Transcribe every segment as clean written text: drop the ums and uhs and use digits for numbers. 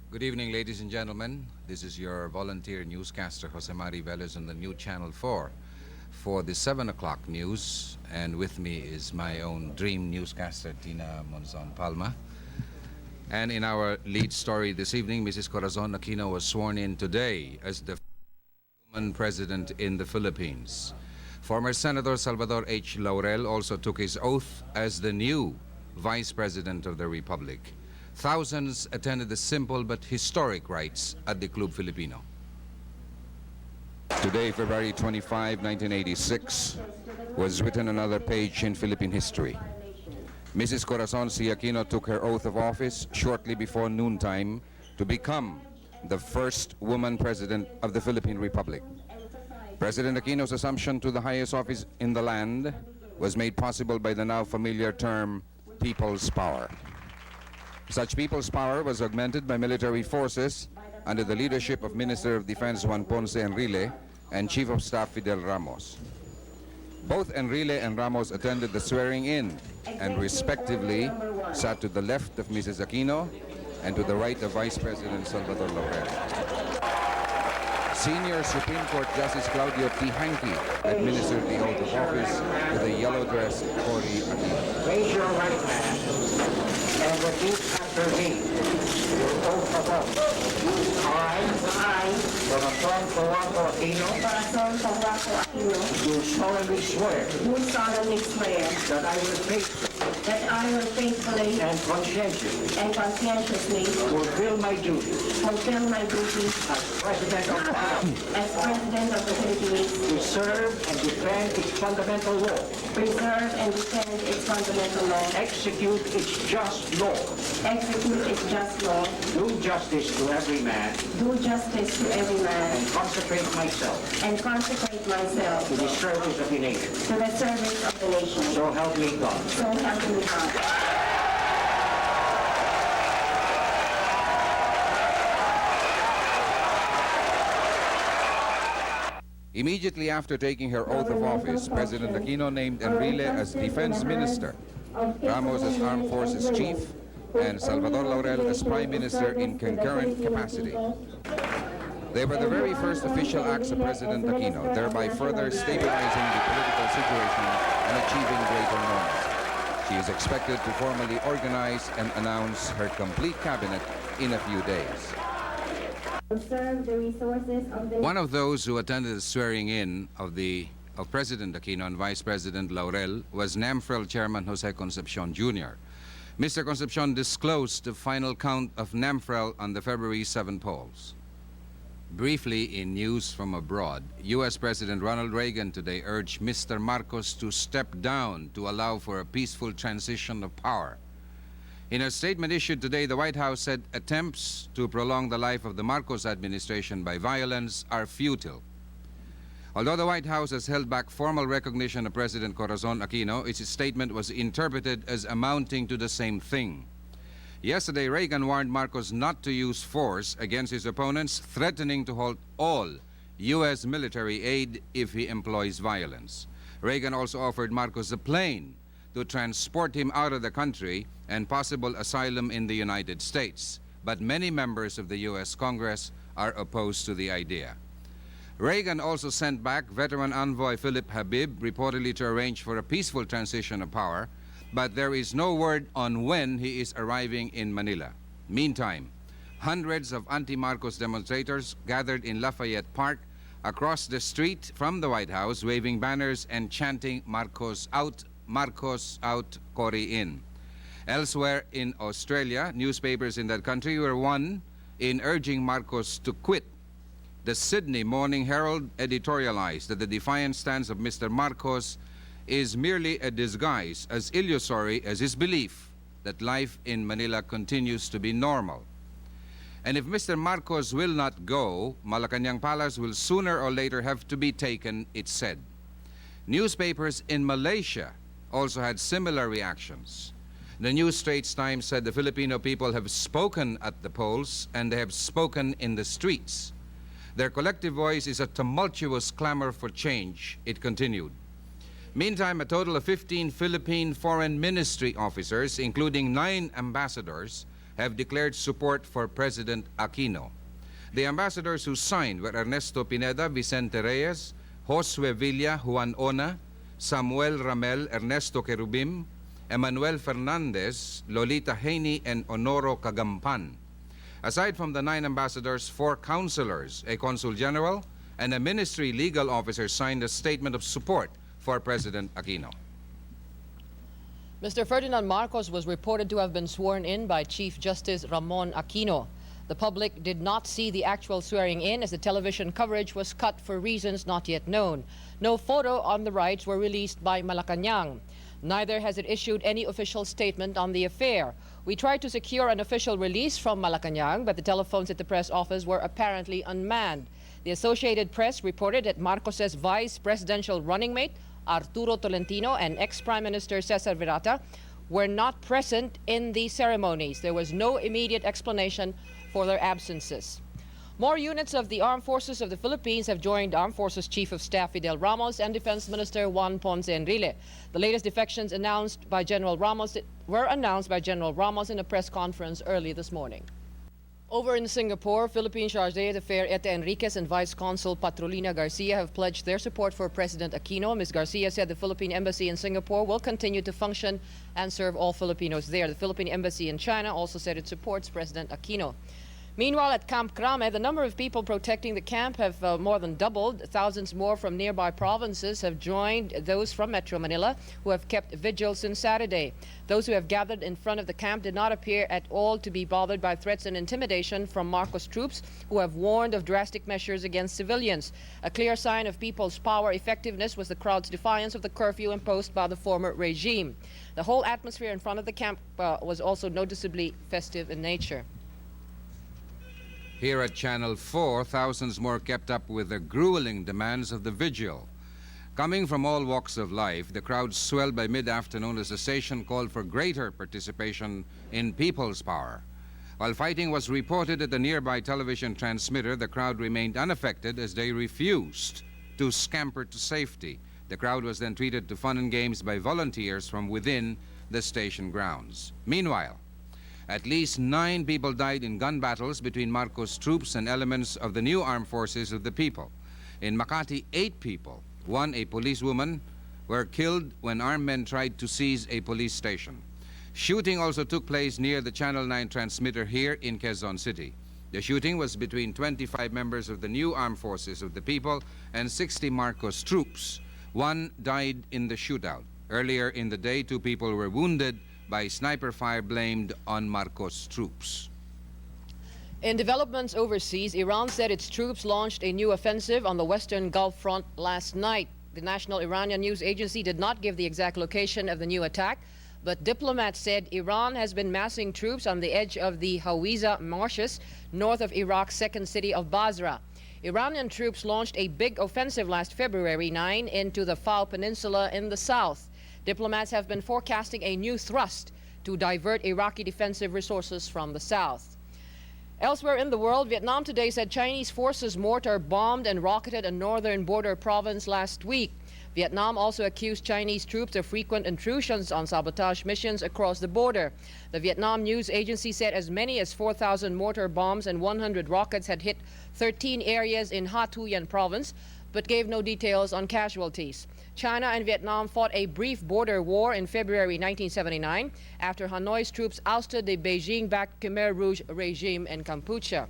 Good evening, ladies and gentlemen. This is your volunteer newscaster, Jose Mari Velez, on the new Channel 4 for the 7 o'clock news. And with me is my own dream newscaster, Tina Monzon Palma. And in our lead story this evening, Mrs. Corazon Aquino was sworn in today as the woman president in the Philippines. Former Senator Salvador H. Laurel also took his oath as the new Vice President of the Republic. Thousands attended the simple but historic rites at the Club Filipino. Today, February 25, 1986, was written another page in Philippine history. Mrs. Corazon C. Aquino took her oath of office shortly before noontime to become the first woman president of the Philippine Republic. President Aquino's assumption to the highest office in the land was made possible by the now familiar term people's power. Such people's power was augmented by military forces under the leadership of Minister of Defense Juan Ponce Enrile and Chief of Staff Fidel Ramos. Both Enrile and Ramos attended the swearing-in and respectively sat to the left of Mrs. Aquino and to the right of Vice President Salvador Laurel. Senior Supreme Court Justice Claudio T. Hanky administered the oath of office to the yellow-dressed Cory Aquino. Raise your right hand and repeat after me. Your oath of office. I, Corazon Coaco Aquino, do solemnly swear that I will faithfully and conscientiously fulfill my duties as President of the Philippines, preserve and defend its fundamental law, execute its just law, do justice to every man, and consecrate myself to the service of the nation. So help me God. Immediately after taking her oath of office, President Aquino named Enrile as Defense Minister, Ramos as Armed Forces Chief, and Salvador Laurel as Prime Minister in concurrent capacity. They were the very first official acts of President Aquino, thereby further stabilizing the political situation and achieving greater normalcy. She is expected to formally organize and announce her complete cabinet in a few days. One of those who attended the swearing-in of President Aquino and Vice President Laurel was NAMFREL Chairman Jose Concepcion Jr. Mr. Concepcion disclosed the final count of NAMFREL on the February 7 polls. Briefly, in news from abroad, U.S. President Ronald Reagan today urged Mr. Marcos to step down to allow for a peaceful transition of power. In a statement issued today, the White House said attempts to prolong the life of the Marcos administration by violence are futile. Although the White House has held back formal recognition of President Corazon Aquino, its statement was interpreted as amounting to the same thing. Yesterday, Reagan warned Marcos not to use force against his opponents, threatening to halt all U.S. military aid if he employs violence. Reagan also offered Marcos a plane to transport him out of the country and possible asylum in the United States. But many members of the U.S. Congress are opposed to the idea. Reagan also sent back veteran envoy Philip Habib, reportedly to arrange for a peaceful transition of power, but there is no word on when he is arriving in Manila. Meantime, hundreds of anti-Marcos demonstrators gathered in Lafayette Park across the street from the White House, waving banners and chanting Marcos out, Cory in. Elsewhere in Australia, newspapers in that country were one in urging Marcos to quit. The Sydney Morning Herald editorialized that the defiant stance of Mr. Marcos is merely a disguise as illusory as his belief that life in Manila continues to be normal. And if Mr. Marcos will not go, Malacanang Palace will sooner or later have to be taken, it said. Newspapers in Malaysia also had similar reactions. The New Straits Times said the Filipino people have spoken at the polls and they have spoken in the streets. Their collective voice is a tumultuous clamor for change, it continued. Meantime, a total of 15 Philippine Foreign Ministry officers, including 9 ambassadors, have declared support for President Aquino. The ambassadors who signed were Ernesto Pineda, Vicente Reyes, Josue Villa, Juan Ona, Samuel Ramel, Ernesto Querubim, Emmanuel Fernandez, Lolita Haney, and Honoro Cagampan. Aside from the 9 ambassadors, 4 councilors, a consul general, and a ministry legal officer signed a statement of support for President Aquino. Mr. Ferdinand Marcos was reported to have been sworn in by Chief Justice Ramon Aquino. The public did not see the actual swearing in as the television coverage was cut for reasons not yet known. No photo on the rights were released by Malacanang. Neither has it issued any official statement on the affair. We tried to secure an official release from Malacanang, but the telephones at the press office were apparently unmanned. The Associated Press reported that Marcos's vice presidential running mate, Arturo Tolentino, and ex-Prime Minister Cesar Virata were not present in the ceremonies. There was no immediate explanation for their absences. More units of the Armed Forces of the Philippines have joined Armed Forces Chief of Staff Fidel Ramos and Defense Minister Juan Ponce Enrile. The latest defections were announced by General Ramos in a press conference early this morning. Over in Singapore, Philippine Charge d'Affaires Ete Enriquez and Vice Consul Patrolina Garcia have pledged their support for President Aquino. Ms. Garcia said the Philippine Embassy in Singapore will continue to function and serve all Filipinos there. The Philippine Embassy in China also said it supports President Aquino. Meanwhile, at Camp Crame, the number of people protecting the camp have more than doubled. Thousands more from nearby provinces have joined those from Metro Manila who have kept vigil since Saturday. Those who have gathered in front of the camp did not appear at all to be bothered by threats and intimidation from Marcos troops who have warned of drastic measures against civilians. A clear sign of people's power effectiveness was the crowd's defiance of the curfew imposed by the former regime. The whole atmosphere in front of the camp was also noticeably festive in nature. Here at Channel 4, thousands more kept up with the grueling demands of the vigil. Coming from all walks of life, the crowd swelled by mid-afternoon as the station called for greater participation in people's power. While fighting was reported at the nearby television transmitter, the crowd remained unaffected as they refused to scamper to safety. The crowd was then treated to fun and games by volunteers from within the station grounds. Meanwhile, at least 9 people died in gun battles between Marcos troops and elements of the new armed forces of the people. In Makati, 8 people, one a policewoman, were killed when armed men tried to seize a police station. Shooting also took place near the Channel 9 transmitter here in Quezon City. The shooting was between 25 members of the new armed forces of the people and 60 Marcos troops. One died in the shootout. Earlier in the day, 2 people were wounded by sniper fire blamed on Marcos troops. In developments overseas, Iran said its troops launched a new offensive on the Western Gulf front last night. The National Iranian News Agency did not give the exact location of the new attack, but diplomats said Iran has been massing troops on the edge of the Hawiza marshes north of Iraq's second city of Basra. Iranian troops launched a big offensive last February 9 into the Fao Peninsula in the south. Diplomats have been forecasting a new thrust to divert Iraqi defensive resources from the south. Elsewhere in the world, Vietnam today said Chinese forces mortar bombed and rocketed a northern border province last week. Vietnam also accused Chinese troops of frequent intrusions on sabotage missions across the border. The Vietnam News Agency said as many as 4,000 mortar bombs and 100 rockets had hit 13 areas in Ha Thu Yen province, but gave no details on casualties. China and Vietnam fought a brief border war in February 1979 after Hanoi's troops ousted the Beijing-backed Khmer Rouge regime in Kampuchea.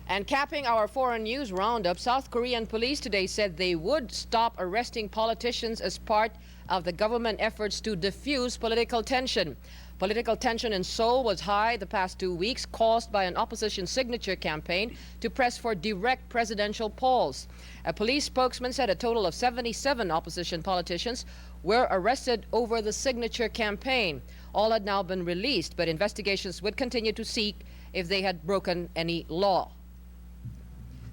And capping our foreign news roundup, South Korean police today said they would stop arresting politicians as part of the government efforts to diffuse political tension. Political tension in Seoul was high the past 2 weeks, caused by an opposition signature campaign to press for direct presidential polls. A police spokesman said a total of 77 opposition politicians were arrested over the signature campaign. All had now been released, but investigations would continue to seek if they had broken any law.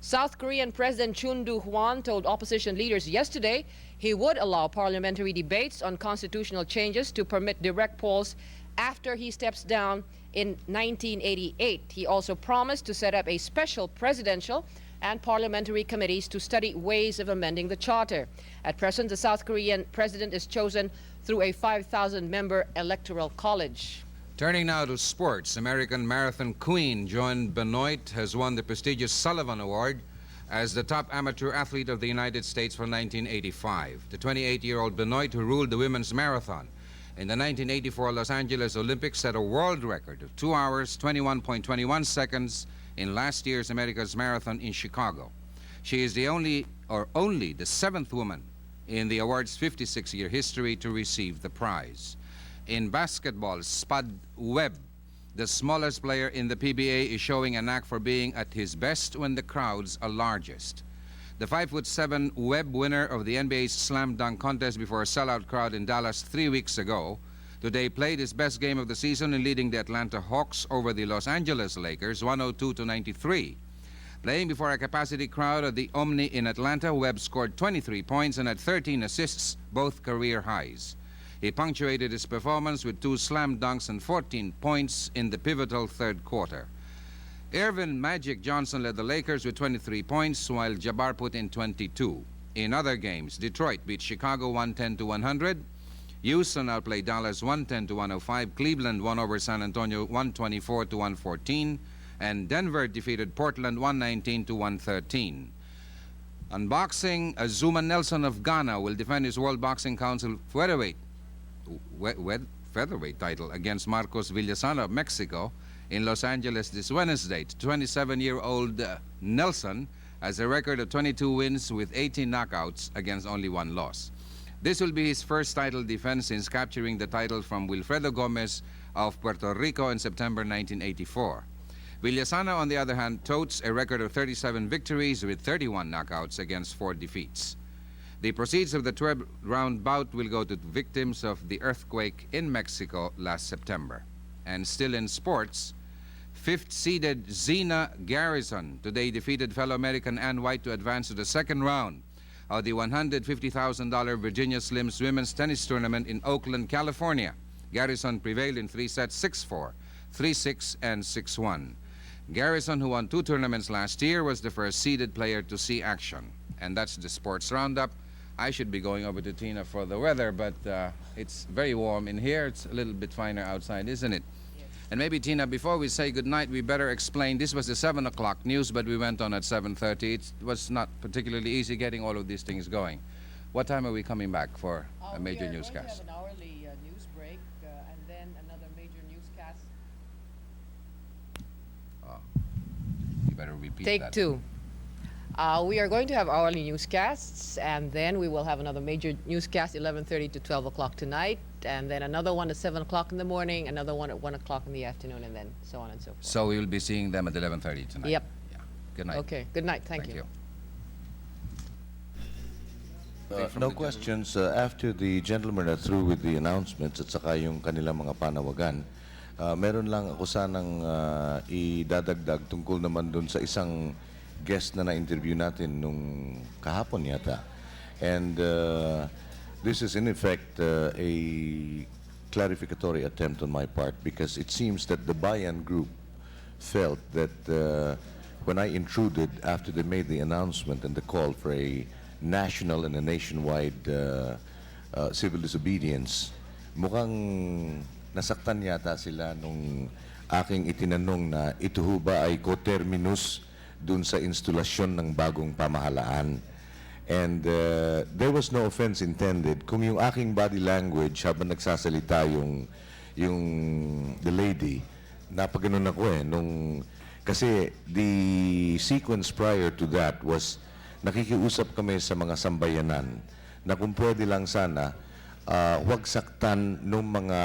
South Korean President Chun Doo-hwan told opposition leaders yesterday he would allow parliamentary debates on constitutional changes to permit direct polls after he steps down in 1988. He also promised to set up a special presidential and parliamentary committees to study ways of amending the charter. At present, the South Korean president is chosen through a 5,000-member electoral college. Turning now to sports, American marathon queen Joan Benoit has won the prestigious Sullivan Award as the top amateur athlete of the United States for 1985. The 28-year-old Benoit, who ruled the women's marathon in the 1984 Los Angeles Olympics, set a world record of 2 hours, 21.21 seconds in last year's America's Marathon in Chicago. She is the only the seventh woman in the award's 56-year history to receive the prize. In basketball, Spud Webb, the smallest player in the PBA, is showing a knack for being at his best when the crowds are largest. The 5'7" Webb, winner of the NBA's slam dunk contest before a sellout crowd in Dallas 3 weeks ago, today played his best game of the season in leading the Atlanta Hawks over the Los Angeles Lakers 102-93. Playing before a capacity crowd at the Omni in Atlanta, Webb scored 23 points and had 13 assists, both career highs. He punctuated his performance with 2 slam dunks and 14 points in the pivotal third quarter. Irvin Magic Johnson led the Lakers with 23 points, while Jabbar put in 22. In other games, Detroit beat Chicago 110-100. Houston outplayed Dallas 110-105. Cleveland won over San Antonio 124-114. And Denver defeated Portland 119-113. Unboxing, Azuma Nelson of Ghana will defend his World Boxing Council featherweight title against Marcos Villasana of Mexico in Los Angeles this Wednesday. 27-year-old Nelson has a record of 22 wins with 18 knockouts against only 1 loss. This will be his first title defense since capturing the title from Wilfredo Gomez of Puerto Rico in September 1984. Villasana, on the other hand, totes a record of 37 victories with 31 knockouts against 4 defeats. The proceeds of the 12-round bout will go to victims of the earthquake in Mexico last September. And still in sports, 5th-seeded Zina Garrison today defeated fellow American Ann White to advance to the second round of the $150,000 Virginia Slims women's tennis tournament in Oakland, California. Garrison prevailed in 3 sets, 6-4, 3-6, and 6-1. Garrison, who won 2 tournaments last year, was the first seeded player to see action. And that's the sports roundup. I should be going over to Tina for the weather, but it's very warm in here. It's a little bit finer outside, isn't it? Yes. And maybe, Tina, before we say goodnight, we better explain. This was the 7 o'clock news, but we went on at 7:30. It was not particularly easy getting all of these things going. What time are we coming back for a major newscast? We are going to have an hourly news break and then another major newscast. You better repeat Take that. 2. We are going to have hourly newscasts, and then we will have another major newscast 11:30 to 12 o'clock tonight, and then another one at 7 o'clock in the morning, another one at 1 o'clock in the afternoon, and then so on and so forth. So we will be seeing them at 11:30 tonight. Yep. Yeah. Good night. Okay. Good night. Thank you. No questions. After the gentlemen are through with the announcements at saka yung kanilang mga panawagan, meron lang ako sanang idadagdag tungkol naman dun sa isang guest na na-interview natin nung kahapon yata. And this is in effect a clarificatory attempt on my part, because it seems that the Bayan group felt that when I intruded after they made the announcement and the call for a national and a nationwide civil disobedience, mukhang nasaktan yata sila nung aking itinanong na ito ho ba ay coterminus dun sa instalasyon ng bagong pamahalaan. And there was no offense intended kung yung aking body language habang nagsasalita yung the lady, napaganon ako kasi the sequence prior to that was nakikiusap kami sa mga sambayanan na kung pwede lang sana huwag saktan ng mga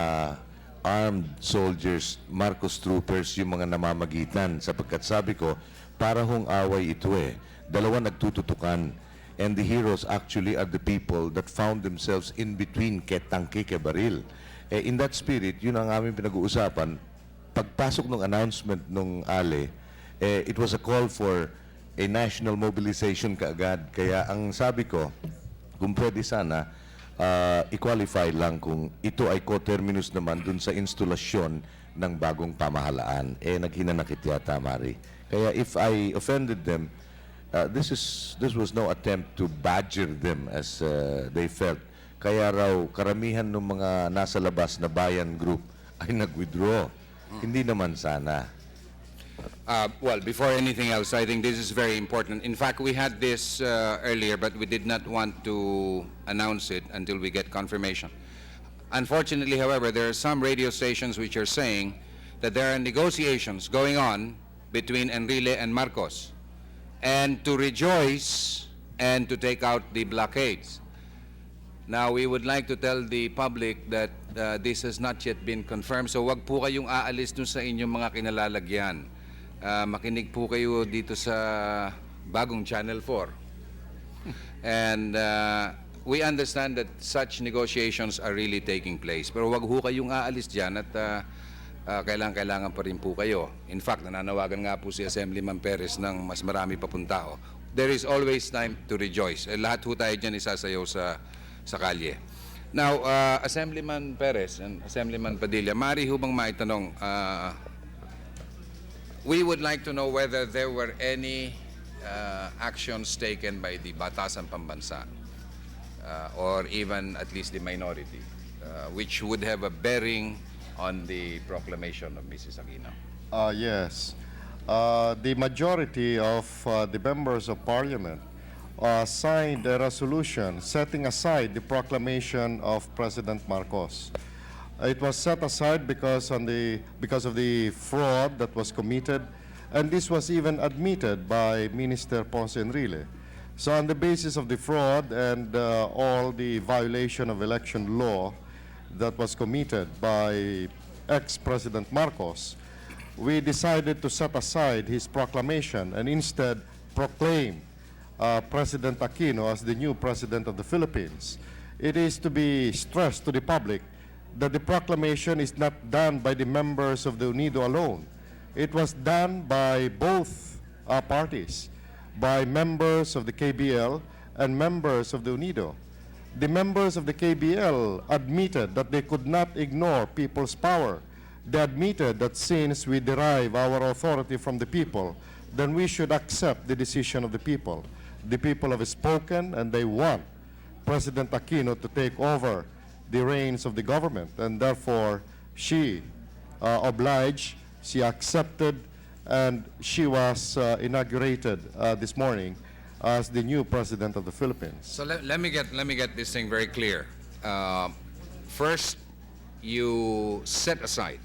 armed soldiers, Marcos troopers, yung mga namamagitan, sapagkat sabi ko, para hong away ito dalawa nagtututukan, and the heroes actually are the people that found themselves in between ke tangke ke baril. In that spirit, yun ang aming pinag-uusapan. Pagpasok ng announcement nung Ale, it was a call for a national mobilization kaagad. Kaya ang sabi ko, kung pwede sana, i-qualify lang kung ito ay coterminus naman dun sa instalasyon ng bagong pamahalaan. Naghinanakit yata, Mari. Kaya if I offended them, this was no attempt to badger them as they felt. Kaya raw, karamihan ng mga nasa labas na Bayan group ay nag-withdraw. Hindi naman sana. Well, before anything else, I think this is very important. In fact, we had this earlier, but we did not want to announce it until we get confirmation. Unfortunately, however, there are some radio stations which are saying that there are negotiations going on between Enrile and Marcos, and to rejoice and to take out the blockades. Now, we would like to tell the public that this has not yet been confirmed, so wag po kayong aalis dun sa inyong mga kinalalagyan. Makinig po kayo dito sa bagong Channel 4. And we understand that such negotiations are really taking place. Pero wag ho kayong aalis dyan at kailangan pa rin po kayo. In fact, nananawagan nga po si Assemblyman Perez ng mas marami pa pong tao. There is always time to rejoice. Lahat ho tayo dyan isasayaw sa kalye. Now, Assemblyman Perez and Assemblyman Padilla, maaari ho bang maitanong, we would like to know whether there were any actions taken by the Batasan Pambansa or even at least the minority which would have a bearing on the proclamation of Mrs. Aquino. Yes. The majority of the members of parliament signed a resolution setting aside the proclamation of President Marcos. It was set aside because of the fraud that was committed, and this was even admitted by Minister Ponce Enrile. So on the basis of the fraud and all the violation of election law that was committed by ex-President Marcos, we decided to set aside his proclamation and instead proclaim President Aquino as the new President of the Philippines. It is to be stressed to the public that the proclamation is not done by the members of the UNIDO alone. It was done by both parties, by members of the KBL and members of the UNIDO. The members of the KBL admitted that they could not ignore people's power. They admitted that since we derive our authority from the people, then we should accept the decision of the people. The people have spoken and they want President Aquino to take over the reins of the government, and therefore she obliged, she accepted, and she was inaugurated this morning as the new President of the Philippines. So let me get this thing very clear. First, you set aside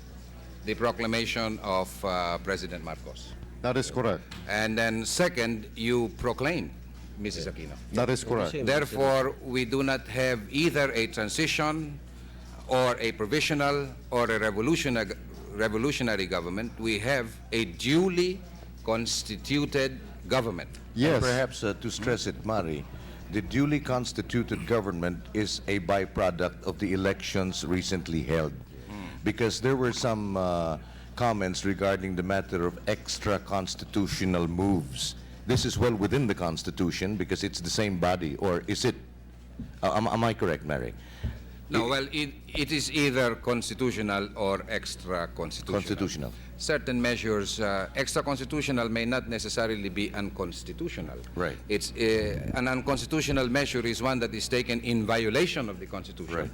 the proclamation of President Marcos. That is correct. And then second, you proclaimed Mrs. Aquino. That is correct. Therefore, we do not have either a transition or a provisional or a revolutionary government. We have a duly constituted government. Yes. And perhaps to stress it, Mari, the duly constituted government is a byproduct of the elections recently held. Because there were some comments regarding the matter of extra-constitutional moves. This is well within the Constitution because it's the same body, or is it? Am I correct, Mary? No, well, it is either constitutional or extra-constitutional. Constitutional. Certain measures, extra-constitutional may not necessarily be unconstitutional. Right. It's an unconstitutional measure is one that is taken in violation of the Constitution. Right.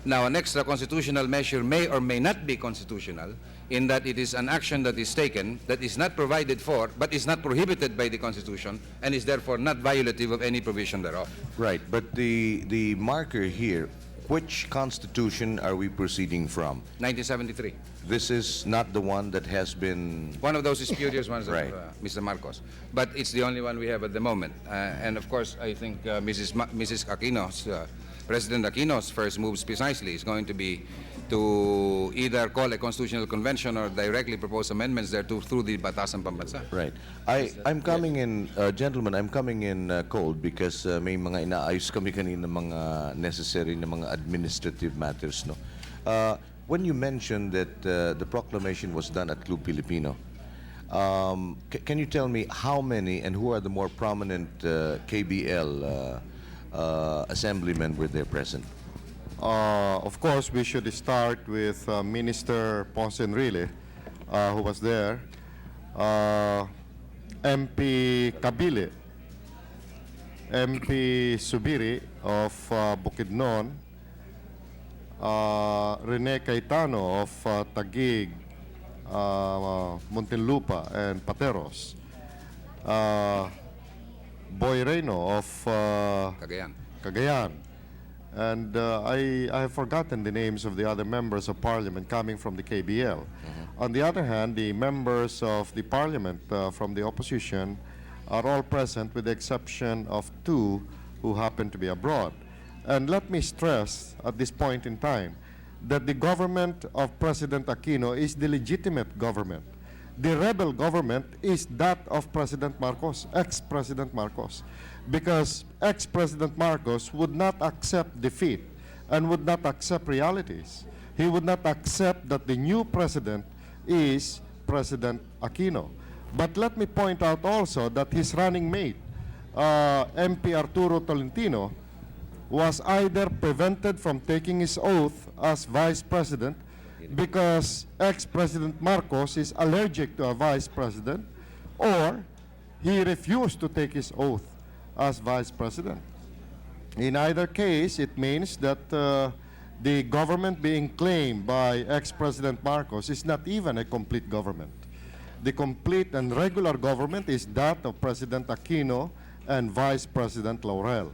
Now, an extra-constitutional measure may or may not be constitutional in that it is an action that is taken that is not provided for but is not prohibited by the Constitution and is therefore not violative of any provision thereof. Right, but the marker here, which Constitution are we proceeding from? 1973. This is not the one that has been... One of those spurious ones Right. of Mr. Marcos. But it's the only one we have at the moment. And of course, I think Mrs. Aquino's, President Aquino's first moves precisely is going to be to either call a constitutional convention or directly propose amendments thereto through the Batasan Pambansa. Right. I'm coming in, gentlemen, I'm coming in cold because may mga inaayos kami kanina mga necessary na mga administrative matters, no? When you mentioned that the proclamation was done at Club Filipino, can you tell me how many and who are the more prominent KBL assemblymen were there present? Of course, we should start with Minister Ponce Enrile, who was there, MP Kabile, MP Subiri of Bukidnon, Rene Cayetano of Taguig, Muntinlupa, and Pateros, Boy Reyno of Cagayan. Cagayan. And I have forgotten the names of the other members of parliament coming from the KBL. On the other hand, the members of the parliament from the opposition are all present with the exception of 2 who happen to be abroad. And let me stress at this point in time that the government of President Aquino is the legitimate government. The rebel government is that of President Marcos, ex-President Marcos, because ex-President Marcos would not accept defeat and would not accept realities. He would not accept that the new president is President Aquino. But let me point out also that his running mate, MP Arturo Tolentino, was either prevented from taking his oath as vice president because ex-President Marcos is allergic to a vice president, or he refused to take his oath as vice president. In either case, it means that the government being claimed by ex-President Marcos is not even a complete government. The complete and regular government is that of President Aquino and Vice President Laurel.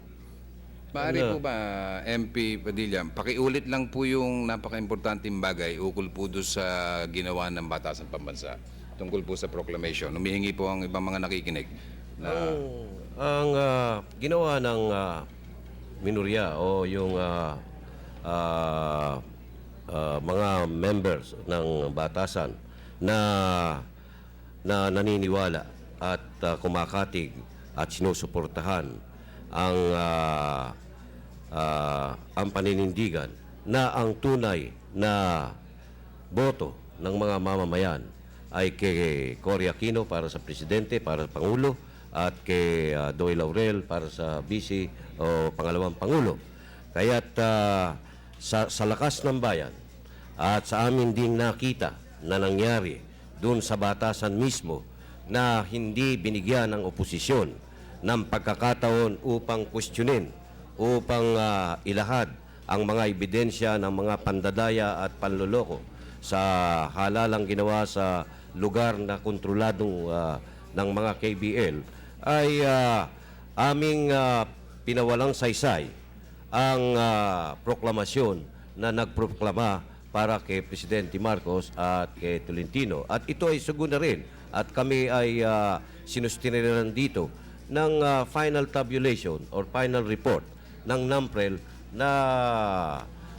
Maaari po ba, MP Padilla, pakiulit lang po yung napaka-importanting bagay ukol po doon sa ginawa ng Batasan Pambansa tungkol po sa proclamation. Humihingi po ang ibang mga nakikinig. Ang ginawa ng minorya o yung mga members ng Batasan na naniniwala at kumakatig at sinusuportahan ang paninindigan na ang tunay na boto ng mga mamamayan ay kay Cory Aquino para sa presidente, para sa pangulo, at kay Doy Laurel para sa vice o pangalawang pangulo. Kaya't sa lakas ng bayan at sa amin ding nakita na nangyari dun sa Batasan mismo na hindi binigyan ng oposisyon ng pagkakataon upang questionin, upang ilahad ang mga ebidensya ng mga pandadaya at panloloko sa halalang ginawa sa lugar na kontroladong ng mga KBL, ay aming pinawalang saysay ang proklamasyon na nagproklama para kay Presidente Marcos at kay Tolentino. At ito ay sugo na rin. At kami ay sinustiniran dito ng final tabulation or final report ng NAMPREL na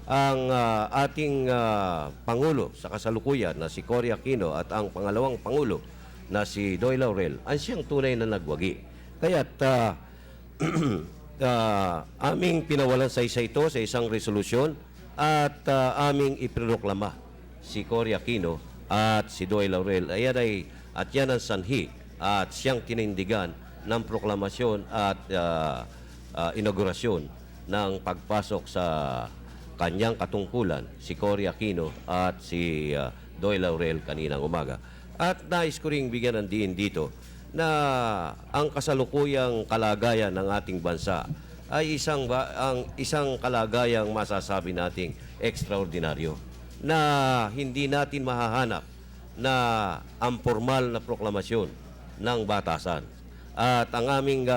ang ating Pangulo sa kasalukuyan na si Cory Aquino at ang pangalawang Pangulo na si Doy Laurel ang siyang tunay na nagwagi. Kaya't aming pinawalan sa isa ito sa isang resolusyon at aming iproklama si Cory Aquino at si Doy Laurel. At yan ang sanhi at siyang tinindigan ng proklamasyon at inaugurasyon ng pagpasok sa kanyang katungkulan si Cory Aquino at si Doy Laurel kaninang umaga. At nais ko ring bigyan ng diin dito na ang kasalukuyang kalagayan ng ating bansa ay isang kalagayang masasabi nating ekstraordinaryo na hindi natin mahahanap na ang formal na proklamasyon ng batasan. At ang aming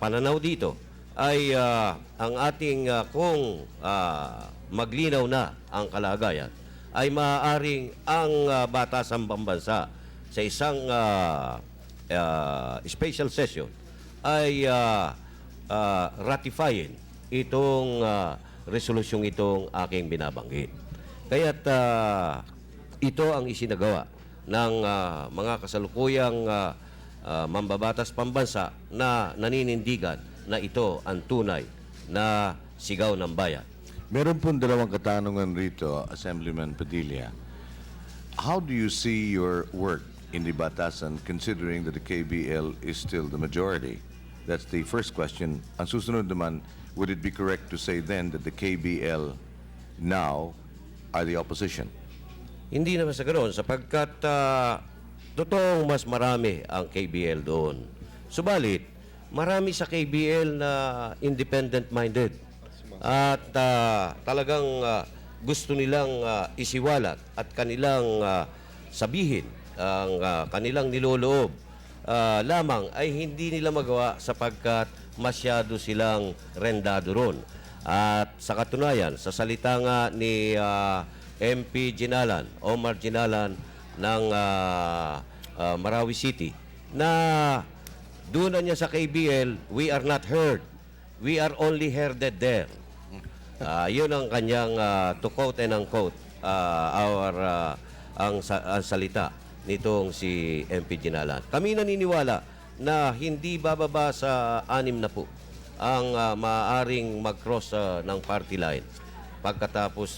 pananaw dito ay ang ating kung maglinaw na ang kalagayan, ay maaaring ang Batasang Pambansa sa isang special session ay ratifyin itong resolusyong itong aking binabanggit. Kaya't ito ang isinagawa ng mga kasalukuyang mambabatas pambansa na naninindigan na ito ang tunay na sigaw ng bayan. Meron pong dalawang katanungan rito, Assemblyman Padilla. How do you see your work in the Batasan considering that the KBL is still the majority? That's the first question. Ang susunod naman, would it be correct to say then that the KBL now are the opposition? Hindi naman sa ganoon sapagkat totoong mas marami ang KBL doon. Subalit, marami sa KBL na independent-minded. At talagang gusto nilang isiwalat at kanilang sabihin ang kanilang niloloob lamang ay hindi nila magawa sapagkat masyado silang rendado ron. At sa katunayan, sa salita nga ni MP Ginalan, Omar Ginalan ng Marawi City, na doon niya sa KBL, we are not heard. We are only herded there. Yun ang kanyang, to quote and unquote, ang salita nitong si MP Ginalan. Kami naniniwala na hindi bababa sa 6 na po ang maaaring mag-cross ng party line. Pagkatapos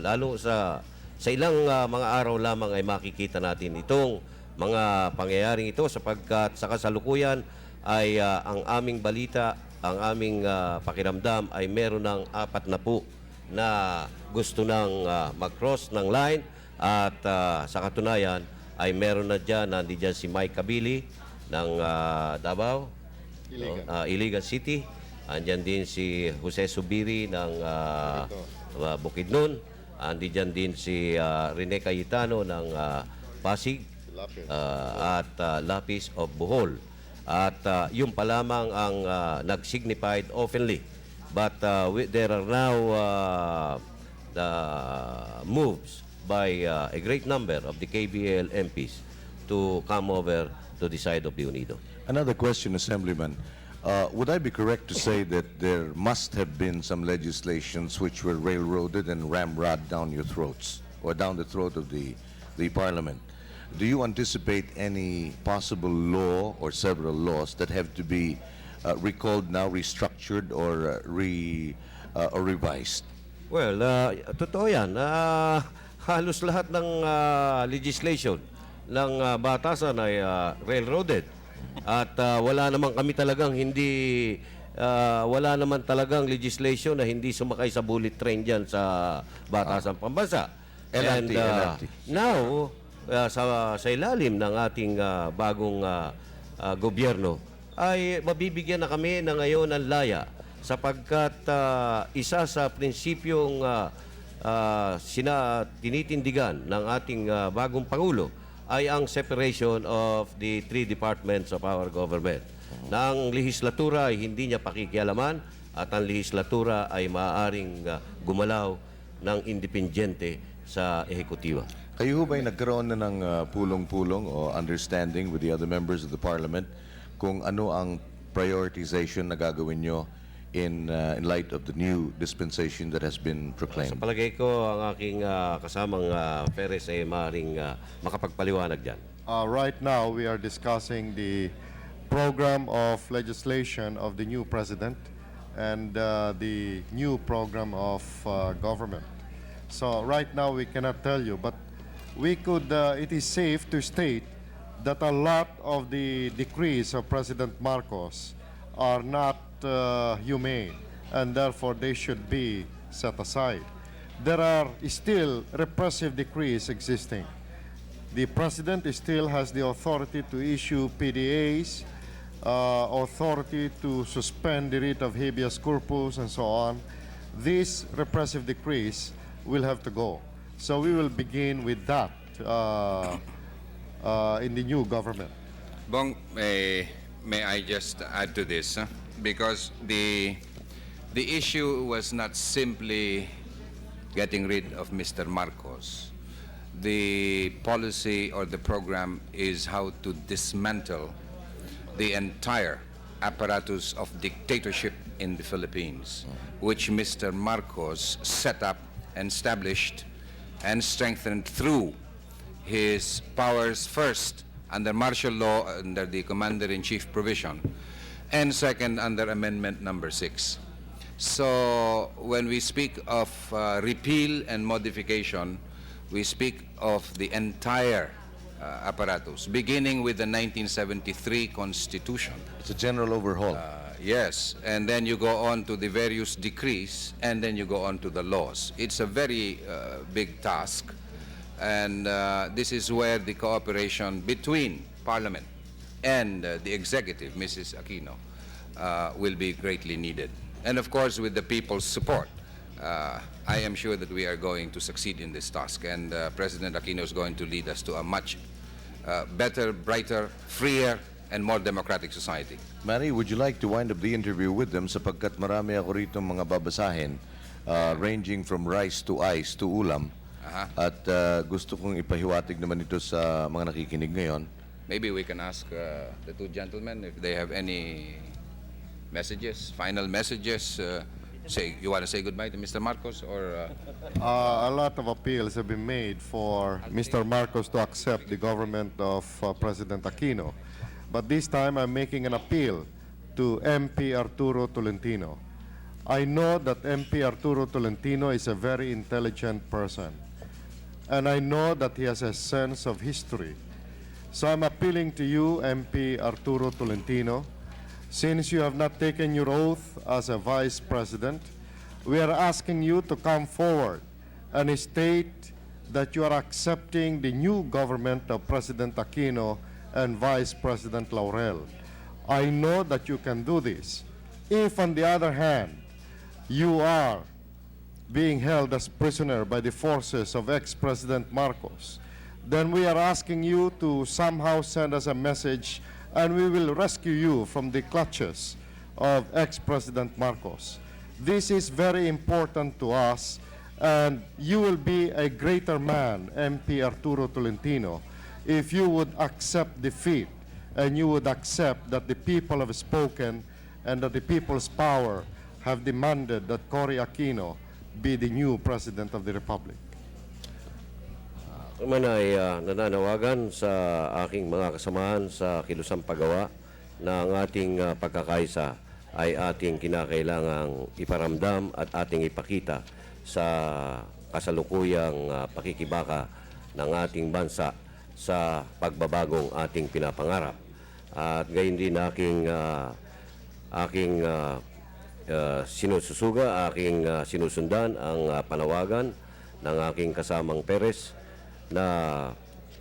lalo sa ilang mga araw lamang ay makikita natin itong mga pangyayaring ito sapagkat sa kasalukuyan ay ang aming balita, ang aming pakiramdam ay meron ng 4 na po na gusto nang mag-cross ng line at sa katunayan ay meron na dyan, nandiyan si Mike Kabili ng Davao, Iligan City. Andyan din si Jose Subiri ng Bukidnon. Andyan din si Rene Cayetano ng Pasig at Lapis of Bohol. At yun pa lamang ang nag-signified openly. But there are now moves by a great number of the KBL MPs to come over to the side of the Unido. Another question, Assemblyman. Would I be correct to say that there must have been some legislations which were railroaded and ramrod down your throats or down the throat of the Parliament? Do you anticipate any possible law or several laws that have to be recalled now, restructured, or revised? Well, totoo yan. Halos lahat ng legislation ng batasan ay railroaded. At wala naman kami talagang wala naman talagang legislation na hindi sumakay sa bullet train dyan sa batasan pambansa. LRT. Now, sa ilalim ng ating bagong gobyerno, ay mabibigyan na kami na ngayon ng laya sapagkat isa sa prinsipyong tinitindigan ng ating bagong Pangulo ay ang separation of the 3 departments of our government. Na ang lehislatura ay hindi niya pakikialaman at ang lehislatura ay maaaring gumalaw ng independyente sa ehekutiba. Kayo ba'y nagkaroon na ng pulong-pulong o understanding with the other members of the Parliament kung ano ang prioritization na gagawin nyo in light of the new dispensation that has been proclaimed? Sa palagay ko, ang aking kasamang Perez ay maaaring makapagpaliwanag dyan. Right now, we are discussing the program of legislation of the new president and the new program of government. So right now, we cannot tell you, but it is safe to state that a lot of the decrees of President Marcos are not humane, and therefore they should be set aside. There are still repressive decrees existing. The President still has the authority to issue PDAs, authority to suspend the writ of habeas corpus, and so on. These repressive decrees will have to go. So we will begin with that in the new government. Bong, may I just add to this? Because the issue was not simply getting rid of Mr. Marcos. The policy or the program is how to dismantle the entire apparatus of dictatorship in the Philippines, which Mr. Marcos set up and established and strengthened through his powers, first under martial law under the Commander-in-Chief provision, and second under Amendment number 6. So when we speak of repeal and modification, we speak of the entire apparatus, beginning with the 1973 Constitution. It's a general overhaul. Yes, and then you go on to the various decrees, and then you go on to the laws. It's a very big task, and this is where the cooperation between Parliament and the Executive, Mrs. Aquino, will be greatly needed. and of course with the people's support, I am sure that we are going to succeed in this task, and President Aquino is going to lead us to a much better, brighter, freer, and more democratic society. Mary, would you like to wind up the interview with them sapagkat marami ako rito mga babasahin ranging from rice to ice to ulam at gusto kong ipahiwatig naman ito sa mga nakikinig ngayon. Maybe we can ask the two gentlemen if they have any messages, final messages. You want to say goodbye to Mr. Marcos, or A lot of appeals have been made for Mr. Marcos to accept the government of President Aquino. But this time I'm making an appeal to MP Arturo Tolentino. I know that MP Arturo Tolentino is a very intelligent person, and I know that he has a sense of history. So I'm appealing to you, MP Arturo Tolentino, since you have not taken your oath as a vice president, we are asking you to come forward and state that you are accepting the new government of President Aquino and Vice President Laurel. I know that you can do this. If, on the other hand, you are being held as prisoner by the forces of ex-President Marcos, then we are asking you to somehow send us a message, and we will rescue you from the clutches of ex-President Marcos. This is very important to us, and you will be a greater man, MP Arturo Tolentino, if you would accept defeat and you would accept that the people have spoken and that the people's power have demanded that Cory Aquino be the new President of the Republic. Man ay nananawagan sa aking mga kasamahan sa kilusang paggawa na ang ating pagkakaisa ay ating kinakailangang iparamdam at ating ipakita sa kasalukuyang pakikibaka ng ating bansa sa pagbabagong ating pinapangarap. At gayon din aking sinususuga, aking sinusundan ang panawagan ng aking kasamang Perez na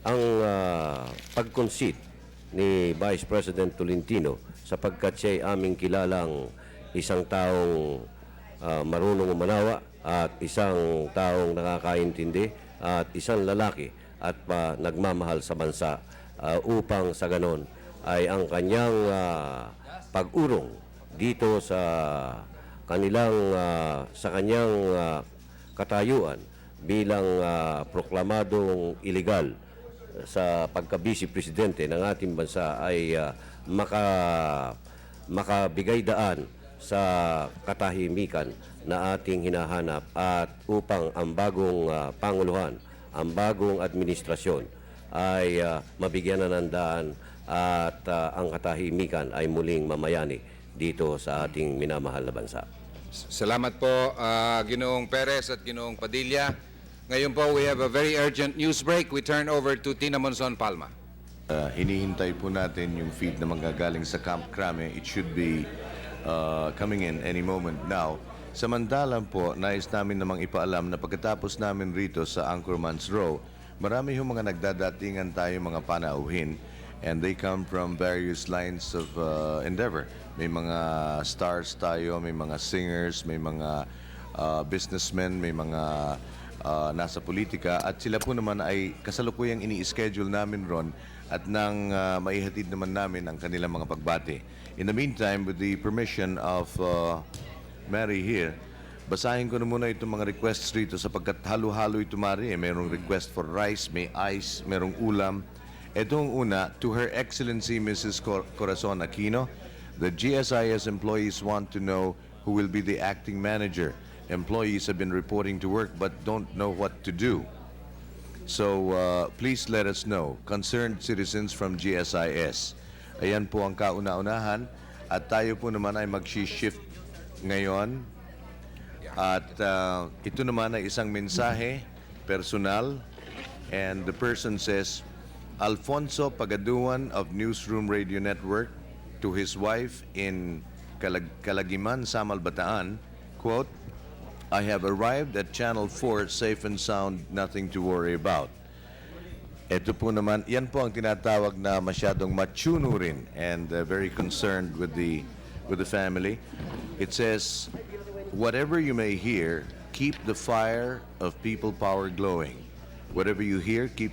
ang pag-concede ni Vice President Tolentino sapagkat siya ay aming kilalang isang taong marunong umanawa at isang taong nakakaintindi at isang lalaki at nagmamahal sa bansa upang sa ganon ay ang kanyang pag-urong dito sa kanyang katayuan bilang proklamadong iligal sa pagka-vice presidente ng ating bansa ay makabigay daan sa katahimikan na ating hinahanap at upang ang bagong panguluhan, ang bagong administrasyon ay mabigyan na ng daan at ang katahimikan ay muling mamayani dito sa ating minamahal na bansa. Salamat po, Ginoong Perez at Ginoong Padilla. Ngayon po, we have a very urgent news break. We turn over to Tina Monzon Palma. Hinihintay po natin yung feed na manggagaling sa Camp Crame. It should be coming in any moment now. Samantalang po, nais namin namang ipaalam na pagkatapos namin rito sa Anchorman's Row, marami yung mga nagdadatingan tayo mga panauhin, and they come from various lines of endeavor. May mga stars tayo, may mga singers, may mga businessmen, may mga nasa politika, at sila po naman ay kasalukuyang ini-schedule namin ron at nang maihatid naman namin ang kanilang mga pagbati. In the meantime, with the permission of Mary here, basahin ko na muna itong mga requests rito sapagkat halo-halo ito, Mary. Mayroong request for rice, may ice, mayroong ulam. Itong una, to Her Excellency Mrs. Corazon Aquino, the GSIS employees want to know who will be the acting manager. Employees have been reporting to work but don't know what to do. So please let us know. Concerned citizens from GSIS. Ayan po ang kauna-unahan at tayo po naman ay mag-shift ngayon. At ito naman ay isang mensahe, personal, and the person says, Alfonso Pagaduan of Newsroom Radio Network to his wife in Calagiman, Samal, Bataan, quote, I have arrived at Channel 4 safe and sound, nothing to worry about. Ito po naman, yan po ang tinatawag na masyadong machuno rin and very concerned with the with the family. It says, whatever you may hear, keep the fire of people power glowing. Whatever you hear, keep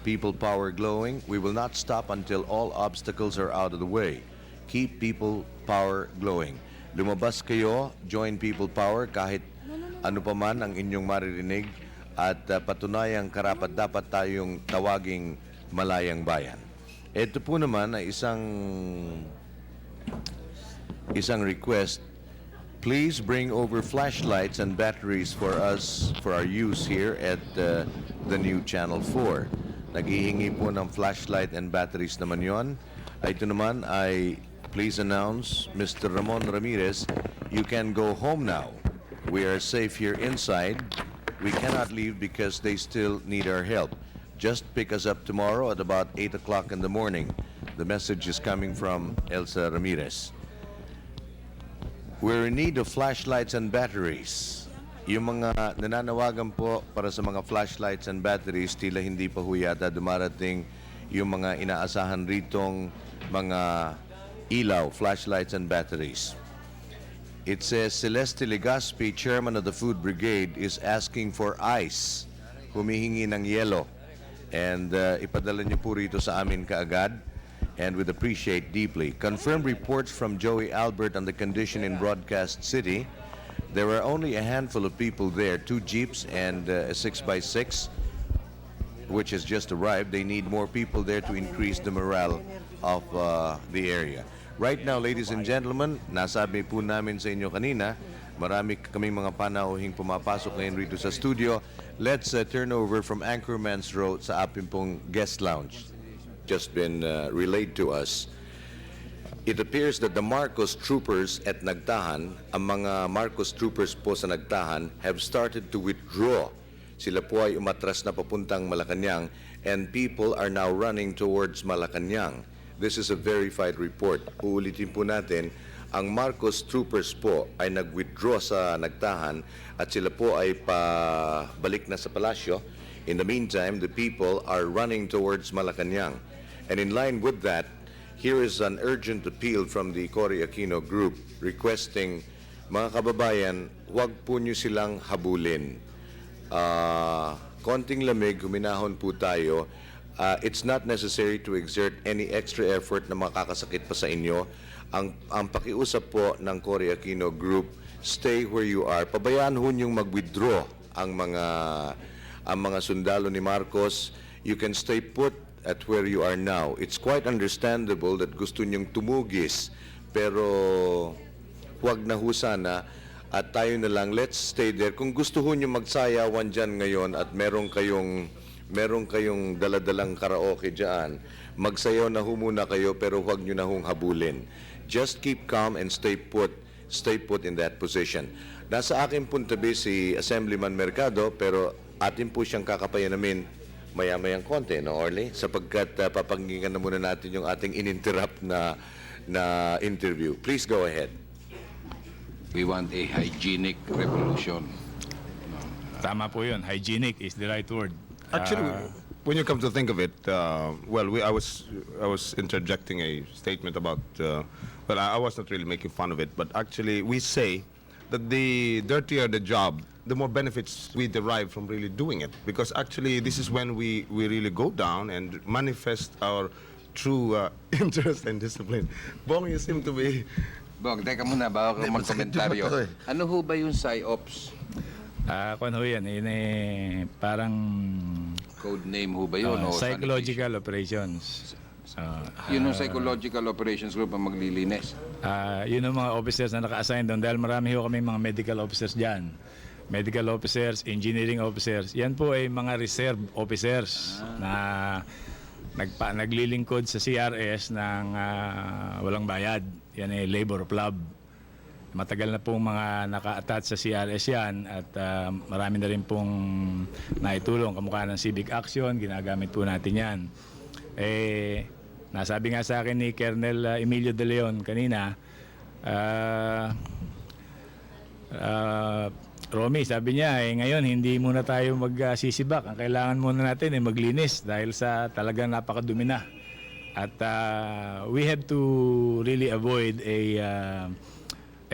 people power glowing. We will not stop until all obstacles are out of the way. Keep people power glowing. Lumabas kayo, join people power kahit ano pa man ang inyong maririnig at patunayang karapat-dapat tayong tawaging malayang bayan. Ito po naman ay isang request. Please bring over flashlights and batteries for us, for our use here at the new Channel 4. Naghihingi po ng flashlight and batteries naman yon. Ito naman ay, please announce, Mr. Ramon Ramirez, you can go home now. We are safe here inside. We cannot leave because they still need our help. Just pick us up tomorrow at about 8 o'clock in the morning. The message is coming from Elsa Ramirez. We're in need of flashlights and batteries. Yung mga nananawagan po para sa mga flashlights and batteries, tila hindi pa ho yata dumarating yung mga inaasahan ritong mga ilaw, flashlights and batteries. It says, Celeste Legaspi, chairman of the Food Brigade, is asking for ice. Humihingi ng yelo. And ipadala niyo po rito sa amin kaagad. And we'd appreciate deeply. Confirmed reports from Joey Albert on the condition in Broadcast City. There were only a handful of people there, 2 jeeps and a 6x6, which has just arrived. They need more people there to increase the morale of the area. Right now, ladies and gentlemen, nasabi po namin sa inyo kanina, marami kaming mga panauhing pumapasok ngayon rito sa studio. Let's turn over from Anchorman's Row sa ating pong guest lounge. Just been relayed to us. It appears that the Marcos troopers at Nagtahan, ang mga Marcos troopers po sa Nagtahan, have started to withdraw. Sila po ay umatras na papuntang Malacanang and people are now running towards Malacanang. This is a verified report. Uulitin po natin, ang Marcos troopers po ay nag-withdraw sa Nagtahan at sila po ay pabalik na sa palasyo. In the meantime, the people are running towards Malacanang. And in line with that, here is an urgent appeal from the Cory Aquino Group requesting, mga kababayan, huwag po nyo silang habulin. Konting lamig, huminahon po tayo. It's not necessary to exert any extra effort na makakasakit pa sa inyo. Ang pakiusap po ng Cory Aquino Group, stay where you are. Pabayaan ho nyong mag-withdraw ang mga sundalo ni Marcos. You can stay put at where you are now. It's quite understandable that gusto nyong tumugis, pero huwag na ho sana at tayo na lang, let's stay there. Kung gusto ho nyo magsayawan dyan ngayon at meron kayong daladalang karaoke dyan, magsayaw na ho muna kayo pero huwag nyo na hong habulin. Just keep calm and stay put in that position. Nasa akin pong tabi si Assemblyman Mercado, pero atin po siyang kakapayanamin maya-mayang konti, no, Orly? Sapagkat papakinggan na muna natin yung ating ininterrupt na interview. Please go ahead. We want a hygienic revolution. Tama po yun. Hygienic is the right word. Actually, when you come to think of it, I was interjecting a statement about, I was not really making fun of it, but actually we say that the dirtier the job, the more benefits we derive from really doing it. Because actually, this is when we really go down and manifest our true interest and discipline. Bong, you seem to be... Bong, teka muna, bago ka magkomentaryo. Ano ho ba yung PSYOPs? Kung ho yan, parang Code name ho ba yun? O psychological operations. Yun yung psychological operations group ang maglilinis. Yun ang mga officers na naka-assign doon dahil marami ho kami mga medical officers dyan. Medical officers, engineering officers. Yan po ay mga reserve officers na naglilingkod sa CRS ng walang bayad. Yan ay labor club. Matagal na pong mga naka-attach sa CRS yan at marami na rin pong naitulong. Kamukha ng civic action, ginagamit po natin yan. Nasabi nga sa akin ni Colonel Emilio De Leon kanina, Romy, sabi niya, ngayon hindi muna tayo magsisibak. Ang kailangan muna natin ay maglinis dahil sa talagang napakadumi na At we have to really avoid a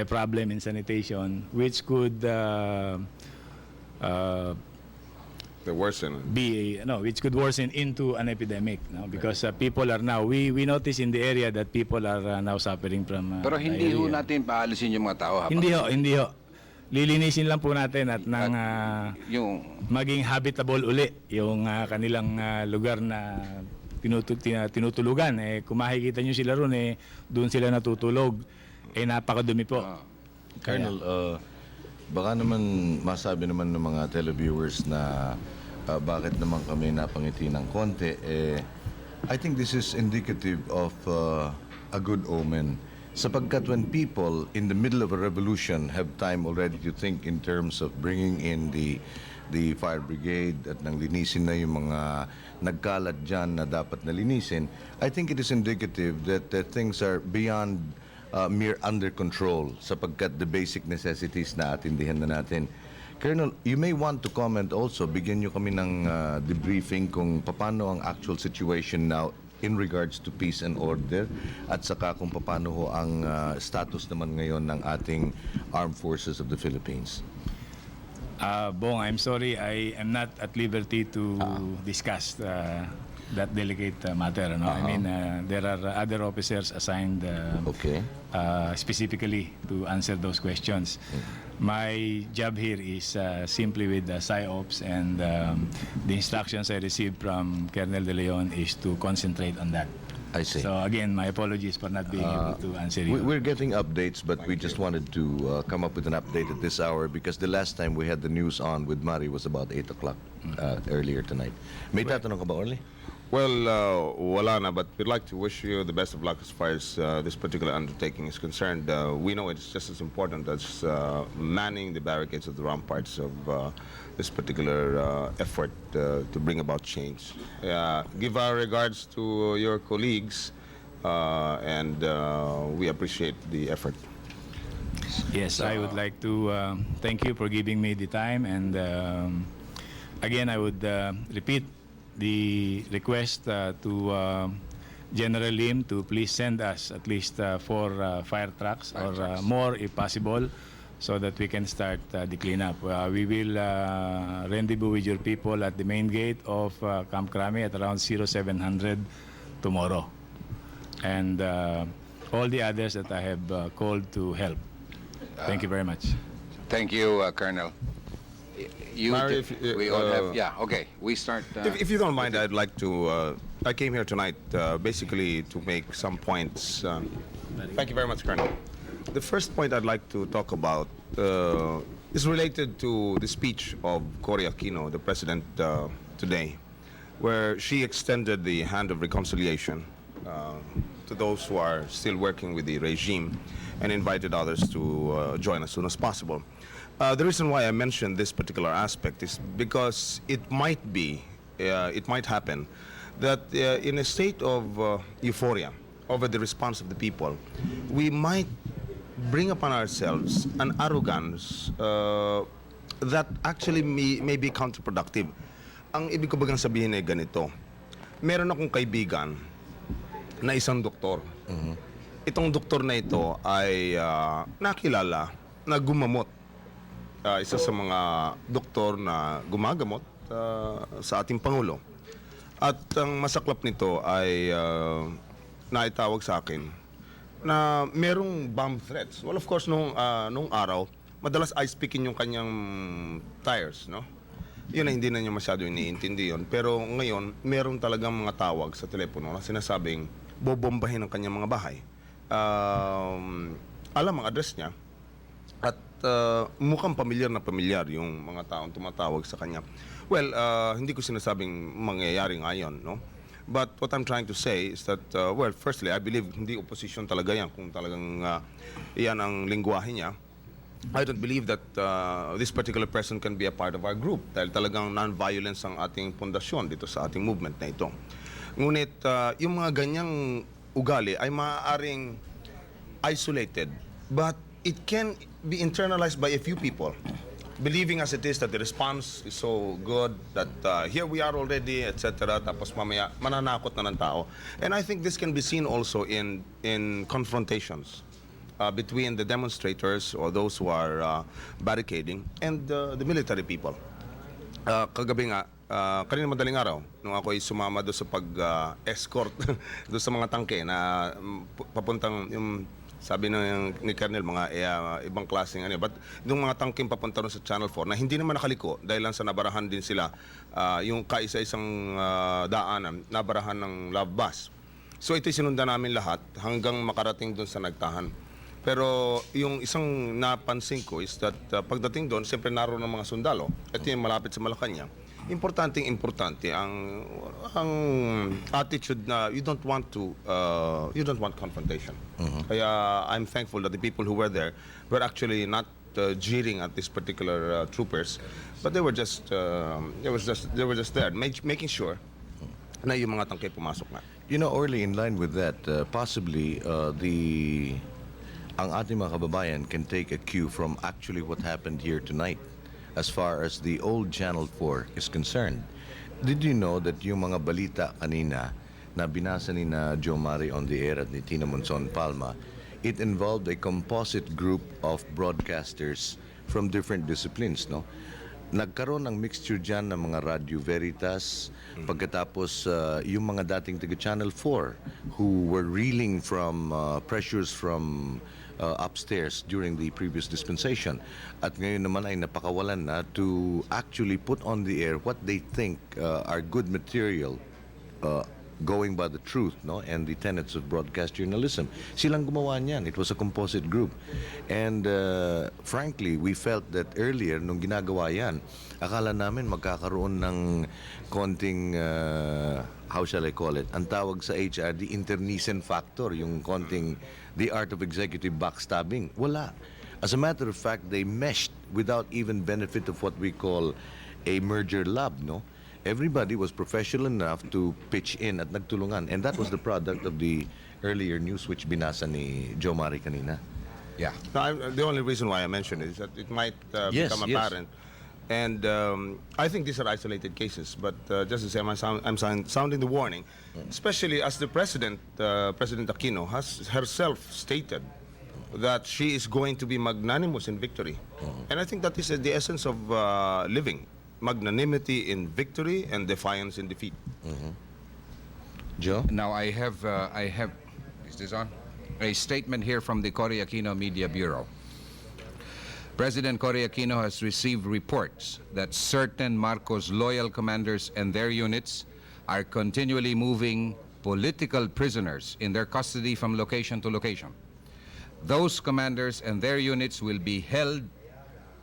problem in sanitation which could The worsen. which could worsen into an epidemic, no? Because people are now, we notice in the area that people are now suffering from Pero hindi ho diarrhea. natin paalisin yung mga tao habang Hindi ho. Lilinisin lang po natin at nang yung maging habitable uli yung kanilang lugar na tinutulugan. Kung makikita nyo sila ron, doon sila natutulog. Napakadumi po. Colonel, baka naman masabi naman ng mga televiewers na bakit naman kami napangiti ng konti. I think this is indicative of a good omen. Sapagkat when people in the middle of a revolution have time already to think in terms of bringing in the fire brigade at nang linisin na yung mga nagkalat dyan na dapat nalinisin, I think it is indicative that things are beyond mere under control sapagkat the basic necessities na atindihan na natin. Colonel, you may want to comment also, bigyan nyo kami ng debriefing kung paano ang actual situation now in regards to peace and order at saka kung paano ho ang status naman ngayon ng ating armed forces of the Philippines. Bong, I'm sorry, I am not at liberty to discuss that delicate matter. No? I mean, there are other officers assigned Okay. specifically to answer those questions. My job here is simply with the PSYOPs, and the instructions I received from Colonel De Leon is to concentrate on that. I see. So again, my apologies for not being able to answer you. We're getting updates, but we just wanted to come up with an update at this hour because the last time we had the news on with Mari was about 8 o'clock earlier tonight. May tatanong ka ba, Orly? Well, wala na, but we'd like to wish you the best of luck as far as this particular undertaking is concerned. We know it's just as important as manning the barricades of the ramparts of this particular effort to bring about change. Give our regards to your colleagues, and we appreciate the effort. Yes, I would like to thank you for giving me the time, and again, I would repeat the request to General Lim to please send us at least 4 fire trucks or more if possible, so that we can start the cleanup. We will rendezvous with your people at the main gate of Camp Crame at around 0700 tomorrow, and all the others that I have called to help. Thank you very much. Thank you, Colonel. Mari, We all have, okay. We start. If you don't mind, I'd like to. I came here tonight basically to make some points. Thank you very much, Colonel. The first point I'd like to talk about is related to the speech of Cory Aquino, the president, today, where she extended the hand of reconciliation to those who are still working with the regime and invited others to join as soon as possible. The reason why I mentioned this particular aspect is because it might happen that in a state of euphoria over the response of the people, we might bring upon ourselves an arrogance that actually may be counterproductive. Ang ibig ko bagang sabihin ay ganito. Meron akong kaibigan na isang doktor. Itong doktor na ito ay nakilala na gumamot. Isa sa mga doktor na gumagamot sa ating Pangulo. At ang masaklap nito ay naitawag sa akin na merong bomb threats. Well, of course, nung araw, madalas ice-picking yung kanyang tires, no? Yun na hindi na niya masyado iniintindi yun. Pero ngayon, meron talagang mga tawag sa telepono na sinasabing bobombahin ang kanyang mga bahay. Alam ang address niya. At mukhang pamilyar na pamilyar yung mga taong tumatawag sa kanya. Well, hindi ko sinasabing mangyayari ngayon, no? But what I'm trying to say is that, well, firstly, I believe hindi opposition talaga yan kung talagang yan ang lingwahe niya. I don't believe that this particular person can be a part of our group dahil talagang non-violence ang ating pundasyon dito sa ating movement na ito. Ngunit yung mga ganyang ugali ay maaaring isolated, but it can be internalized by a few people. believing as it is that the response is so good that here we are already, etc. Tapos mamaya mananakot na ng tao. And I think this can be seen also in confrontations between the demonstrators or those who are barricading and the military people. Kagabi nga, kanina madaling araw, nung ako ay sumama doon sa pag-escort doon sa mga tangke na papuntang yung sabi ni Colonel, mga ibang klaseng ano. But yung mga tangking papunta ron sa Channel 4 na hindi naman nakaliko dahil lang sa nabarahan din sila yung kaisa-isang daanan, nabarahan ng love bus. So ito'y sinundan namin lahat hanggang makarating doon sa nagtahan. Pero yung isang napansin ko is that pagdating doon, siyempre naroon ng mga sundalo. Ito yung malapit sa Malacanang. Importante ang attitude na you don't want confrontation. Kaya I'm thankful that the people who were there were actually not jeering at these particular troopers, but they were just there making sure na yung mga tangke pumasok na. You know, Orly, in line with that, possibly ang ating mga kababayan can take a cue from actually what happened here tonight as far as the old Channel 4 is concerned. Did you know that yung mga balita kanina na binasa ni na Joe Mari on the air at ni Tina Monzon Palma, it involved a composite group of broadcasters from different disciplines, no? Nagkaroon ng mixture dyan ng mga Radio Veritas, pagkatapos yung mga dating taga Channel 4 who were reeling from pressures from upstairs during the previous dispensation. At ngayon naman ay napakawalan na to actually put on the air what they think are good material going by the truth, no, and the tenets of broadcast journalism. Silang gumawa niyan. It was a composite group. And frankly, we felt that earlier, nung ginagawa yan, akala namin magkakaroon ng konting, how shall I call it, ang tawag sa HR, the internecine factor, yung konting, the art of executive backstabbing. Wala. As a matter of fact, they meshed without even benefit of what we call a merger lab, no? Everybody was professional enough to pitch in at nagtulungan. And that was the product of the earlier news which binasa ni Joe Mari kanina. Yeah. No, the only reason why I mentioned it is that it might become apparent. And I think these are isolated cases. But just to say, I'm sounding the warning, especially as the President Aquino has herself stated that she is going to be magnanimous in victory. And I think that is the essence of living. Magnanimity in victory and defiance in defeat. Joe? Now I have, is this on? A statement here from the Cory Aquino Media Bureau. President Cory Aquino has received reports that certain Marcos loyal commanders and their units are continually moving political prisoners in their custody from location to location. Those commanders and their units will be held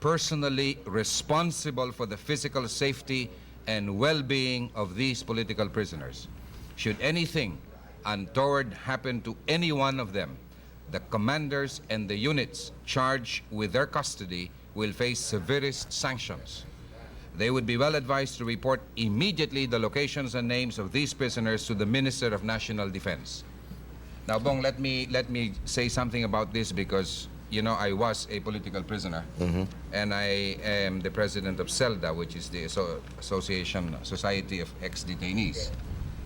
personally responsible for the physical safety and well-being of these political prisoners. Should anything untoward happen to any one of them, the commanders and the units charged with their custody will face severest sanctions. They would be well advised to report immediately the locations and names of these prisoners to the Minister of National Defense. Now, Bong, let me say something about this because you know, I was a political prisoner, and I am the president of CELDA, which is the Society of Ex-Detainees.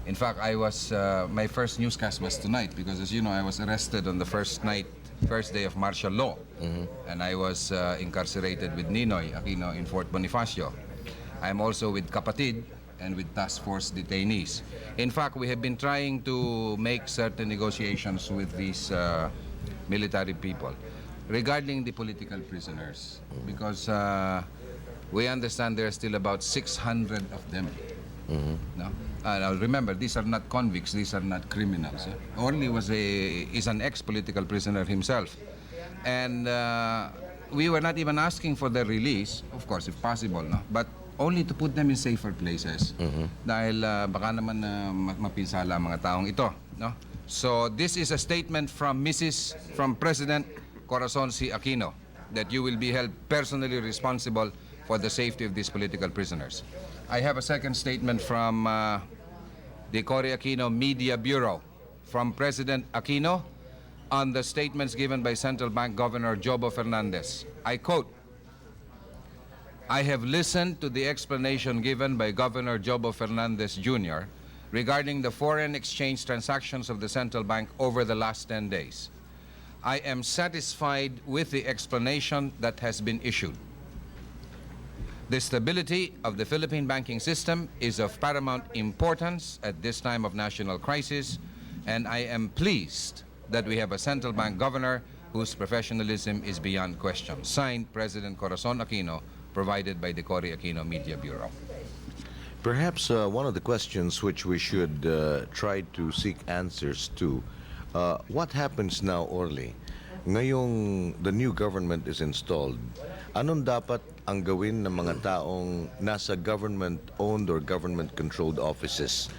In fact, I was, my first newscast was tonight, because as you know, I was arrested on the first day of martial law, and I was incarcerated with Ninoy Aquino in Fort Bonifacio. I'm also with Kapatid and with task force detainees. In fact, we have been trying to make certain negotiations with these military people regarding the political prisoners, because we understand there are still about 600 of them. No? Now remember, these are not convicts, these are not criminals. Orly is an ex-political prisoner himself. And we were not even asking for their release, of course, if possible, no? But only to put them in safer places. Dahil baka naman mapinsala ang mga taong ito. No? So this is a statement from President Corazon C. Aquino, that you will be held personally responsible for the safety of these political prisoners. I have a second statement from the Cory Aquino Media Bureau, from President Aquino on the statements given by Central Bank Governor Jobo Fernandez. I quote, I have listened to the explanation given by Governor Jobo Fernandez Jr. regarding the foreign exchange transactions of the central bank over the last 10 days. I am satisfied with the explanation that has been issued. The stability of the Philippine banking system is of paramount importance at this time of national crisis, and I am pleased that we have a central bank governor whose professionalism is beyond question. Signed, President Corazon Aquino, provided by the Cory Aquino Media Bureau. Perhaps one of the questions which we should try to seek answers to, what happens now, Orly? Ngayong the new government is installed, anong dapat ang gawin ng mga taong nasa government-owned or government-controlled offices?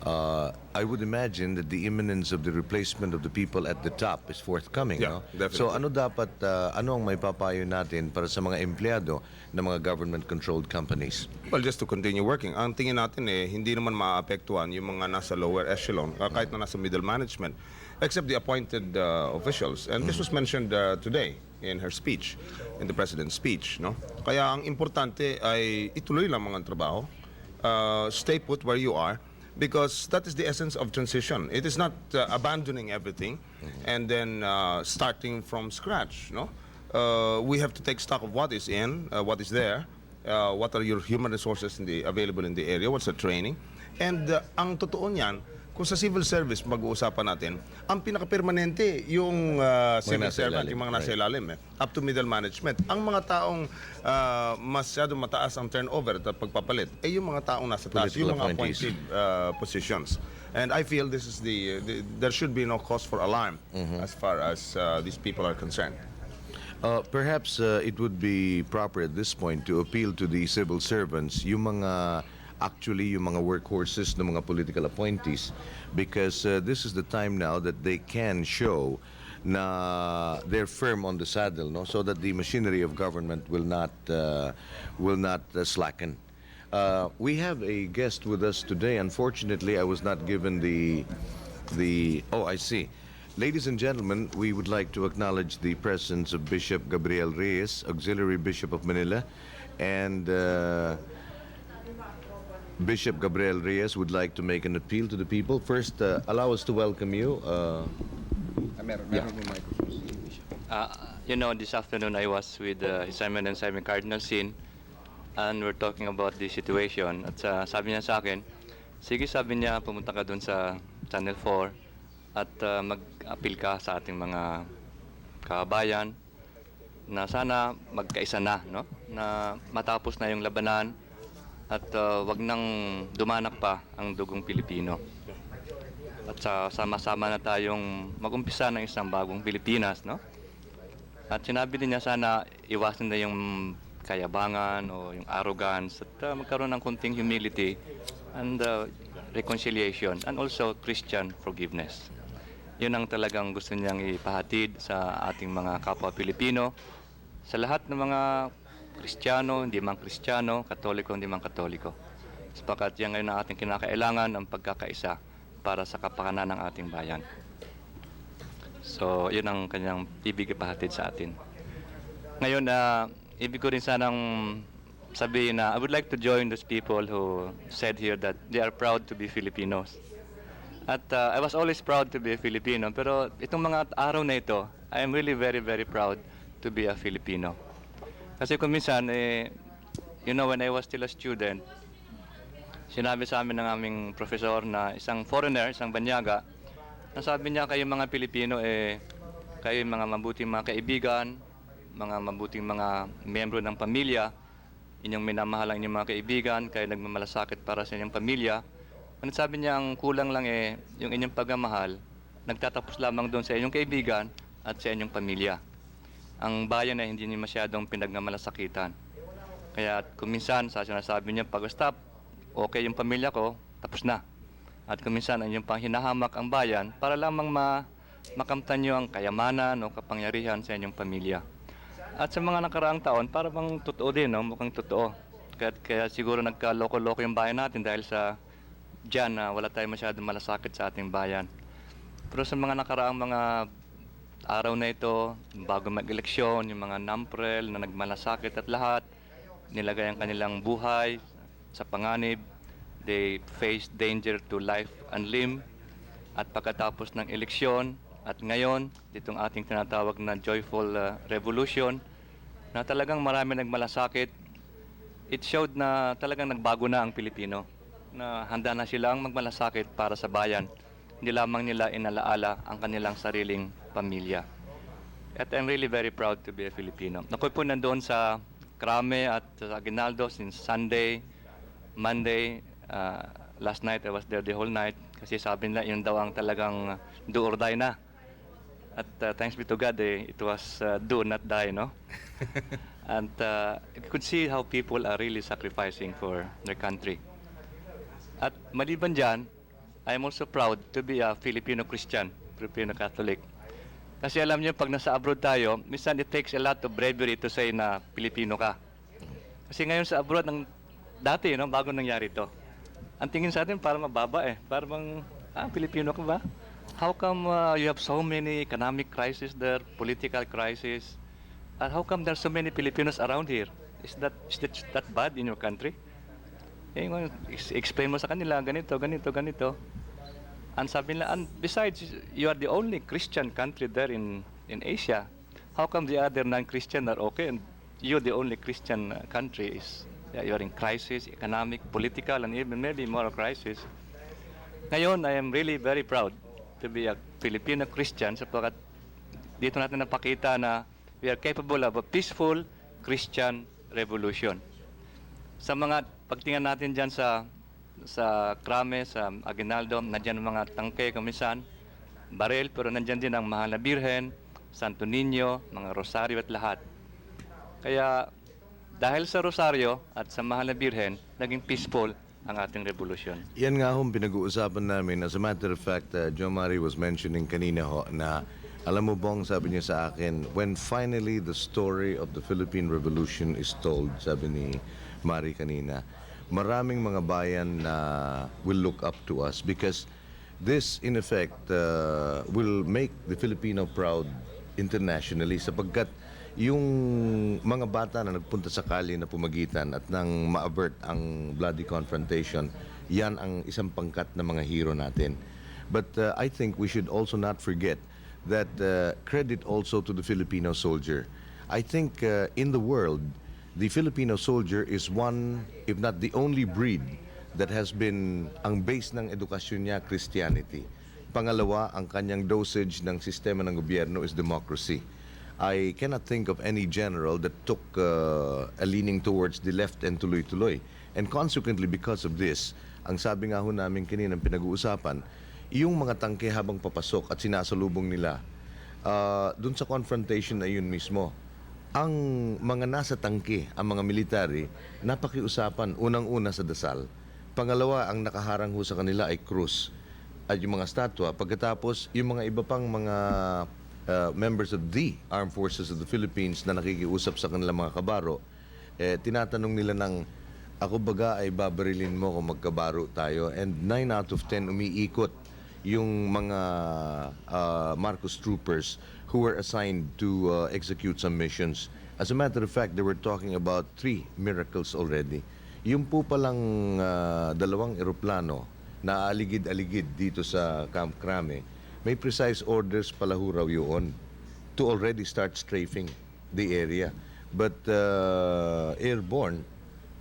I would imagine that the imminence of the replacement of the people at the top is forthcoming. Yeah, no? definitely. So ano dapat, ano ang may papayo natin para sa mga empleyado ng mga government-controlled companies? Well, just to continue working. Ang tingin natin hindi naman maapektuhan yung mga nasa lower echelon, kahit na nasa middle management, except the appointed officials. And this was mentioned today in her speech, in the President's speech. No? Kaya ang importante ay ituloy lang mga trabaho, stay put where you are, because that is the essence of transition. It is not abandoning everything and then starting from scratch. No, we have to take stock of what is what is there, what are your human resources available in the area, what's the training, and ang totoo niyan, kung sa civil service mag-uusapan natin, ang pinaka-permanente yung civil nasa servant, ilalim, yung mga nasa ilalim, up to middle management. Ang mga taong masyadong mataas ang turnover at pagpapalit, yung mga taong nasa taas, Political yung mga appointees. appointed positions. And I feel this is there should be no cause for alarm as far as these people are concerned. Perhaps it would be proper at this point to appeal to the civil servants, yung mga yung mga workhorses ng mga political appointees, because this is the time now that they can show na they're firm on the saddle, no, so that the machinery of government will not slacken. We have a guest with us today. Unfortunately, I was not given the oh, I see. Ladies and gentlemen, we would like to acknowledge the presence of Bishop Gabriel Reyes, Auxiliary Bishop of Manila, and Bishop Gabriel Reyes would like to make an appeal to the people. First, allow us to welcome you. You know, this afternoon I was with His Eminence Simon Cardinal Sin, and we're talking about the situation. At sabi niya sa akin, sige, sabi niya, pumunta ka doon sa Channel 4 at mag-appeal ka sa ating mga kabayan na sana magkaisa na, no? Na matapos na yung labanan at wag nang dumanak pa ang dugong Pilipino. At sama-sama na tayong mag-umpisa ng isang bagong Pilipinas, no? At sinabi din niya sana iwasan na yung kayabangan o yung arrogance at magkaroon ng konting humility and reconciliation and also Christian forgiveness. Yun ang talagang gusto niyang ipahatid sa ating mga kapwa Pilipino, sa lahat ng mga Kristiyano, hindi man Kristiyano, Katoliko, hindi man Katoliko. Sapagat yan ngayon ang ating kinakailangan ang pagkakaisa para sa kapakanan ng ating bayan. So, yun ang kanyang ibig ipahatid sa atin. Ngayon, ibig ko rin sanang sabihin na I would like to join those people who said here that they are proud to be Filipinos. At I was always proud to be a Filipino, pero itong mga araw na ito, I am really very, very proud to be a Filipino. Kasi kung minsan, you know, when I was still a student, sinabi sa amin ng aming professor na isang foreigner, isang banyaga, nasabi niya kayo mga Pilipino, kayo mga mabuting mga kaibigan, mga mabuting mga miyembro ng pamilya, inyong minamahal ang inyong mga kaibigan, kayo nagmamalasakit para sa inyong pamilya. Ano sabi niya, ang kulang lang yung inyong pagmamahal, nagtatapos lamang doon sa inyong kaibigan at sa inyong pamilya. Ang bayan ay hindi niya masyadong pinagmamalasakitan. Kaya kung minsan, sa sinasabi niya, pag-stop, okay yung pamilya ko, tapos na. At kung minsan, ang inyong pang hinahamak ang bayan para lamang makamtan niyo ang kayamanan o kapangyarihan sa inyong pamilya. At sa mga nakaraang taon, para bang totoo din, no? Mukhang totoo. Kaya siguro nagka-loko-loko yung bayan natin dahil sa diyan na wala tayong masyadong malasakit sa ating bayan. Pero sa mga nakaraang mga araw na ito, bago mag-eleksyon, yung mga NAMPREL na nagmalasakit at lahat, nilagay ang kanilang buhay sa panganib. They faced danger to life and limb. At pagkatapos ng eleksyon, at ngayon, ditong ating tinatawag na joyful revolution, na talagang marami nagmalasakit, it showed na talagang nagbago na ang Pilipino, na handa na silang magmalasakit para sa bayan. Hindi lamang nila inalaala ang kanilang sariling pamilya. At I'm really very proud to be a Filipino. Ako'y po nandoon sa Krame at sa Aguinaldo since Sunday, Monday. Last night, I was there the whole night kasi sabi nila yun daw ang talagang do or die na. At thanks be to God, it was do not die, no? And you could see how people are really sacrificing for their country. At maliban dyan, I'm also proud to be a Filipino Christian, Filipino Catholic. Kasi alam niyo, pag nasa abroad tayo, minsan it takes a lot of bravery to say na Pilipino ka. Kasi ngayon sa abroad, dati, no, bago nangyari to, ang tingin sa atin parang mababa eh. Parang, Pilipino ka ba? How come you have so many economic crisis there, political crisis? And how come there's so many Filipinos around here? Is that bad in your country? Explain mo sa kanila, ganito, ganito, ganito. And sabi nila, and besides, you are the only Christian country there in Asia. How come the other non-Christian are okay and you the only Christian country is, you are in crisis, economic, political, and even maybe moral crisis? Ngayon, I am really very proud to be a Filipino Christian sapagkat dito natin napakita na we are capable of a peaceful Christian revolution. Sa mga pagtingnan natin dyan sa Krame, sa Aguinaldo, nandiyan mga tangke, kumisan, baril, pero nandiyan din ang Mahal na Birhen, Santo Niño, mga rosaryo at lahat. Kaya dahil sa rosaryo at sa Mahal na Birhen, naging peaceful ang ating revolution. Yan nga hong pinag-uusapan namin. As a matter of fact, Jo Mari was mentioning kanina ho na, alam mo Bong, sabi niya sa akin, when finally the story of the Philippine Revolution is told, sabi ni Mari kanina, maraming mga bayan na will look up to us because this, in effect, will make the Filipino proud internationally sapagkat yung mga bata na nagpunta sa kalye na pumagitan at nang ma-avert ang bloody confrontation, yan ang isang pangkat na mga hero natin. But I think we should also not forget that credit also to the Filipino soldier. I think in the world, the Filipino soldier is one, if not the only breed, that has been, ang base ng edukasyon niya, Christianity. Pangalawa, ang kanyang dosage ng sistema ng gobyerno is democracy. I cannot think of any general that took a leaning towards the left and tuloy-tuloy. And consequently, because of this, ang sabi nga ho namin kanina pinag-uusapan, yung mga tangke habang papasok at sinasalubong nila, dun sa confrontation na yun mismo, ang mga nasa tangke, ang mga military, napakiusapan unang-una sa dasal. Pangalawa, ang nakaharang ho sa kanila ay krus at yung mga statwa. Pagkatapos, yung mga iba pang mga members of the Armed Forces of the Philippines na nakikiusap sa kanilang mga kabaro, tinatanong nila ng, ako baga ay babarilin mo kung magkabaro tayo. And 9 out of 10 umiikot yung mga Marcos troopers who were assigned to execute some missions. As a matter of fact, they were talking about 3 miracles already. Yung po palang 2 eroplano na aligid-aligid dito sa Camp Crame, may precise orders pala ho raw yun to already start strafing the area. But airborne,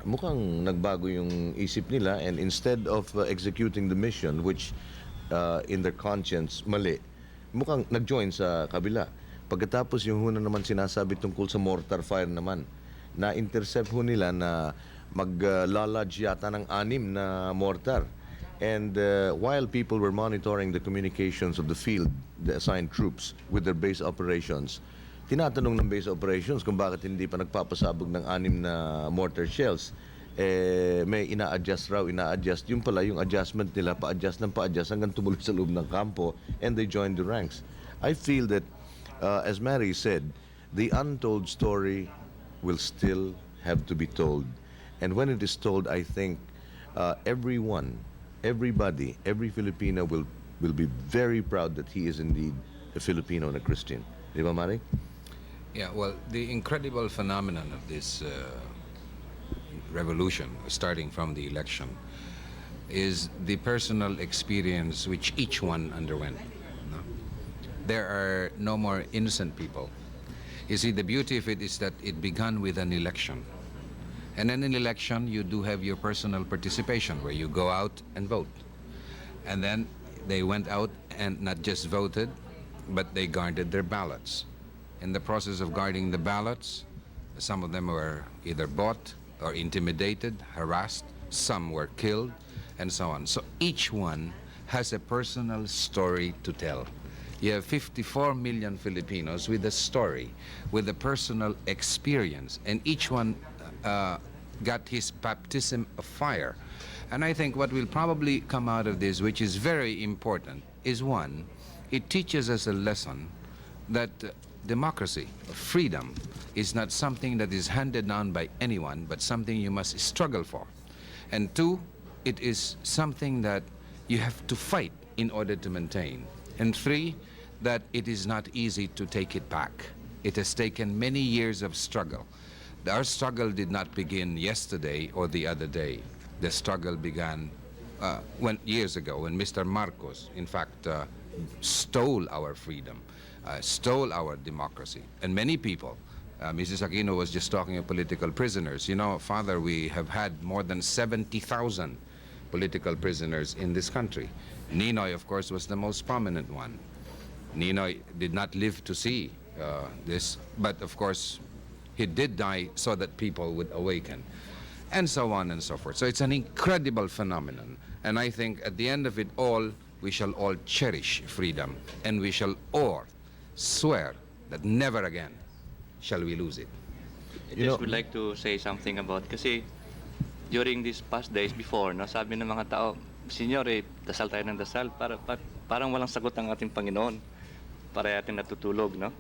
mukhang nagbago yung isip nila and instead of executing the mission, which in their conscience, mali, mukhang nag-join sa kabila. Pagkatapos yung huna naman sinasabi tungkol sa mortar fire naman, na intercept ho nila na maglalodge yata ng 6 na mortar. And while people were monitoring the communications of the field, the assigned troops with their base operations, tinatanong ng base operations kung bakit hindi pa nagpapasabog ng 6 na mortar shells. May ina-adjust raw, ina-adjust. Yung pala, yung adjustment nila, pa-adjust ng pa-adjust hanggang tumuloy sa loob ng kampo and they joined the ranks. I feel that, as Mary said, the untold story will still have to be told. And when it is told, I think everyone, everybody, every Filipino will be very proud that he is indeed a Filipino and a Christian. Di ba, Mari? Yeah, well, the incredible phenomenon of this revolution, starting from the election, is the personal experience which each one underwent. No? There are no more innocent people. You see, the beauty of it is that it began with an election. And in an election, you do have your personal participation, where you go out and vote. And then they went out and not just voted, but they guarded their ballots. In the process of guarding the ballots, some of them were either bought or intimidated, harassed, some were killed, and so on. So each one has a personal story to tell. You have 54 million Filipinos with a story, with a personal experience, and each one got his baptism of fire. And I think what will probably come out of this, which is very important, is one, it teaches us a lesson that democracy, freedom, is not something that is handed down by anyone, but something you must struggle for. And two, it is something that you have to fight in order to maintain. And three, that it is not easy to take it back. It has taken many years of struggle. Our struggle did not begin yesterday or the other day. The struggle began years ago when Mr. Marcos, in fact, stole our freedom, stole our democracy. And many people, Mrs. Aquino was just talking of political prisoners. You know, Father, we have had more than 70,000 political prisoners in this country. Ninoy, of course, was the most prominent one. Ninoy did not live to see this, but of course, he did die so that people would awaken, and so on and so forth. So it's an incredible phenomenon. And I think at the end of it all, we shall all cherish freedom, and we shall all swear that never again shall we lose it. I just would like to say something about, kasi during these past days before, no, sabi ng mga tao, Senyor, dasal tayo ng dasal, parang walang sagot ang ating Panginoon para natin natutulog, no?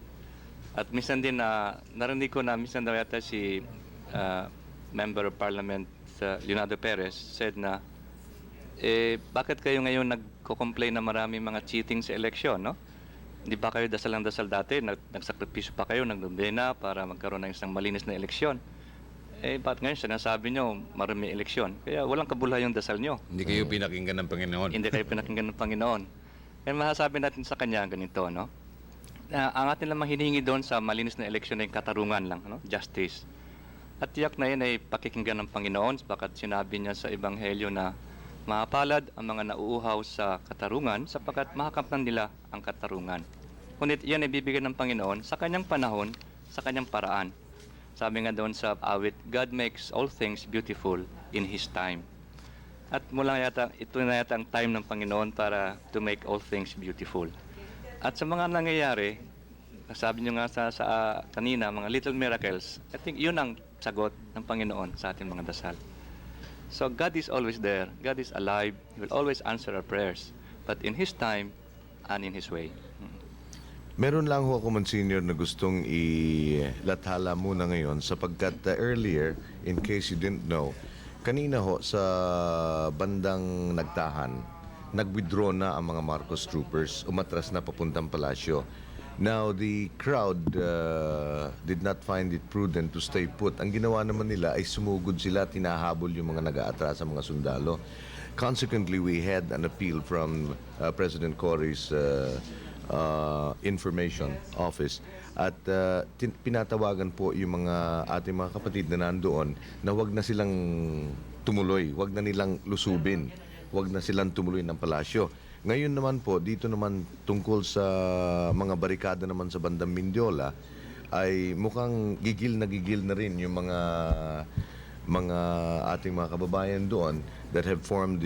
At minsan din narinig ko na minsan daw yata si Member of Parliament Leonardo Perez said na, bakit kayo ngayon nagko-complain na marami mga cheating sa eleksyon, no? Hindi ba kayo dasal ng dasal dati? Nagsakripisyo pa kayo, nagdumena para magkaroon ng isang malinis na eleksyon. Ba't ngayon sinasabi nyo marami eleksyon? Kaya walang kabuluhan yung dasal nyo. Hindi kayo pinakinggan ng Panginoon. Hindi kayo pinakinggan ng Panginoon. Kaya masasabi natin sa kanya ganito, no? Ang atin lamang hinihingi doon sa malinis na eleksyon ay katarungan lang, no? Justice. At tiyak na yun ay pakikinggan ng Panginoon sapagkat sinabi niya sa Ebanghelyo na mahapalad ang mga nauuhaw sa katarungan sapagkat mahakamtan nila ang katarungan. Ngunit yan ay bibigyan ng Panginoon sa kanyang panahon, sa kanyang paraan. Sabi nga doon sa awit, God makes all things beautiful in His time. At ito na yata ang time ng Panginoon para to make all things beautiful. At sa mga nangyayari, sabi nyo nga sa kanina, mga little miracles, I think yun ang sagot ng Panginoon sa ating mga dasal. So God is always there. God is alive. He will always answer our prayers. But in His time and in His way. Meron lang ho ako, Monsignor, na gustong ilathala muna ngayon sapagkat earlier, in case you didn't know, kanina ho sa bandang Nagtahan, nag-withdraw na ang mga Marcos troopers, umatras na papuntang palasyo. Now, the crowd did not find it prudent to stay put. Ang ginawa naman nila ay sumugod sila, tinahabol yung mga nag-aatras sa mga sundalo. Consequently, we had an appeal from President Cory's information office at pinatawagan po yung mga ating mga kapatid na nandoon na wag na silang tumuloy, wag na nilang lusubin, wag na silang tumuloy ng palasyo. Ngayon naman po, dito naman tungkol sa mga barikada naman sa bandang Mindiola, ay mukhang gigil na rin yung mga ating mga kababayan doon that have formed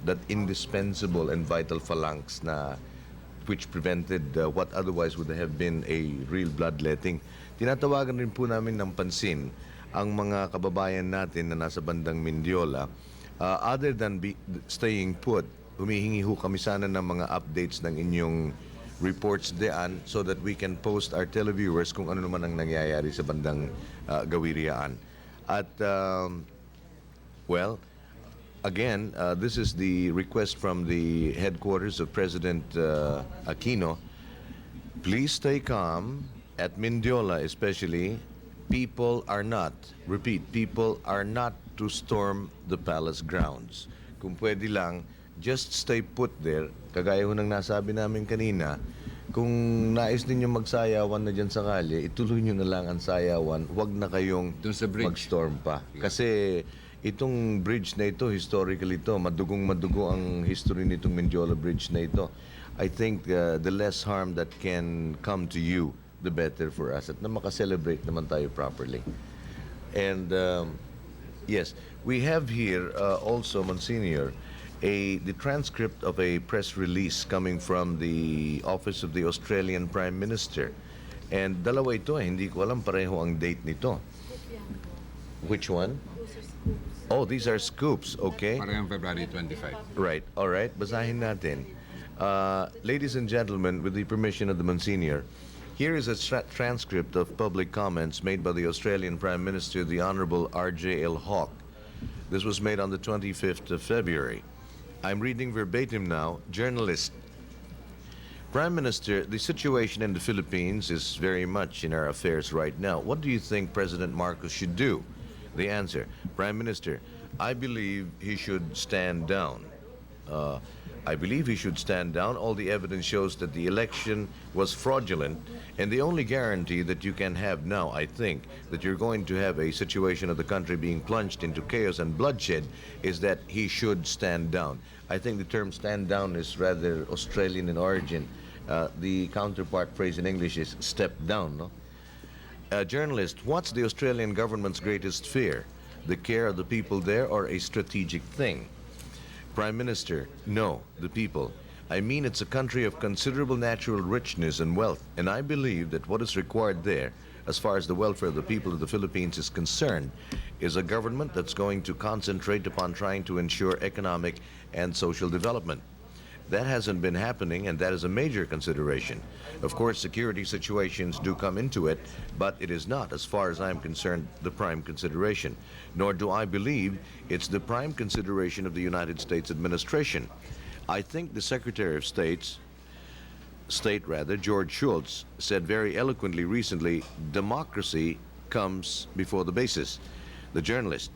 that indispensable and vital phalanx na which prevented what otherwise would have been a real bloodletting. Tinatawagan rin po namin ng pansin ang mga kababayan natin na nasa bandang Mindiola. Other than staying put, humihingi ho kami sana ng mga updates ng inyong reports diyan so that we can post our televiewers kung ano naman ang nangyayari sa bandang Gawiriaan. At, well, again, this is the request from the headquarters of President Aquino. Please stay calm at Mindiola especially. people are not, repeat, people are not to storm the palace grounds. Kung pwede lang, just stay put there. Kagaya ho ng nasabi namin kanina, kung nais ninyo magsayawan na dyan sa kalye, ituloy nyo na lang ang sayawan. Huwag na kayong Dun sa bridge. mag-storm pa. Kasi itong bridge na ito, historically ito, madugong-madugo ang history nitong Mindiola Bridge na ito. I think the less harm that can come to you, the better for us. At na makaselebrate naman tayo properly. And yes, we have here also, Monsignor, the transcript of a press release coming from the office of the Australian Prime Minister. And dalawa ito, hindi ko alam pareho ang date nito. Which one? Oh, these are scoops, okay? Parehong February 25. Right, all right. Basahin natin. Ladies and gentlemen, with the permission of the Monsignor, here is a transcript of public comments made by the Australian Prime Minister, the Honorable R.J.L. Hawke. This was made on the 25th of February. I'm reading verbatim now. Journalist. Prime Minister, the situation in the Philippines is very much in our affairs right now. What do you think President Marcos should do? The answer, Prime Minister, I believe he should stand down. I believe he should stand down. All the evidence shows that the election was fraudulent, and the only guarantee that you can have now, I think, that you're going to have a situation of the country being plunged into chaos and bloodshed is that he should stand down. I think the term stand down is rather Australian in origin. The counterpart phrase in English is step down, no? Journalist, what's the Australian government's greatest fear? The care of the people there or a strategic thing? Prime Minister, no, the people. I mean, it's a country of considerable natural richness and wealth, and I believe that what is required there, as far as the welfare of the people of the Philippines is concerned, is a government that's going to concentrate upon trying to ensure economic and social development. That hasn't been happening, and that is a major consideration. Of course, security situations do come into it, but it is not, as far as I'm concerned, the prime consideration. Nor do I believe it's the prime consideration of the United States administration. I think the Secretary of State, George Shultz, said very eloquently recently, democracy comes before the basis. The journalist.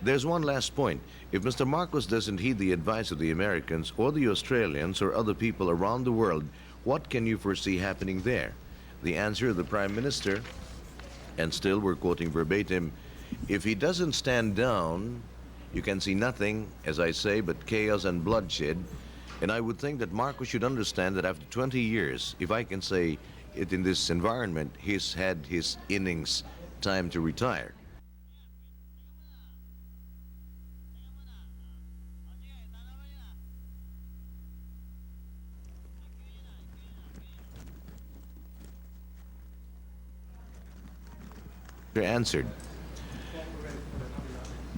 There's one last point. If Mr. Marcos doesn't heed the advice of the Americans or the Australians or other people around the world, what can you foresee happening there? The answer of the Prime Minister, and still we're quoting verbatim, if he doesn't stand down, you can see nothing, as I say, but chaos and bloodshed. And I would think that Marcos should understand that after 20 years, if I can say it in this environment, he's had his innings, time to retire. You're answered.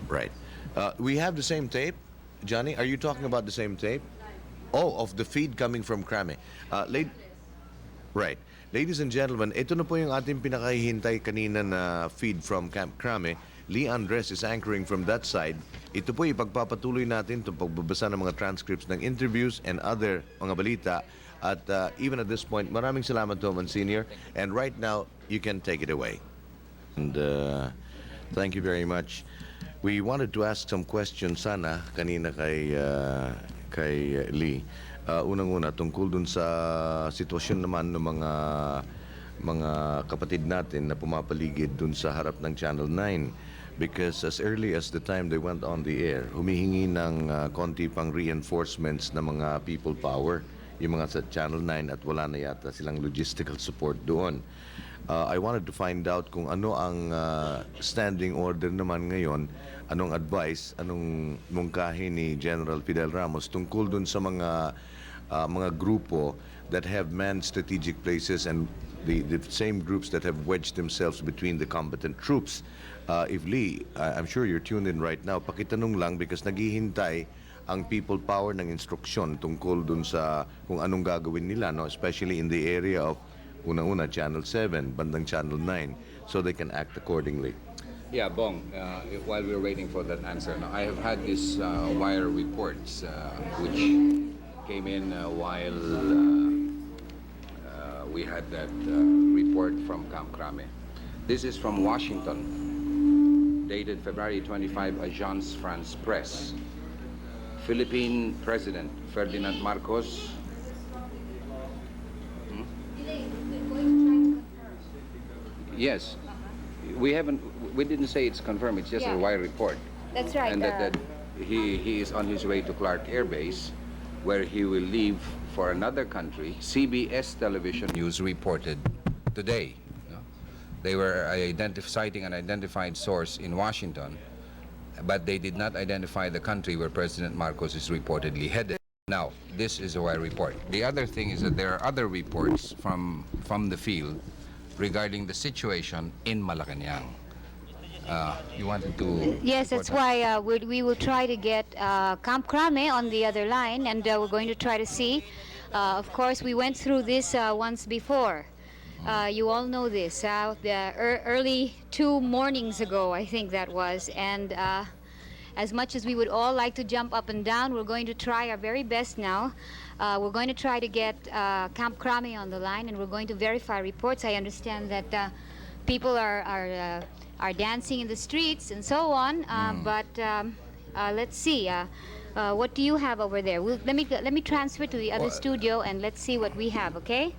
Right. We have the same tape. Johnny, are you talking about the same tape? Oh, of the feed coming from Krame. Right. Ladies and gentlemen, ito na po yung ating pinakahihintay kanina na feed from Camp Krame. Lee Andres is anchoring from that side. Ito po ipagpapatuloy natin itong pagbabasa ng mga transcripts ng interviews and other mga balita. At even at this point, maraming salamat to, Monsignor. And right now, you can take it away. And thank you very much. We wanted to ask some questions sana kanina kay Lee. Unang-una tungkol dun sa sitwasyon naman ng mga kapatid natin na pumapaligid dun sa harap ng Channel 9, because as early as the time they went on the air, humihingi ng konti pang reinforcements na mga people power yung mga sa Channel 9 at wala na yata silang logistical support doon. I wanted to find out kung ano ang standing order naman ngayon, anong advice, anong mungkahi ni General Fidel Ramos tungkol dun sa mga grupo that have manned strategic places and the same groups that have wedged themselves between the combatant troops. If Lee, I'm sure you're tuned in right now, pakitanong lang because naghihintay ang people power ng instruksyon tungkol dun sa kung anong gagawin nila, no? Especially in the area of una-una, Channel 7, bandang Channel 9, so they can act accordingly. Yeah, Bong, while we're waiting for that answer, now, I have had these wire reports which came in while we had that report from Camp Krame. This is from Washington, dated February 25, Agence France Presse. Philippine President Ferdinand Marcos Yes, we didn't say it's confirmed. It's just Yeah. a wire report, That's right. and that he is on his way to Clark Air Base, where he will leave for another country. CBS television news reported today. They were citing an identified source in Washington, but they did not identify the country where President Marcos is reportedly headed. Now, this is a wire report. The other thing is that there are other reports from the field regarding the situation in Malacanang. You wanted to... Yes, that's why we will try to get Camp Crame on the other line, and we're going to try to see. Of course, we went through this once before. You all know this. Early 2 mornings ago, I think that was. And as much as we would all like to jump up and down, we're going to try our very best now. We're going to try to get Camp Crame on the line, and we're going to verify reports. I understand that people are dancing in the streets and so on. But let's see. What do you have over there? Let me transfer to the other studio, and let's see what we have. Okay?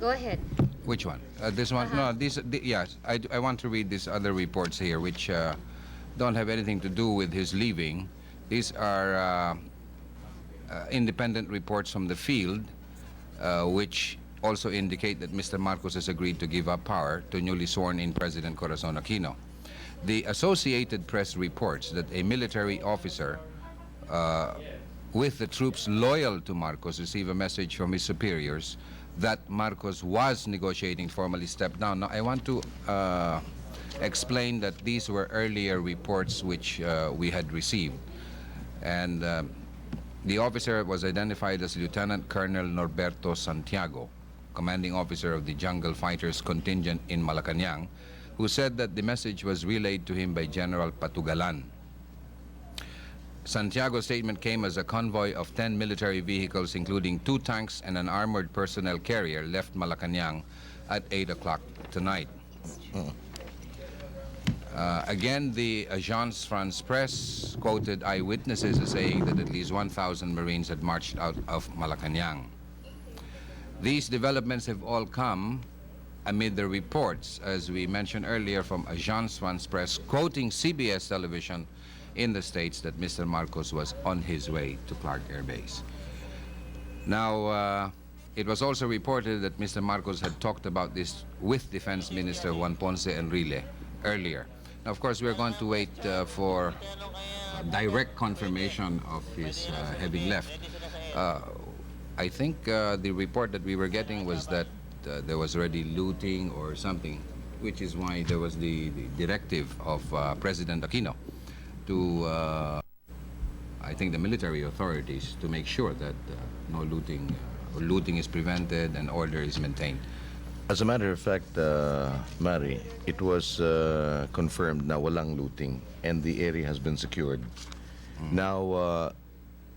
Go ahead. Which one? This one? No, yes. I want to read these other reports here, which don't have anything to do with his leaving. These are independent reports from the field, which also indicate that Mr. Marcos has agreed to give up power to newly sworn-in President Corazon Aquino. The Associated Press reports that a military officer with the troops loyal to Marcos received a message from his superiors that Marcos was negotiating formally stepped down. Now, I want to explain that these were earlier reports which we had received. And the officer was identified as Lieutenant Colonel Norberto Santiago, commanding officer of the Jungle Fighters contingent in Malacanang, who said that the message was relayed to him by General Patugalan. Santiago's statement came as a convoy of 10 military vehicles, including 2 tanks and an armored personnel carrier, left Malacanang at 8 o'clock tonight. Again, the Agence France Presse quoted eyewitnesses as saying that at least 1,000 Marines had marched out of Malacanang. These developments have all come amid the reports, as we mentioned earlier, from Agence France Presse, quoting CBS television in the States, that Mr. Marcos was on his way to Clark Air Base. Now, it was also reported that Mr. Marcos had talked about this with Defense Minister Juan Ponce Enrile earlier. Now, of course, we're going to wait for direct confirmation of his having left. I think the report that we were getting was that there was already looting or something, which is why there was the directive of President Aquino to, I think, the military authorities to make sure that no looting, looting is prevented and order is maintained. As a matter of fact, Mari, it was confirmed na walang looting and the area has been secured. Now,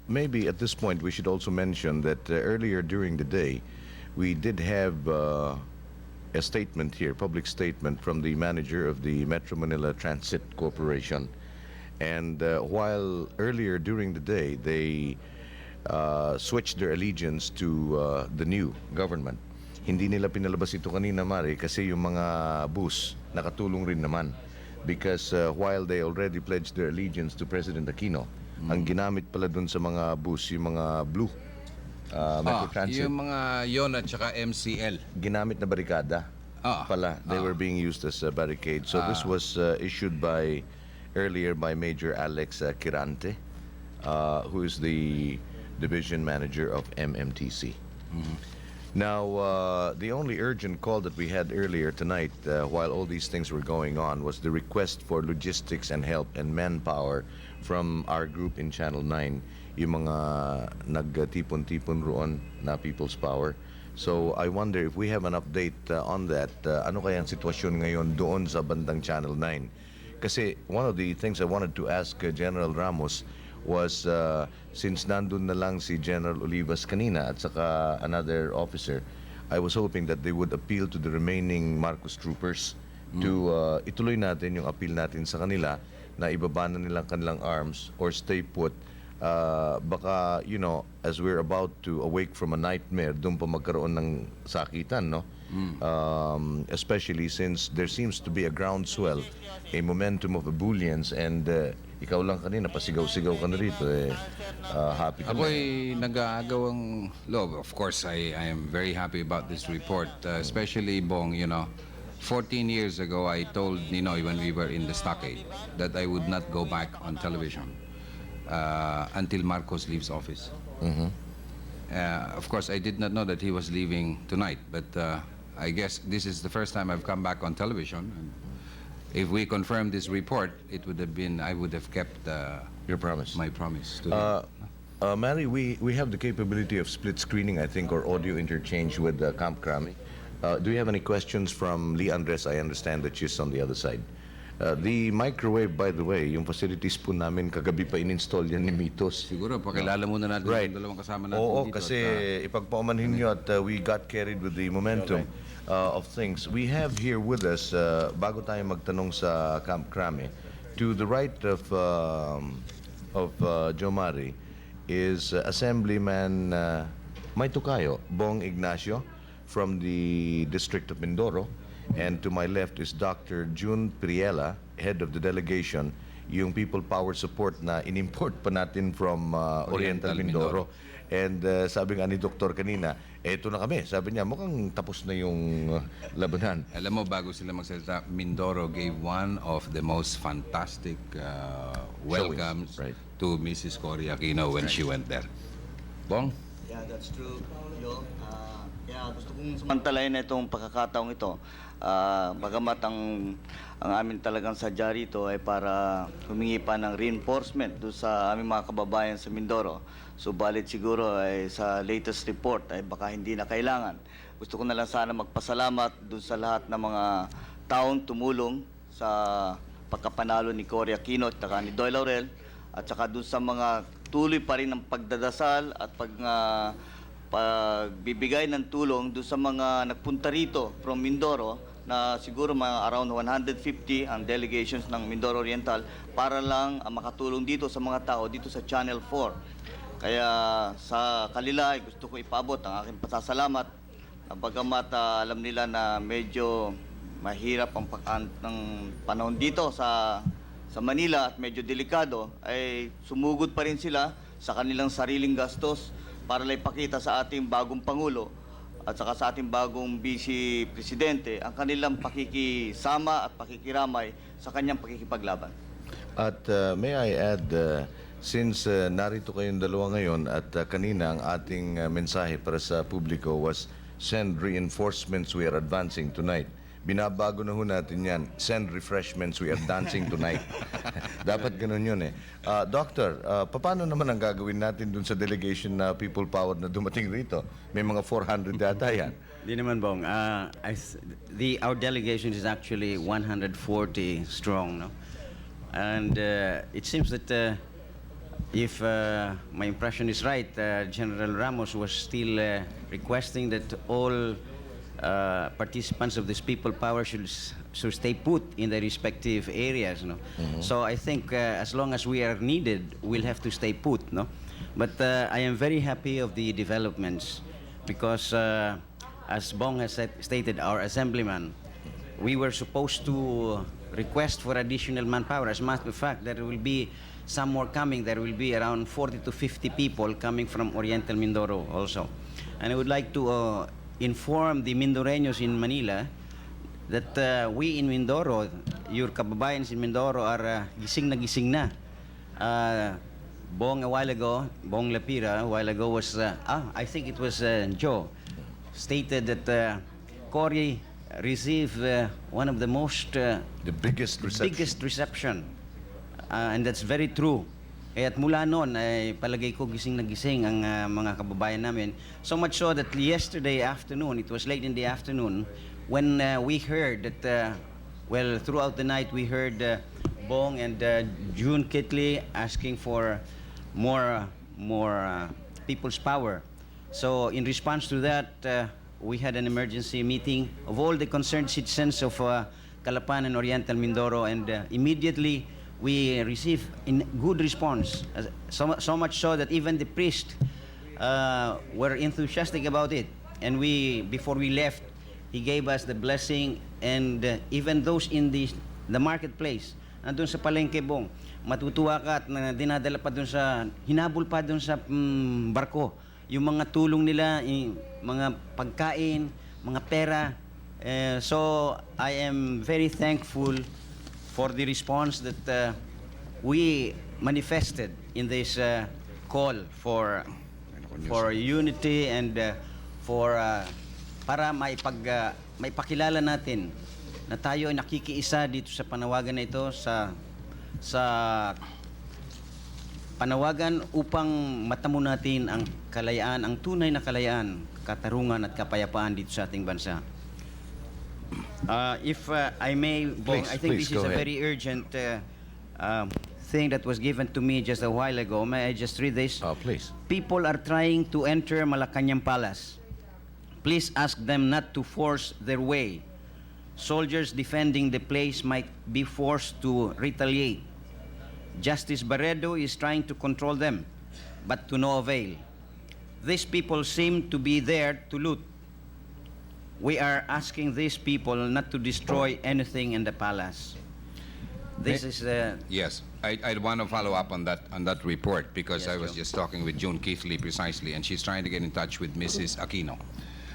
maybe at this point we should also mention that earlier during the day, we did have a statement here, public statement from the manager of the Metro Manila Transit Corporation. And while earlier during the day, they switched their allegiance to the new government, hindi nila pinalabas ito kanina, Mari, kasi yung mga bus nakatulong rin naman. Because while they already pledged their allegiance to President Aquino, ang ginamit pala dun sa mga bus, yung mga blue Metro Transit. Yung mga yon at saka MCL. Ginamit na barikada pala. They were being used as barricades. So this was issued earlier by Major Alex Quirante, who is the division manager of MMTC. Now, the only urgent call that we had earlier tonight, while all these things were going on, was the request for logistics and help and manpower from our group in Channel 9, yung mga nagtipon-tipon roon na People's Power. So I wonder if we have an update on that. Ano kaya ang sitwasyon ngayon doon sa bandang Channel 9? Kasi one of the things I wanted to ask General Ramos was, since nandun na lang si General Olivas kanina at saka another officer, I was hoping that they would appeal to the remaining Marcos troopers to ituloy natin yung appeal natin sa kanila na ibaba na nilang kanilang arms or stay put. Baka, you know, as we're about to awake from a nightmare, doon pa magkaroon ng sakitan, no? Especially since there seems to be a groundswell, a momentum of ebullience, and ikaw lang kanina, pasigaw-sigaw ka na rito, happy ka na. Ako'y nag-aagawang loob. Of course, I am very happy about this report, especially Bong, you know. 14 years ago, I told Ninoy when we were in the stockade that I would not go back on television until Marcos leaves office. Of course, I did not know that he was leaving tonight, but I guess this is the first time I've come back on television. And if we confirm this report, it would have been, I would have kept Your promise. my promise to him. Mary, we have the capability of split screening, I think, or audio interchange with Camp Crame. Do you have any questions from Lee Andres? I understand that she's on the other side. The microwave, by the way, yung facilities po namin, kagabi pa in-install yan ni Mitos. Siguro, pakilala muna natin Right. yung dalawang kasama natin Oo, dito. kasi ipagpaumanhin nyo at we got carried with the momentum of things. We have here with us, bago tayo magtanong sa Camp Crame, to the right of Jomari is Assemblyman May Tukayo, Bong Ignacio from the District of Mindoro. And to my left is Dr. June Priela, head of the delegation, yung people power support na inimport pa natin from Oriental Mindoro. And sabi nga ni Doktor kanina, eto na kami. Sabi niya, mukhang tapos na yung labanan. Alam mo, bago sila magsalita, Mindoro gave one of the most fantastic welcomes Right. to Mrs. Cory Aquino when she went there. Bong? Yeah, that's true, Yo. Kaya gusto kong samantalayin na itong pagkakataong ito. Bagamat ang amin talagang sadya rito ay para humingi pa ng reinforcement doon sa aming mga kababayan sa Mindoro. Subalit siguro ay sa latest report ay baka hindi na kailangan. Gusto ko na lang sana magpasalamat doon sa lahat ng mga taong tumulong sa pagkapanalo ni Cory Aquino at ni Doy Laurel, at saka doon sa mga tuloy pa rin ng pagdadasal at pagbibigay ng tulong doon sa mga nagpunta rito from Mindoro, na siguro mga around 150 ang delegations ng Mindoro Oriental para lang makatulong dito sa mga tao dito sa Channel 4. Kaya sa kanila ay gusto ko ipaabot ang aking pasasalamat, na bagamat alam nila na medyo mahirap ang panahon dito sa Manila at medyo delikado, ay sumugod pa rin sila sa kanilang sariling gastos para lang ipakita sa ating bagong Pangulo at saka sa ating bagong Vice Presidente ang kanilang pakikisama at pakikiramay sa kanyang pakikipaglaban. At may I add, since narito kayong dalawa ngayon at kanina ang ating mensahe para sa publiko was send reinforcements, we are advancing tonight. Binabago na ho natin yan, send refreshments, we are dancing tonight. Dapat ganun yun eh. Doctor, paano naman ang gagawin natin dun sa delegation na people power na dumating rito? May mga 400 data yan. Di naman, Bong. Our delegation is actually 140 strong, no? And it seems that if my impression is right, General Ramos was still requesting that all participants of this people power should stay put in their respective areas, no? So I think as long as we are needed, we'll have to stay put, no? But I am very happy of the developments because as Bong has stated, our assemblyman, we were supposed to request for additional manpower. As a matter of fact, there will be some more coming. There will be around 40 to 50 people coming from Oriental Mindoro also. And I would like to inform the Mindoreños in Manila that we in Mindoro, your kababayans in Mindoro are gising na. Bong a while ago, Bong Lapira a while ago was, I think it was Joe, stated that Cory received one of the most... the biggest reception. And that's very true. At mula noon, ay palagay ko gising na gising ang mga kababayan namin. So much so that yesterday afternoon, it was late in the afternoon, when we heard that, well, throughout the night, we heard Bong and June Kitley asking for more people's power. So in response to that, we had an emergency meeting of all the concerned citizens of Calapan and Oriental Mindoro, and immediately we received good response. So much so that even the priests were enthusiastic about it. And before we left, he gave us the blessing, and even those in the marketplace, nandun sa palengke, Bong, matutuwa ka at dinadala pa dun sa, hinabol pa dun sa barko. Yung mga tulong nila, mga pagkain, mga pera. So I am very thankful for the response that we manifested in this call for unity and para maipakilala natin na tayo ay nakikiisa dito sa panawagan na ito, sa panawagan upang matamo natin ang kalayaan, ang tunay na kalayaan, katarungan at kapayapaan dito sa ating bansa. If I may, Bong, I think this is a very urgent thing that was given to me just a while ago. May I just read this? Please. People are trying to enter Malacanang Palace. Please ask them not to force their way. Soldiers defending the place might be forced to retaliate. Justice Barredo is trying to control them, but to no avail. These people seem to be there to loot. We are asking these people not to destroy anything in the palace. This is Yes, I want to follow up on that report, because Yes, I was Joe. just talking with June Keithley precisely, and she's trying to get in touch with Mrs. Aquino,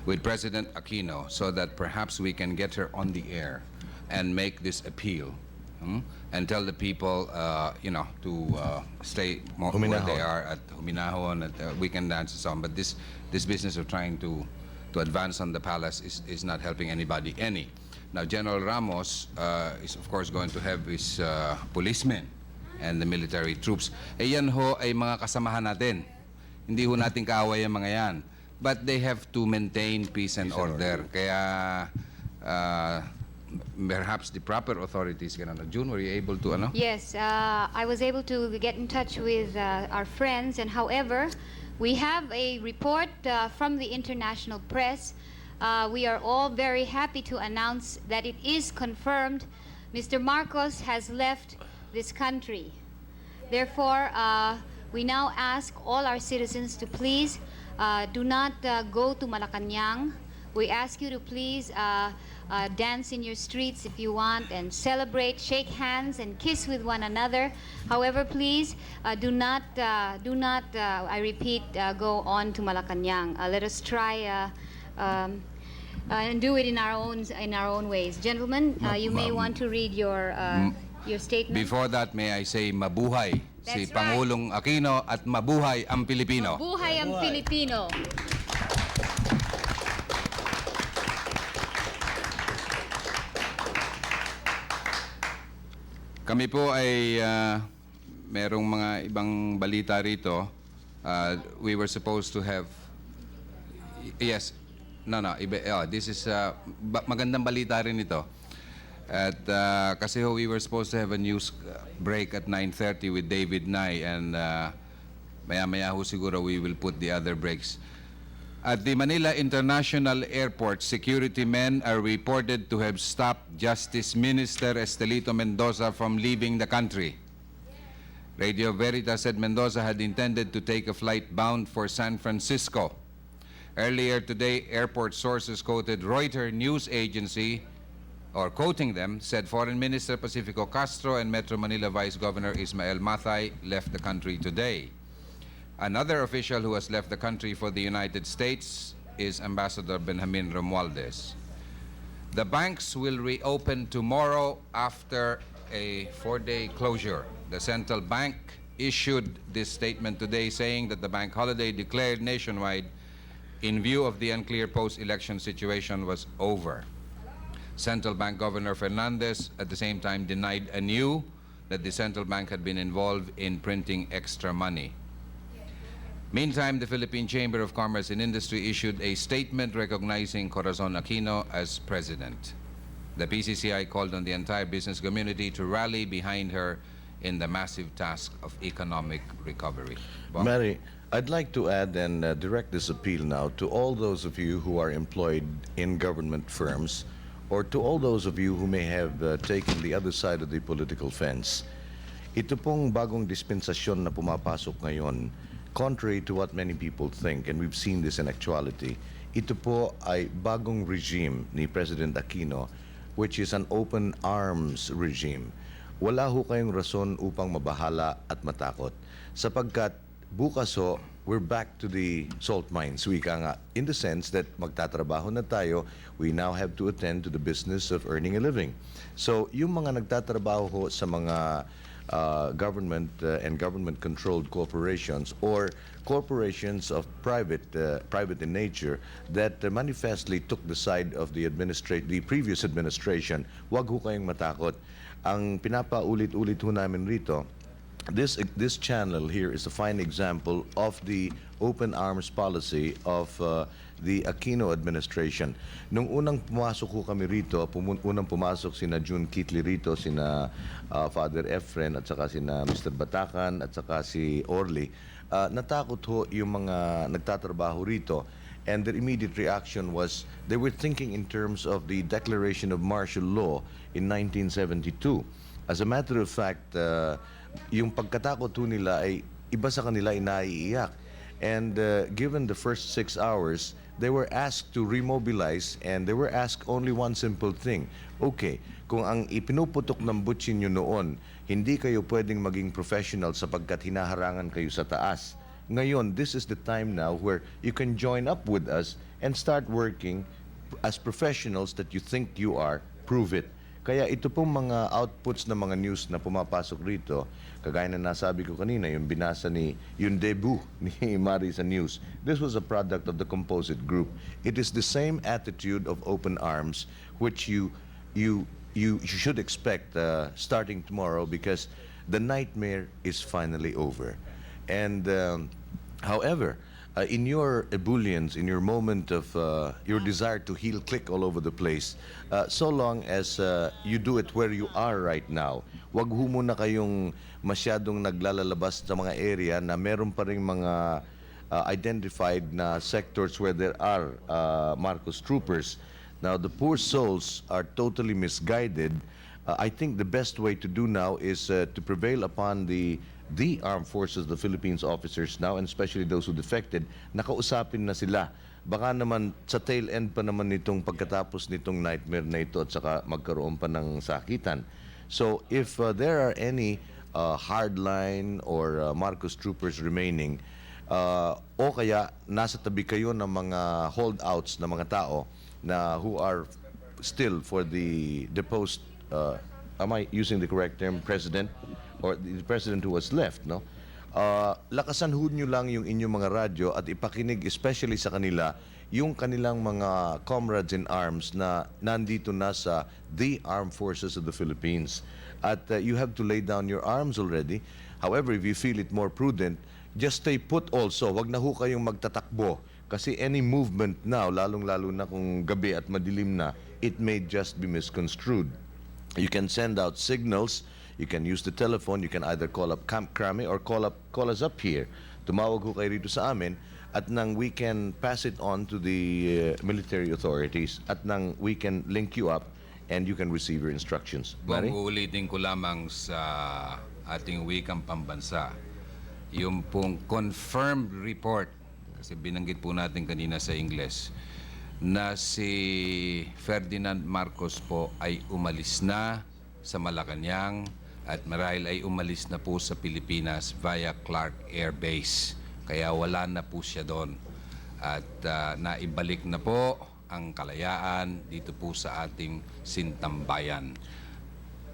with President Aquino, so that perhaps we can get her on the air and make this appeal, and tell the people, to stay more where they are at Huminahon, at weekend dances on. But this business of trying to advance on the palace is not helping anybody any. Now, General Ramos is of course going to have his policemen and the military troops. Yan ho ay mga kasamahan natin. Hindi ho natin kaaway ang mga yan. But they have to maintain peace and order. Kaya perhaps the proper authorities can. June, were you able to Yes, I was able to get in touch with our friends, and however, we have a report from the international press. We are all very happy to announce that it is confirmed Mr. Marcos has left this country. Therefore, we now ask all our citizens to please do not go to Malacanang. We ask you to please dance in your streets if you want, and celebrate, shake hands, and kiss with one another. However, please do not, I repeat, go on to Malacanang. Let us try and do it in our own ways. Gentlemen, you may want to read your statement. Before that, may I say mabuhay si That's right. Pangulong Aquino at mabuhay ang Pilipino. Mabuhay ang Pilipino. Kami po ay merong mga ibang balita rito. We were supposed to have... Yes. This is... magandang balita rin ito. At kasi we were supposed to have a news break at 9:30 with David Nye, and maya-maya siguro we will put the other breaks. At the Manila International Airport, security men are reported to have stopped Justice Minister Estelito Mendoza from leaving the country. Radio Veritas said Mendoza had intended to take a flight bound for San Francisco. Earlier today, airport sources quoted Reuters news agency, or quoting them, said Foreign Minister Pacifico Castro and Metro Manila Vice Governor Ismael Mathay left the country today. Another official who has left the country for the United States is Ambassador Benjamin Romualdez. The banks will reopen tomorrow after a 4-day closure. The central bank issued this statement today saying that the bank holiday declared nationwide in view of the unclear post-election situation was over. Central Bank Governor Fernandez at the same time denied anew that the central bank had been involved in printing extra money. Meantime, the Philippine Chamber of Commerce and Industry issued a statement recognizing Corazon Aquino as president. The PCCI called on the entire business community to rally behind her in the massive task of economic recovery. Bong? Mary, I'd like to add and direct this appeal now to all those of you who are employed in government firms or to all those of you who may have taken the other side of the political fence, ito pong bagong dispensasyon na pumapasok ngayon, contrary to what many people think, and we've seen this in actuality, ito po ay bagong regime ni President Aquino, which is an open arms regime. Wala ho kayong rason upang mabahala at matakot, sapagkat bukas ho, we're back to the salt mines, wika nga, in the sense that magtatrabaho na tayo, we now have to attend to the business of earning a living. So, yung mga nagtatrabaho ho sa mga government and government-controlled corporations or corporations of private in nature that manifestly took the side of the previous administration, wag ho kayong matakot. Ang pinapaulit-ulit ho namin rito, this channel here is a fine example of the open arms policy of the Aquino administration. Nung unang pumasok ko kami rito, unang pumasok sina June Kitli rito, sina Father Efren at saka sina Mr. Batakan at saka si Orly, natakot ho yung mga nagtatrabaho rito. And their immediate reaction was they were thinking in terms of the declaration of martial law in 1972. As a matter of fact, yung pagkatakot ho nila ay iba sa kanila ay naiiyak. And given the first 6 hours, they were asked to remobilize and they were asked only one simple thing. Okay, kung ang ipinuputok ng butsin nyo noon, hindi kayo pwedeng maging professional sapagkat hinaharangan kayo sa taas. Ngayon, this is the time now where you can join up with us and start working as professionals that you think you are, prove it. Kaya ito pong mga outputs ng mga news na pumapasok rito, kagaya na nasabi ko kanina, yung binasa yung debut ni Mari sa news, this was a product of the Composite Group. It is the same attitude of open arms which you should expect starting tomorrow because the nightmare is finally over. And however, in your ebullience, in your moment of your desire to heel click all over the place, so long as you do it where you are right now, wag ho muna kayong masyadong naglalalabas sa mga area na meron pa ring mga identified na sectors where there are Marcos troopers. Now, the poor souls are totally misguided. I think the best way to do now is to prevail upon the armed forces, the Philippines officers now, and especially those who defected, nakausapin na sila. Baka naman sa tail end pa naman nitong pagkatapos nitong nightmare na ito at saka magkaroon pa ng sakitan. So if there are any hardline or Marcos troopers remaining, o kaya nasa tabi kayo ng mga holdouts na mga tao na who are still for the deposed, am I using the correct term, president? Or the president who was left, no? Lakasan ho nyo lang yung inyong mga radyo at ipakinig especially sa kanila yung kanilang mga comrades in arms na nandito na sa the armed forces of the Philippines. At you have to lay down your arms already. However, if you feel it more prudent, just stay put also. Wag na ho kayong magtatakbo. Kasi any movement now, lalong-lalo na kung gabi at madilim na, it may just be misconstrued. You can send out signals. You can use the telephone. You can either call up Camp Crame or call us up here. Tumawag ho kayo rito sa amin at nang we can pass it on to the military authorities at nang we can link you up and you can receive your instructions. Mari? Kung uulitin ko lamang sa ating wikang pambansa, yung pong confirmed report, kasi binanggit po natin kanina sa Ingles, na si Ferdinand Marcos po ay umalis na sa Malacanang at marahil ay umalis na po sa Pilipinas via Clark Air Base. Kaya wala na po siya doon. At naibalik na po ang kalayaan dito po sa ating sintambayan.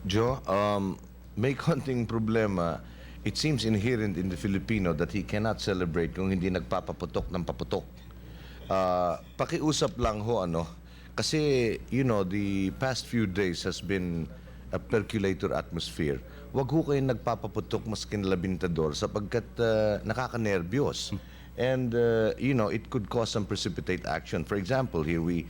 Joe, may konting problema. It seems inherent in the Filipino that he cannot celebrate kung hindi nagpapaputok ng paputok. Pakiusap lang ho, ano? Kasi, you know, the past few days has been a percolator atmosphere. Wag ho kayong nagpapaputok maskin labintador sapagkat nakakanerbiyos. And, you know, it could cause some precipitate action. For example, here we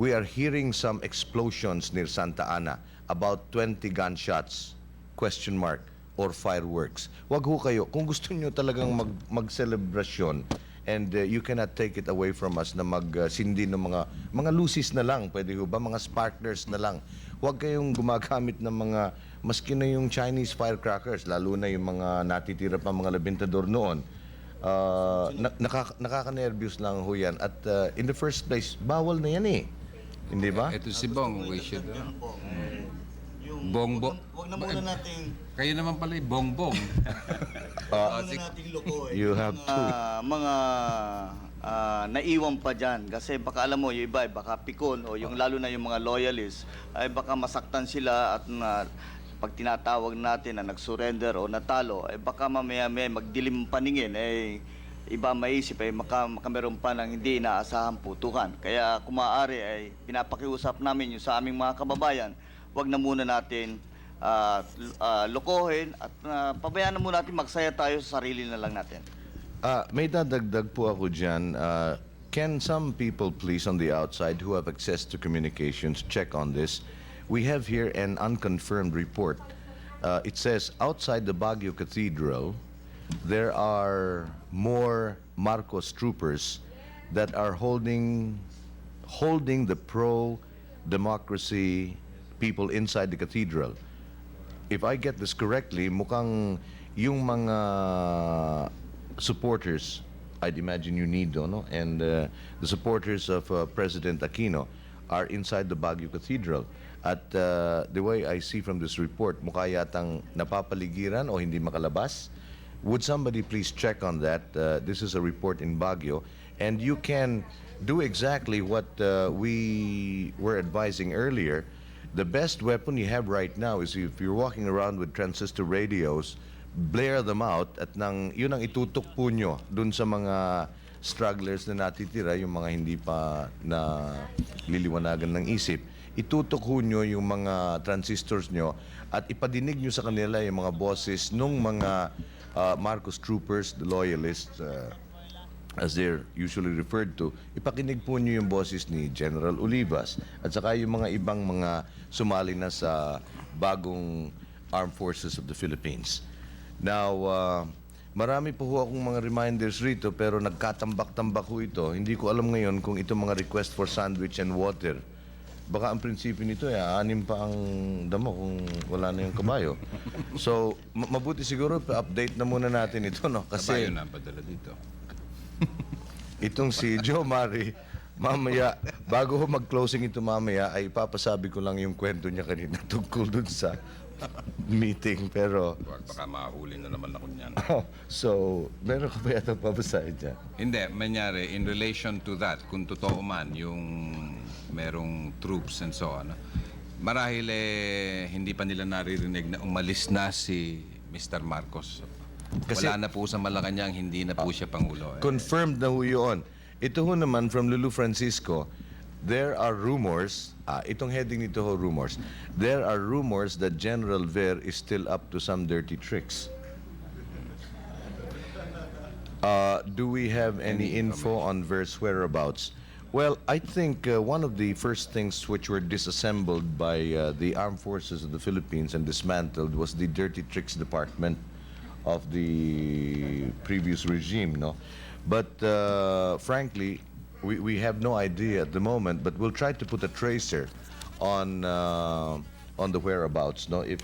are hearing some explosions near Santa Ana, about 20 gunshots, question mark, or fireworks. Wag ho kayo. Kung gusto nyo talagang mag-celebrasyon, And you cannot take it away from us na magsindi ng mga lucis na lang, pwede ho ba? Mga sparklers na lang. Huwag kayong gumagamit ng mga, maski na yung Chinese firecrackers, lalo na yung mga natitira pa mga labintador noon. Nakaka-nervyos lang ho yan. At in the first place, bawal na yan eh. Hindi ba? Ito si Bong, we should... Bong-bong. Huwag na muna nating Kayo naman pala Bong-bong. You have to. mga naiwan pa dyan. Kasi baka alam mo, yung iba, baka pikon o yung lalo na yung mga loyalists, ay baka masaktan sila at pag tinatawag natin na nag-surrender o natalo, ay baka mamaya-maya magdilim paningin, ay iba maisip ay makameron pa ng hindi inaasahang putukan. Kaya kung maaari ay pinapakiusap namin yung sa aming mga kababayan, wag na muna natin lokohin at pabayaan na muna natin magsaya tayo sa sarili na lang natin. May dadagdag po ako dyan. Can some people please on the outside who have access to communications check on this? We have here an unconfirmed report. It says outside the Baguio Cathedral, there are more Marcos troopers that are holding the pro-democracy people inside the cathedral. If I get this correctly, mukhang yung mga supporters, I'd imagine you need, no? And the supporters of President Aquino are inside the Baguio Cathedral. At the way I see from this report, mukha yatang napapaligiran o hindi makalabas. Would somebody please check on that? This is a report in Baguio. And you can do exactly what we were advising earlier. The best weapon you have right now is if you're walking around with transistor radios, blare them out at yun ang itutok po nyo dun sa mga strugglers na natitira, yung mga hindi pa na liliwanagan ng isip. Itutok ho nyo yung mga transistors nyo at ipadinig nyo sa kanila yung mga boses nung mga Marcos troopers, the loyalists, as they're usually referred to. Ipakinig po nyo yung boses ni General Olivas at saka yung mga ibang mga sumali na sa bagong Armed Forces of the Philippines. Now, marami po ho akong mga reminders rito pero nagkatambak-tambak ho ito. Hindi ko alam ngayon kung ito mga request for sandwich and water. Baka ang prinsipyo nito ay anim pa ang damo kung wala na yung kabayo. So, mabuti siguro update na muna natin ito, no? Kasi Kabayo na padala dito. itong si Joe Mari, mamaya, bago ho mag-closing ito mamaya, ay ipapasabi ko lang yung kwento niya kanina tungkol dun sa meeting. Pero, Wag, baka mahuli na naman ako niyan. so, meron ka ba yata pabasahin dyan? Hindi, manyari, in relation to that, kung totoo man yung merong troops and so on, marahil hindi pa nila naririnig na umalis na si Mr. Marcos. Kasi- Wala na po sa Malacanang, hindi na po siya Pangulo. Confirmed na ho yun. Ito ho naman from Lulu Francisco, there are rumors, itong heading nito ho, rumors. There are rumors that General Ver is still up to some dirty tricks. Do we have any info on Ver's whereabouts? Well, I think one of the first things which were disassembled by the Armed Forces of the Philippines and dismantled was the Dirty Tricks Department of the previous regime, no? But frankly, we have no idea at the moment, but we'll try to put a tracer on the whereabouts, no? If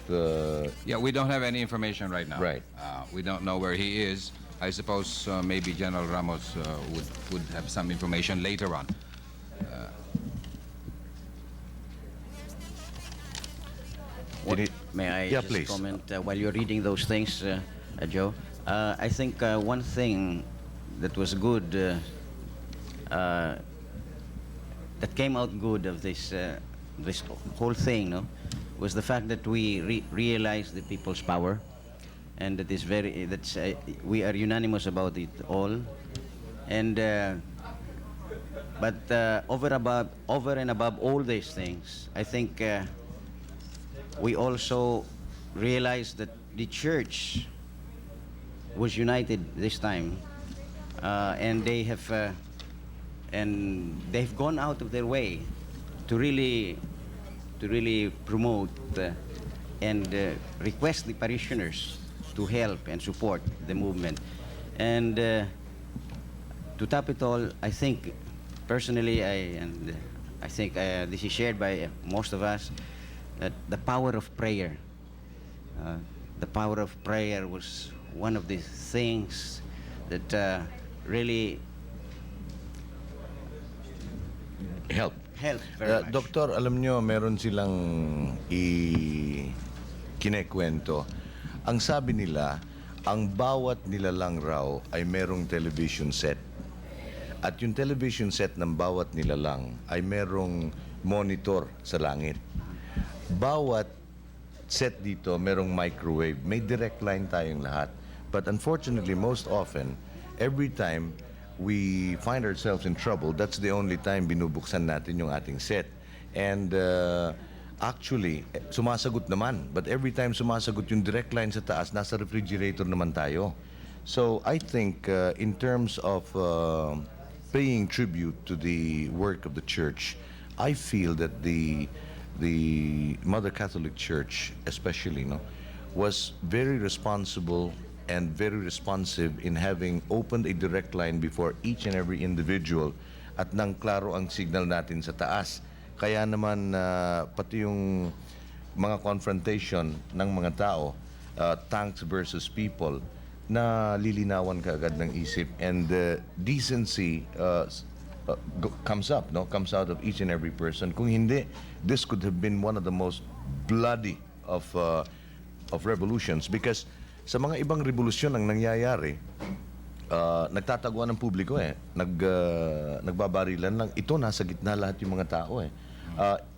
Yeah, we don't have any information right now. Right. We don't know where he is. I suppose maybe General Ramos would have some information later on. May I Yeah, just please. comment while you're reading those things, Joe? I think one thing that was good, that came out good of this this whole thing, no, was the fact that we realized the people's power, and that is we are unanimous about it all, and but over and above all these things, I think. We also realized that the church was united this time, and they've gone out of their way to really promote and request the parishioners to help and support the movement. And to top it all, I think, personally, I think this is shared by most of us, that the power of prayer. The power of prayer was one of the things that really Help. helped very much. Doktor, alam nyo, meron silang kinekwento. Ang sabi nila, ang bawat nilalang raw ay merong television set. At yung television set ng bawat nilalang ay merong monitor sa langit. Bawat set dito merong microwave. May direct line tayong lahat. But unfortunately, most often, every time we find ourselves in trouble, that's the only time binubuksan natin yung ating set. And actually, sumasagot naman. But every time sumasagot yung direct line sa taas, nasa refrigerator naman tayo. So I think in terms of paying tribute to the work of the church, I feel that the Mother Catholic Church, especially, was very responsible and very responsive in having opened a direct line before each and every individual at nang klaro ang signal natin sa taas. Kaya naman pati yung mga confrontation ng mga tao, tanks versus people, na lilinawan kaagad ng isip, and decency comes up, comes out of each and every person. Kung hindi, this could have been one of the most bloody of revolutions, because sa mga ibang revolusyon ang nangyayari, nagtataguan ng publiko nagbabarilan lang. Ito, nasa gitna lahat yung mga tao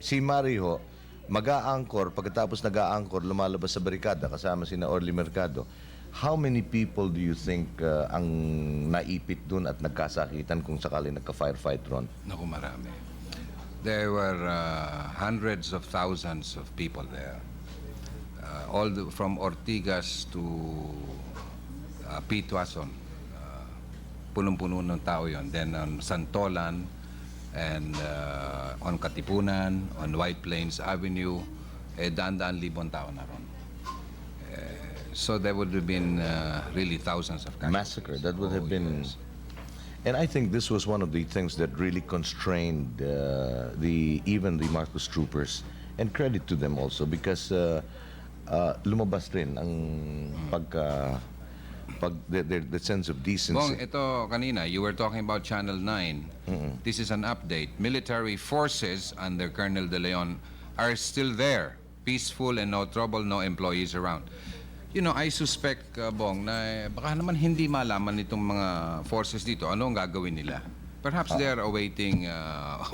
Si Mario, mag-aangkor, pagkatapos nag-aangkor, lumalabas sa barikada kasama sina Orly Mercado. How many people do you think ang naipit dun at nagkasakitan kung sakali nagka-firefight ron? Naku, marami. There were hundreds of thousands of people there. From Ortigas to Pituason, punong-puno ng tao yon. Then on Santolan and on Katipunan, on White Plains Avenue, daan-daan libong tao na ron. So there would have been really thousands of casualties. Massacre, that would have been... Yes. And I think this was one of the things that really constrained even the Marcos troopers. And credit to them also, because lumabas rin ang the sense of decency. Bong, ito kanina, you were talking about Channel 9. This is an update. Military forces under Colonel De Leon are still there. Peaceful and no trouble, no employees around. I suspect, Bong, na baka naman hindi malaman nitong mga forces dito ano ang gagawin nila. Perhaps they're awaiting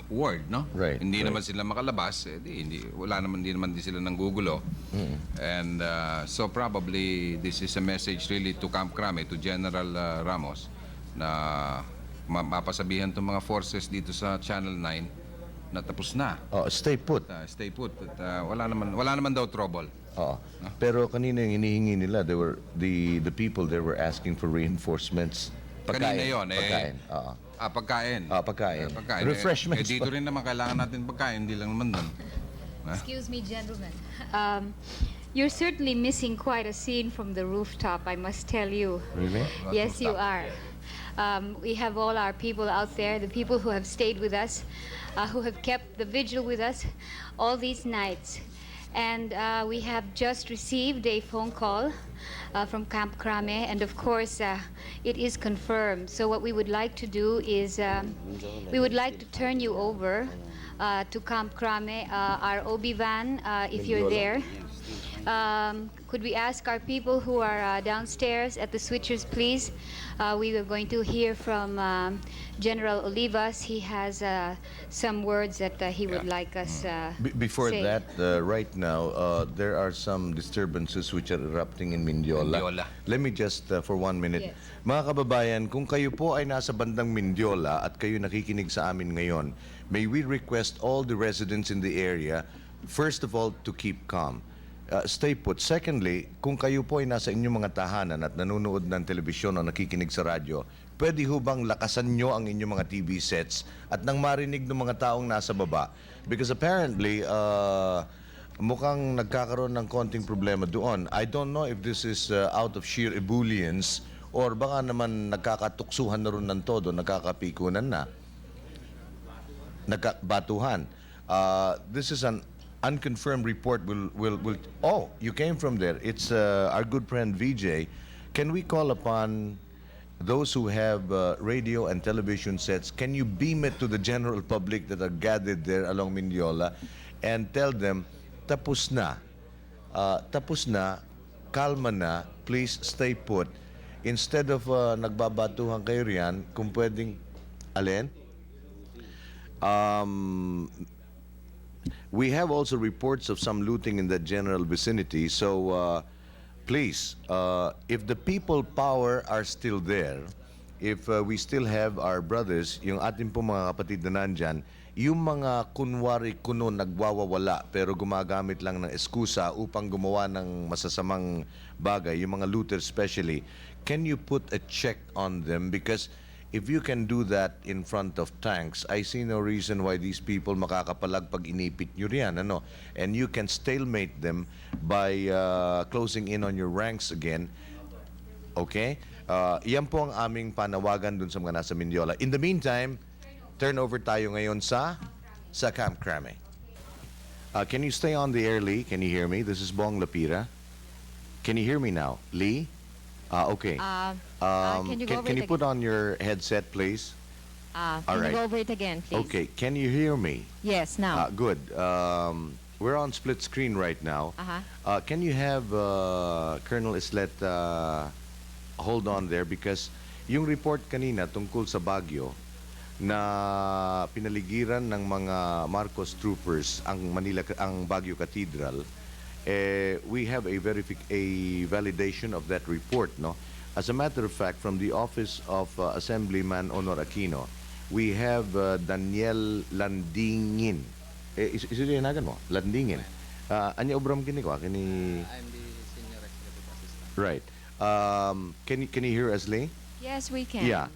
word, no? Right, Hindi naman sila makalabas, hindi naman din sila nanggugulo. And so probably this is a message really to Camp Crame, to General Ramos, na mapasabihan itong mga forces dito sa Channel 9 na tapos na. Stay put. Stay put. At, wala naman daw trouble. Pero kanina yung hinihingi nila, the people there were asking for reinforcements. Kanina yun, pagkain. Pagkain. Pagkain. Refreshments. Dito rin naman kailangan natin pagkain, hindi lang naman doon. Excuse me, gentlemen. You're certainly missing quite a scene from the rooftop, I must tell you. Really? Yes, you are. We have all our people out there, the people who have stayed with us, who have kept the vigil with us all these nights. And we have just received a phone call from Camp Crame, and of course it is confirmed. So what we would like to do is we would like to turn you over to Camp Crame, our OB van, if you're there. Could we ask our people who are downstairs at the switchers, please? We are going to hear from General Olivas. He has some words that he would like us Before say. that, right now, there are some disturbances which are erupting in Mindiola. Let me just, for 1 minute. Yes. Mga kababayan, kung kayo po ay nasa bandang Mindiola at kayo nakikinig sa amin ngayon, may we request all the residents in the area, first of all, to keep calm. Stay put. Secondly, kung kayo po ay nasa inyong mga tahanan at nanonood ng telebisyon o nakikinig sa radyo, pwede ho bang lakasan nyo ang inyong mga TV sets at nang marinig ng mga taong nasa baba? Because apparently, mukhang nagkakaroon ng konting problema doon. I don't know if this is out of sheer ebullience Or baka naman nagkakatuksuhan na rin ng todo, nagkakapikunan na, nagkabatuhan. This is an unconfirmed report. Oh, you came from there. It's our good friend VJ. Can we call upon those who have radio and television sets? Can you beam it to the general public that are gathered there along Mindiola and tell them, tapos na, kalma na, please stay put. Instead of nagbabatuhan kayo riyan, kung pwedeng, alin? We have also reports of some looting in the general vicinity. So please, if the people power are still there, if we still have our brothers, yung ating po mga kapatid na nandyan, yung mga kunwari kuno nagwawawala pero gumagamit lang ng eskusa upang gumawa ng masasamang bagay, yung mga looters especially, can you put a check on them? Because if you can do that in front of tanks, I see no reason why these people makakapalag pag inipit nyo riyan, ano? And you can stalemate them by closing in on your ranks again. Okay? Yan po ang aming panawagan dun sa mga nasa Mindiola. In the meantime, turn over tayo ngayon sa Camp Crame. Can you stay on the air, Lee? Can you hear me? This is Bong Lapira. Can you hear me now? Lee? Okay. Can you go over Can it you put on your headset, please? Can Alright. you go over it again, please? Okay. Can you hear me? Yes, now. Good. We're on split screen right now. Uh-huh. Can you have Colonel Islet hold on there, because yung report kanina tungkol sa Baguio na pinaligiran ng mga Marcos troopers ang Baguio Cathedral, we have a validation of that report, no? As a matter of fact, from the office of Assemblyman Honor Aquino, we have Daniel Landingin. Isu din nagan mo, Landingin. Anya obram kini ko, kini. I'm the senior executive assistant. Right. Can you hear us, Lee? Yes, we can. Yeah.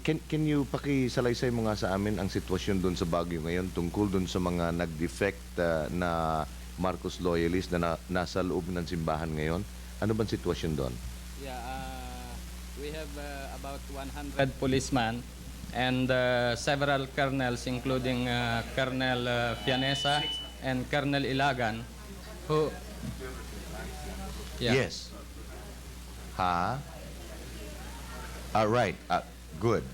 Can you pakisalaysay mo nga sa amin ang sitwasyon doon sa Baguio ngayon tungkol doon sa mga nag-defect na Marcos loyalist na nasa loob ng simbahan ngayon? Ano bang sitwasyon doon? Yeah, we have about 100 policemen and several colonels, including Colonel Fianesa and Colonel Ilagan, who... Yeah. Yes. Right. Good.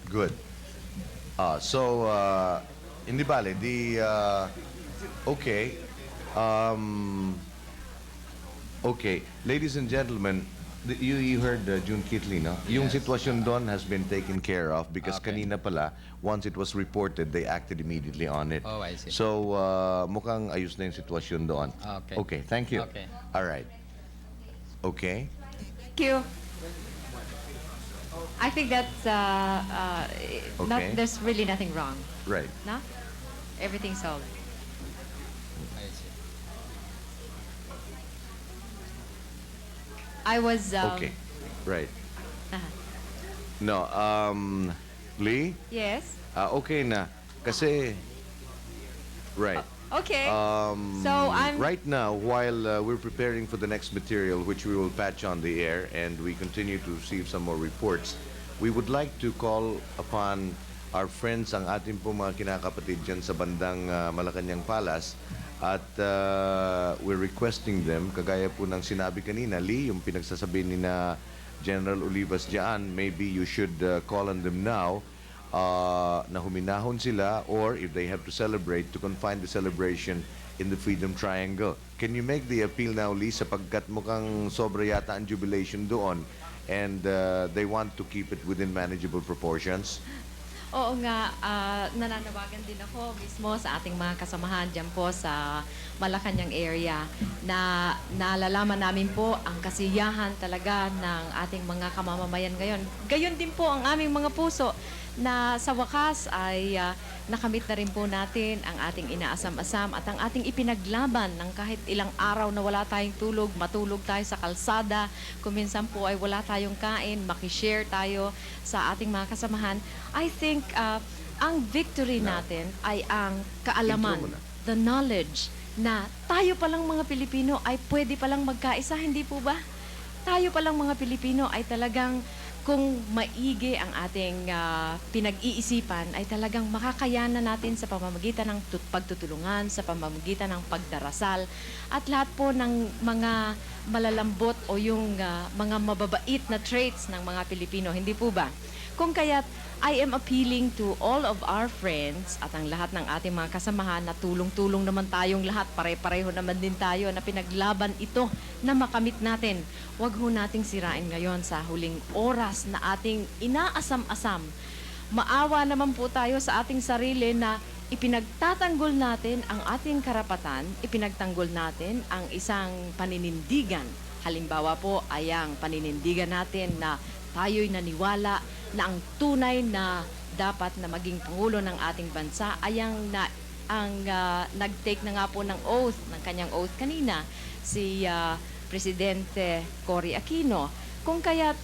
So, hindi bale, okay. Okay. Ladies and gentlemen, you heard June Kitley, no? Yung sitwasyon doon has been taken care of because kanina pala, once it was reported, they acted immediately on it. Oh, I see. So, mukhang ayos na yung sitwasyon doon. Okay. Okay, thank you. Okay. All right. Okay. Thank you. I think that's there's really nothing wrong. Right. No? Everything's solid. I see. I was Okay. Right. No, Lee? Yes. Okay na. Kasi, right. Okay. So I'm Right now, while we're preparing for the next material, which we will patch on the air, and we continue to receive some more reports, we would like to call upon our friends, ang ating po mga kinakapatid dyan sa bandang Malacanang Palace, at we're requesting them, kagaya po ng sinabi kanina, Lee, yung pinagsasabi ni na General Olivas dyan, maybe you should call on them now, na huminahon sila, or if they have to celebrate, to confine the celebration in the Freedom Triangle. Can you make the appeal now, Lee, sapagkat mukhang sobra yata ang jubilation doon, and they want to keep it within manageable proportions? Oo nga, nananawagan din ako mismo sa ating mga kasamahan dyan po sa Malacanang area na nalalaman namin po ang kasiyahan talaga ng ating mga kamamamayan ngayon. Gayon din po ang aming mga puso na sa wakas ay nakamit na rin po natin ang ating inaasam-asam at ang ating ipinaglaban ng kahit ilang araw na wala tayong tulog, matulog tayo sa kalsada, kung minsan po ay wala tayong kain, makishare tayo sa ating mga kasamahan. I think ang victory natin ay ang kaalaman, the knowledge na tayo palang mga Pilipino ay pwede palang magkaisa, hindi po ba? Tayo palang mga Pilipino ay talagang kung maigi ang ating pinag-iisipan, ay talagang makakayanan natin sa pamamagitan ng pagtutulungan, sa pamamagitan ng pagdarasal, at lahat po ng mga malalambot o yung mga mababait na traits ng mga Pilipino. Hindi po ba? Kung kaya't I am appealing to all of our friends at ang lahat ng ating mga kasamahan na tulong-tulong naman tayong lahat, pare-pareho naman din tayo na pinaglaban ito na makamit natin. Huwag ho nating sirain ngayon sa huling oras na ating inaasam-asam. Maawa naman po tayo sa ating sarili na ipinagtatanggol natin ang ating karapatan, ipinagtanggol natin ang isang paninindigan. Halimbawa po ay ang paninindigan natin na tayo'y naniwala na ang tunay na dapat na maging Pangulo ng ating bansa ay ang nag-take na nga po ng oath, ng kanyang oath kanina, si Presidente Cory Aquino. Kung kaya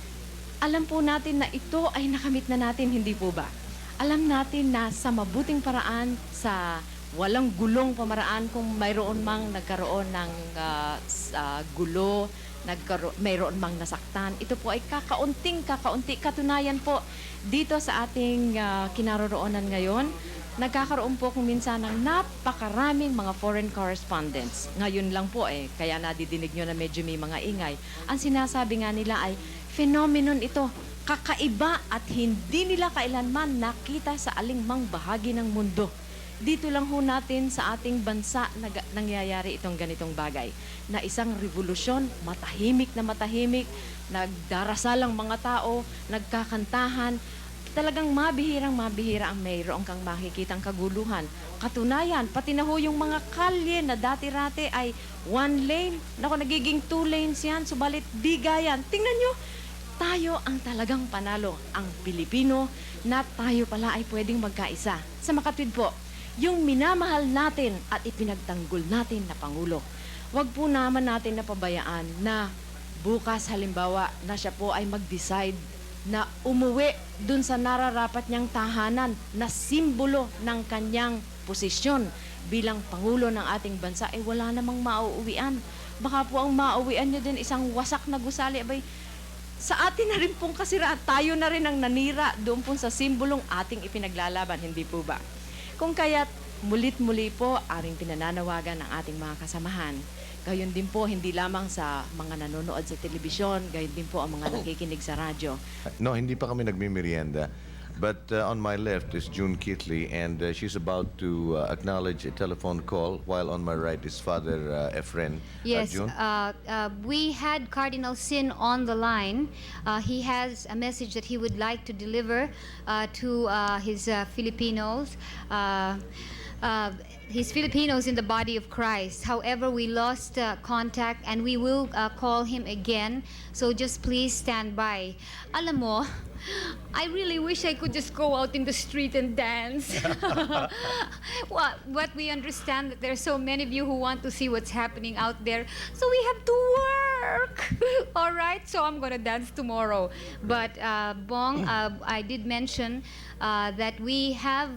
alam po natin na ito ay nakamit na natin, hindi po ba? Alam natin na sa mabuting paraan, sa walang gulong pamaraan, kung mayroon mang nagkaroon ng gulo, mayroon mang nasaktan, ito po ay kakaunti. Katunayan po, dito sa ating kinaroroonan ngayon, nagkakaroon po kung minsan ng napakaraming mga foreign correspondents. Ngayon lang po kaya nadidinig nyo na medyo may mga ingay. Ang sinasabi nga nila ay, phenomenon ito, kakaiba at hindi nila kailanman nakita sa alingmang bahagi ng mundo. Dito lang ho natin sa ating bansa nangyayari itong ganitong bagay. Na isang revolusyon, matahimik, nagdarasal ang mga tao, nagkakantahan, talagang mabihira ang mayroon kang makikitang kaguluhan. Katunayan, pati na ho yung mga kalye na dati-rate ay 1 lane, nagiging 2 lanes yan, subalit bigayan. Tingnan nyo, tayo ang talagang panalo, ang Pilipino, na tayo pala ay pwedeng magkaisa. Sa makatwid po, yung minamahal natin at ipinagtanggol natin na Pangulo. Huwag po naman natin napabayaan na bukas halimbawa na siya po ay mag-decide na umuwi dun sa nararapat niyang tahanan na simbolo ng kanyang posisyon bilang Pangulo ng ating bansa, wala namang mauuwian. Baka po ang mauuwian niyo din isang wasak na gusali. Abay, sa atin na rin pong kasiraan, tayo na rin ang nanira doon po sa simbolong ating ipinaglalaban, hindi po ba? Kung kaya't mulit-muli po aring pinananawagan ng ating mga kasamahan. Gayon din po, hindi lamang sa mga nanonood sa telebisyon, gayon din po ang mga nakikinig sa radyo. No, hindi pa kami nagmimerienda. But on my left is June Kitley, and she's about to acknowledge a telephone call, while on my right is Father Efren. Yes, June? we had Cardinal Sin on the line. He has a message that he would like to deliver to his Filipinos. His Filipinos in the body of Christ. However, we lost contact and we will call him again. So just please stand by. Alam mo, I really wish I could just go out in the street and dance. But we understand that there are so many of you who want to see what's happening out there. So we have to work. All right? So I'm going to dance tomorrow. But Bong, I did mention that we have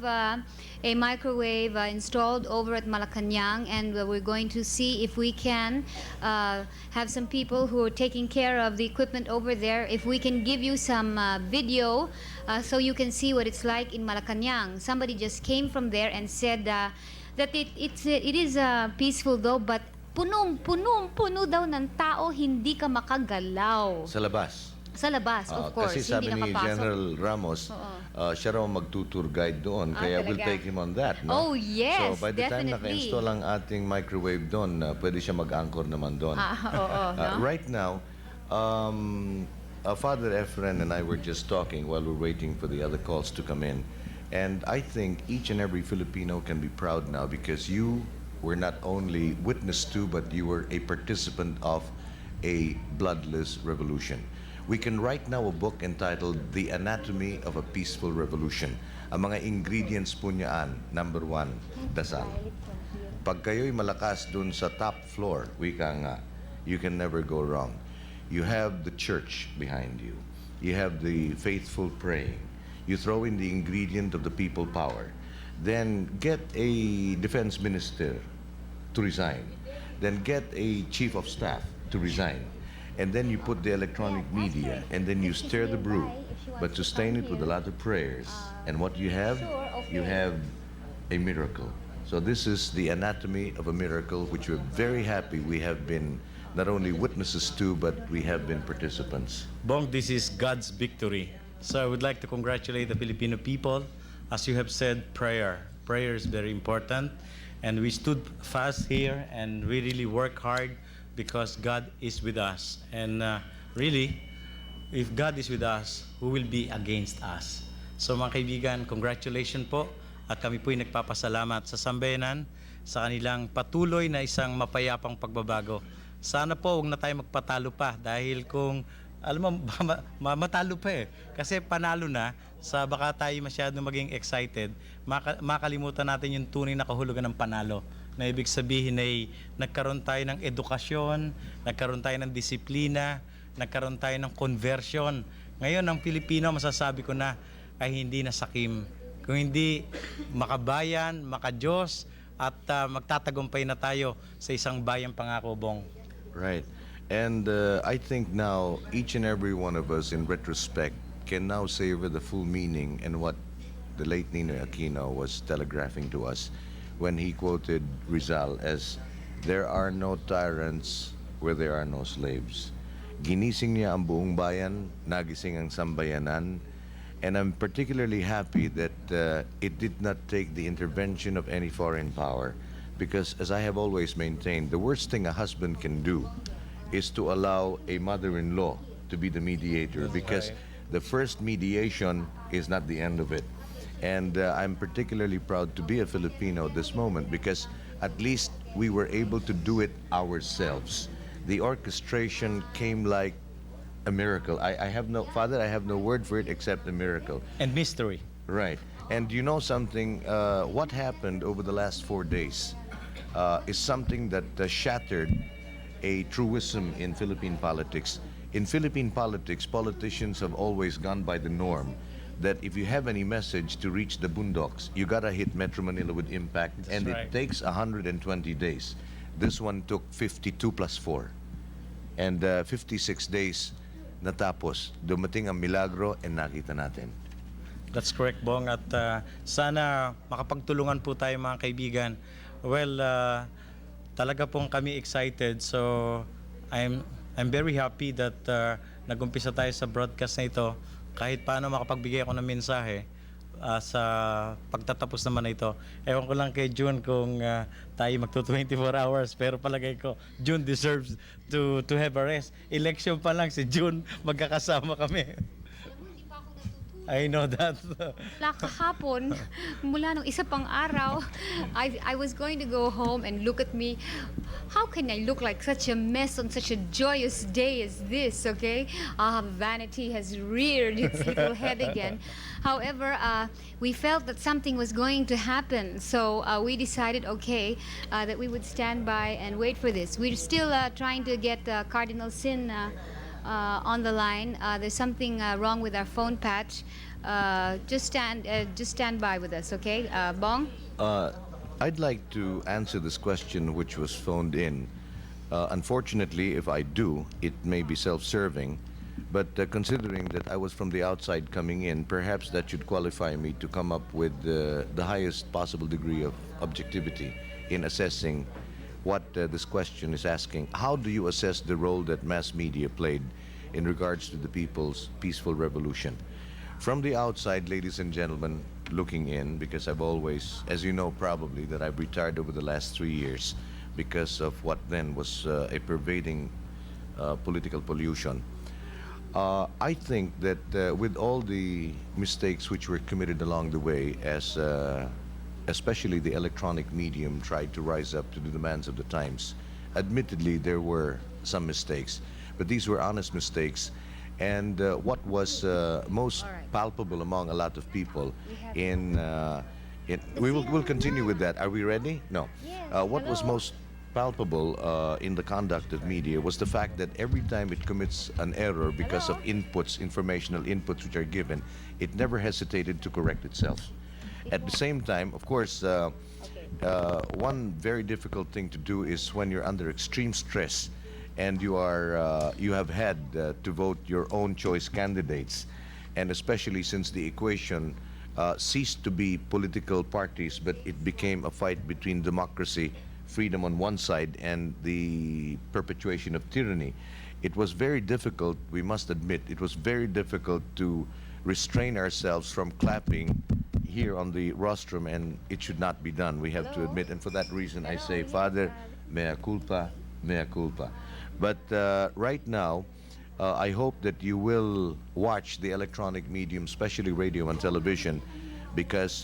a microwave installed over at Malacanang, and we're going to see if we can have some people who are taking care of the equipment over there, if we can give you some video so you can see what it's like in Malacanang. Somebody just came from there and said that it is peaceful though, but puno daw ng tao, hindi ka makagalaw. Sa labas. Sa labas, of course. Kasi sabi hindi ni nakapasok. General Ramos, siya raw mag-tour guide doon, kaya we'll talaga? take him on that. No? Oh, yes, So by the time definitely. naka-install ang ating microwave doon, pwede siya mag-anchor naman doon. No? Right now, Father Efren and I were just talking while we're waiting for the other calls to come in. And I think each and every Filipino can be proud now because you were not only witness to, but you were a participant of a bloodless revolution. We can write now a book entitled The Anatomy of a Peaceful Revolution. Ang mga ingredients po niyaan, number 1, dasal. Pag kayo'y malakas dun sa top floor, wika nga, you can never go wrong. You have the church behind you. You have the faithful praying. You throw in the ingredient of the people power. Then get a defense minister to resign. Then get a chief of staff to resign. and then you put the electronic media, and then you stir the brew, but sustain it with a lot of prayers. And what you have a miracle. So this is the anatomy of a miracle, which we're very happy we have been not only witnesses to, but we have been participants. Bong, this is God's victory. So I would like to congratulate the Filipino people. As you have said, prayer. Prayer is very important. And we stood fast here and we really work hard because God is with us. And really, if God is with us, who will be against us? So mga kaibigan, congratulations po. At kami po'y nagpapasalamat sa sambayanan sa kanilang patuloy na isang mapayapang pagbabago. Sana po huwag na tayo magpatalo pa dahil kung alam mo, matalo pa eh. Kasi panalo na, sa baka tayo masyado maging excited, makalimutan natin yung tunay na kahulugan ng panalo. Na ibig sabihin ay nagkaroon tayo ng edukasyon, nagkaroon tayo ng disiplina, nagkaroon tayo ng conversion. Ngayon, ang Pilipino, masasabi ko na, ay hindi na sakim. Kung hindi makabayan, makadiyos, at magtatagumpay na tayo sa isang bayang pangako, Bong. Right. And I think now each and every one of us in retrospect can now savor the full meaning and what the late Ninoy Aquino was telegraphing to us when he quoted Rizal as, "There are no tyrants where there are no slaves." Ginising niya ang buong bayan, nagising ang sambayanan, and I'm particularly happy that it did not take the intervention of any foreign power. Because as I have always maintained, the worst thing a husband can do is to allow a mother-in-law to be the mediator. Because the first mediation is not the end of it. And I'm particularly proud to be a Filipino at this moment because at least we were able to do it ourselves. The orchestration came like a miracle. I have no word for it except a miracle. And mystery. Right. And you know something, what happened over the last 4 days is something that shattered a truism in Philippine politics. In Philippine politics, politicians have always gone by the norm that if you have any message to reach the boondocks, you gotta hit Metro Manila with impact, and it takes 120 days. This one took 52 plus 4. And 56 days natapos. Dumating ang milagro and nakita natin. That's correct, Bong. At sana makapagtulungan po tayo mga kaibigan. Well, talaga pong kami excited. So, I'm very happy that nag-umpisa tayo sa broadcast na ito. Kahit paano makapagbigay ako ng mensahe sa pagtatapos naman na ito. Ewan ko lang kay June kung tayo magto 24 hours. Pero palagay ko, June deserves to have a rest. Election pa lang si June, magkakasama kami. I know that. Kahapon, mula nung isa pang araw, I was going to go home and look at me. How can I look like such a mess on such a joyous day as this, okay? Vanity has reared its little head again. However, we felt that something was going to happen. So we decided, okay, that we would stand by and wait for this. We're still trying to get Cardinal Sin on the line. There's something wrong with our phone patch. Just stand by with us, okay? Bong? I'd like to answer this question which was phoned in. Unfortunately, if I do, it may be self-serving. But considering that I was from the outside coming in, perhaps that should qualify me to come up with the highest possible degree of objectivity in assessing what this question is asking. How do you assess the role that mass media played in regards to the people's peaceful revolution? From the outside, ladies and gentlemen, looking in, because I've always, as you know probably, that I've retired over the last 3 years because of what then was a pervading political pollution. I think that with all the mistakes which were committed along the way, as especially the electronic medium tried to rise up to the demands of the times, admittedly there were some mistakes, but these were honest mistakes. And what was most palpable among a lot of people we'll continue with that. Are we ready? No. What was most palpable in the conduct of media was the fact that every time it commits an error because of inputs, informational inputs which are given, it never hesitated to correct itself. At the same time, of course, one very difficult thing to do is when you're under extreme stress and you have had to vote your own choice candidates, and especially since the equation ceased to be political parties, but it became a fight between democracy, freedom on one side, and the perpetuation of tyranny. It was very difficult, we must admit, it was very difficult to restrain ourselves from clapping here on the rostrum, and it should not be done, we have to admit. And for that reason, I say, Father, mea culpa, mea culpa. But right now, I hope that you will watch the electronic medium, especially radio and television, because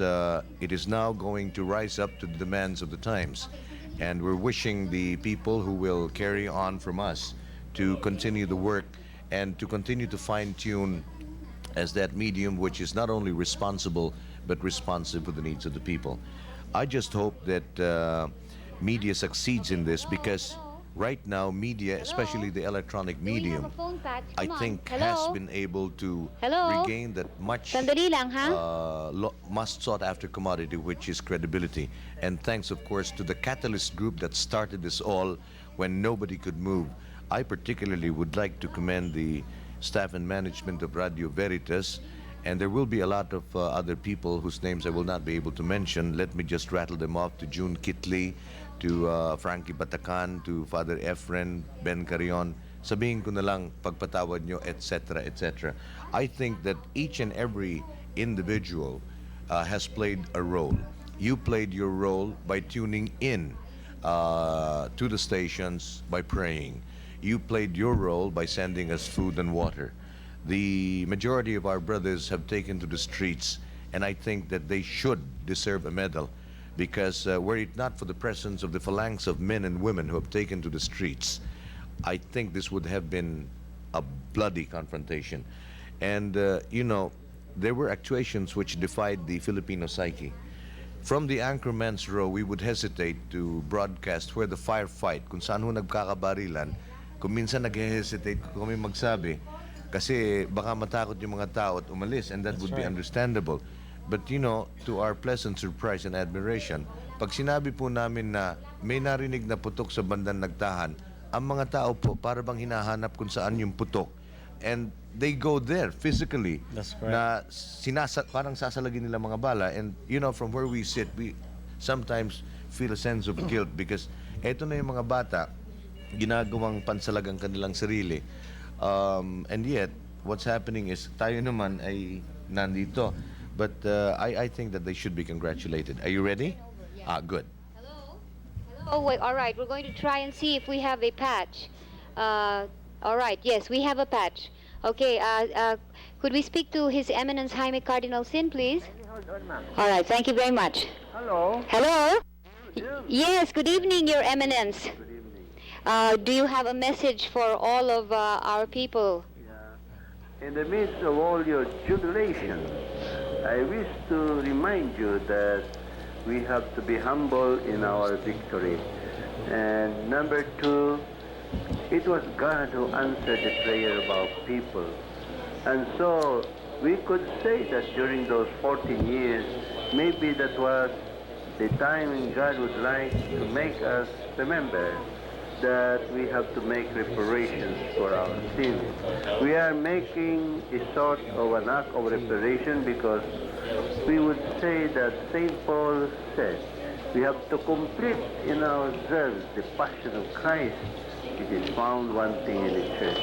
it is now going to rise up to the demands of the times. And we're wishing the people who will carry on from us to continue the work and to continue to fine-tune as that medium which is not only responsible but responsive to the needs of the people. I just hope that media succeeds in this, because right now media, especially the electronic medium, I think has been able to regain that much must sought after commodity, which is credibility. And thanks, of course, to the catalyst group that started this all when nobody could move. I particularly would like to commend the staff and management of Radio Veritas, and there will be a lot of other people whose names I will not be able to mention. Let me just rattle them off: to June Kitley, to Frankie Batacan, to Father Efren, Ben Carrion. Sabihin ko na lang, pagpatawad nyo, etc., etc. I think that each and every individual has played a role. You played your role by tuning in to the stations, by praying. You played your role by sending us food and water. The majority of our brothers have taken to the streets, and I think that they should deserve a medal, because were it not for the presence of the phalanx of men and women who have taken to the streets, I think this would have been a bloody confrontation. And, you know, there were actuations which defied the Filipino psyche. From the Anchorman's Row, we would hesitate to broadcast where the firefight, kung saan ho nagkakabarilan. Kung minsan nag-hesitate kami magsabi, kasi baka matakot yung mga tao at umalis, and that would be understandable. But you know, to our pleasant surprise and admiration, pag sinabi po namin na may narinig na putok sa bandang Nagtahan, ang mga tao po para bang hinahanap kung saan yung putok. And they go there physically. That's correct. Na parang sasalagin nila mga bala. And you know, from where we sit, we sometimes feel a sense of guilt, because eto na yung mga bata, ginagawang pansalag ang kanilang sarili. And yet, what's happening is tayo naman ay nandito. But I think that they should be congratulated. Are you ready? Good. Oh, wait, all right. We're going to try and see if we have a patch. All right. Yes, we have a patch. Okay. Could we speak to His Eminence Jaime Cardinal Sin, please? Hold on, ma'am. All right. Thank you very much. Hello. Hello? Yes, good evening, Your Eminence. Good evening. Do you have a message for all of our people? Yeah. In the midst of all your jubilation, I wish to remind you that we have to be humble in our victory. And number two, it was God who answered the prayer of our people. And so we could say that during those 14 years, maybe that was the time when God would like to make us remember that we have to make reparations for our sins. We are making a sort of an act of reparation, because we would say that St. Paul said we have to complete in ourselves the passion of Christ. It is found wanting in the church.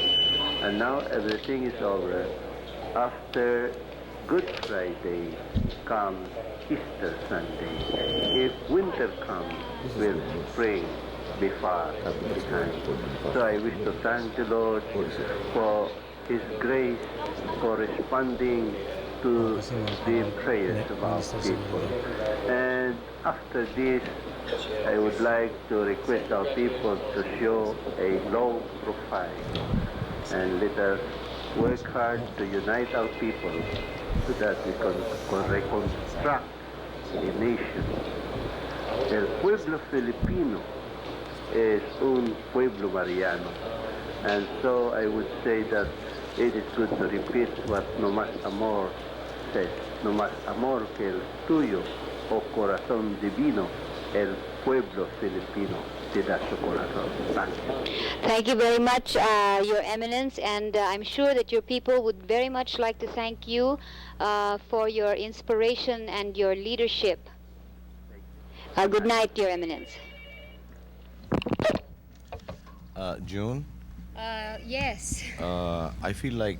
And now everything is over. After Good Friday comes Easter Sunday. If winter comes, will spring be far behind. So I wish to thank the Lord for His grace, for responding to the prayers of our people. And after this, I would like to request our people to show a low profile, and let us work hard to unite our people so that we can reconstruct the nation. El pueblo filipino is un pueblo mariano. And so I would say that it is good to repeat what No Más Amor says. No más amor que el tuyo, oh corazón divino, el pueblo filipino. tidak syukur atau thank you. Thank you very much, Your Eminence, and I'm sure that your people would very much like to thank you for your inspiration and your leadership. Good night, Your Eminence. June, Yes. I feel like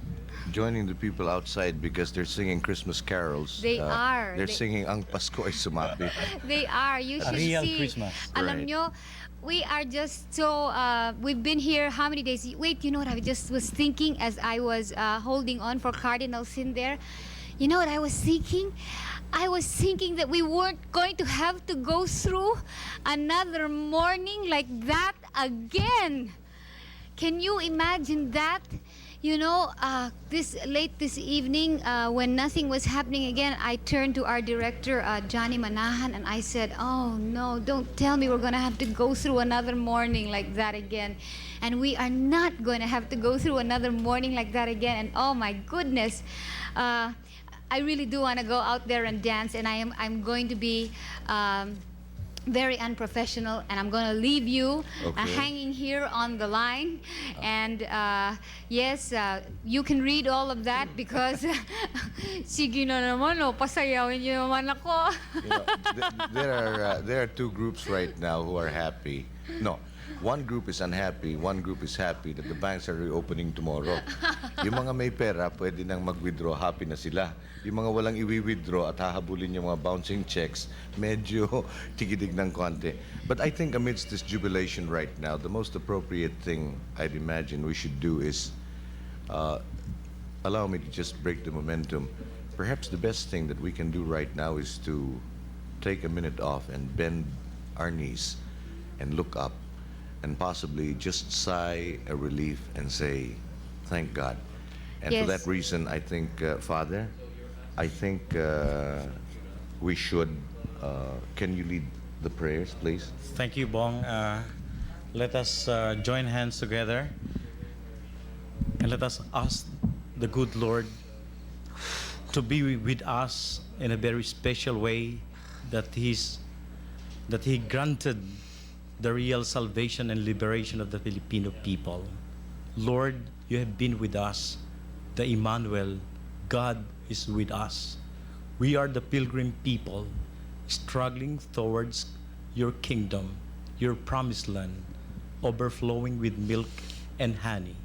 joining the people outside because they're singing Christmas carols. They are. They're singing Ang Pasko ay Sumapi. They are. You should Real see. Christmas. Alam Right. nyo, we are just so, we've been here how many days? Wait, you know what I just was thinking as I was holding on for Cardinal Sin there? You know what I was thinking? I was thinking that we weren't going to have to go through another morning like that again. Can you imagine that? You know, late this evening, when nothing was happening again, I turned to our director, Johnny Manahan, and I said, "Oh no, don't tell me we're gonna have to go through another morning like that again." And we are not going to have to go through another morning like that again. And oh my goodness, I really do want to go out there and dance, and I'm going to be very unprofessional, and I'm going to leave you hanging here on the line. And yes, you can read all of that because sige na naman, pasayawin niyo naman ako. You know, there are two groups right now who are happy. No, one group is unhappy, one group is happy that the banks are reopening tomorrow. Yung mga may pera, pwede nang mag-withdraw, happy na sila. Yung mga walang i-withdraw at hahabulin yung mga bouncing checks, medyo tigidig ng konti. But I think amidst this jubilation right now, the most appropriate thing I'd imagine we should do is, allow me to just break the momentum. Perhaps the best thing that we can do right now is to take a minute off and bend our knees and look up and possibly just sigh a relief and say, thank God. And for that reason, I think, Father, I think we should, can you lead the prayers, please? Thank you, Bong. Let us join hands together and let us ask the good Lord to be with us in a very special way, that He granted the real salvation and liberation of the Filipino people. Lord, you have been with us. The Emmanuel, God is with us. We are the pilgrim people struggling towards your kingdom, your promised land, overflowing with milk and honey.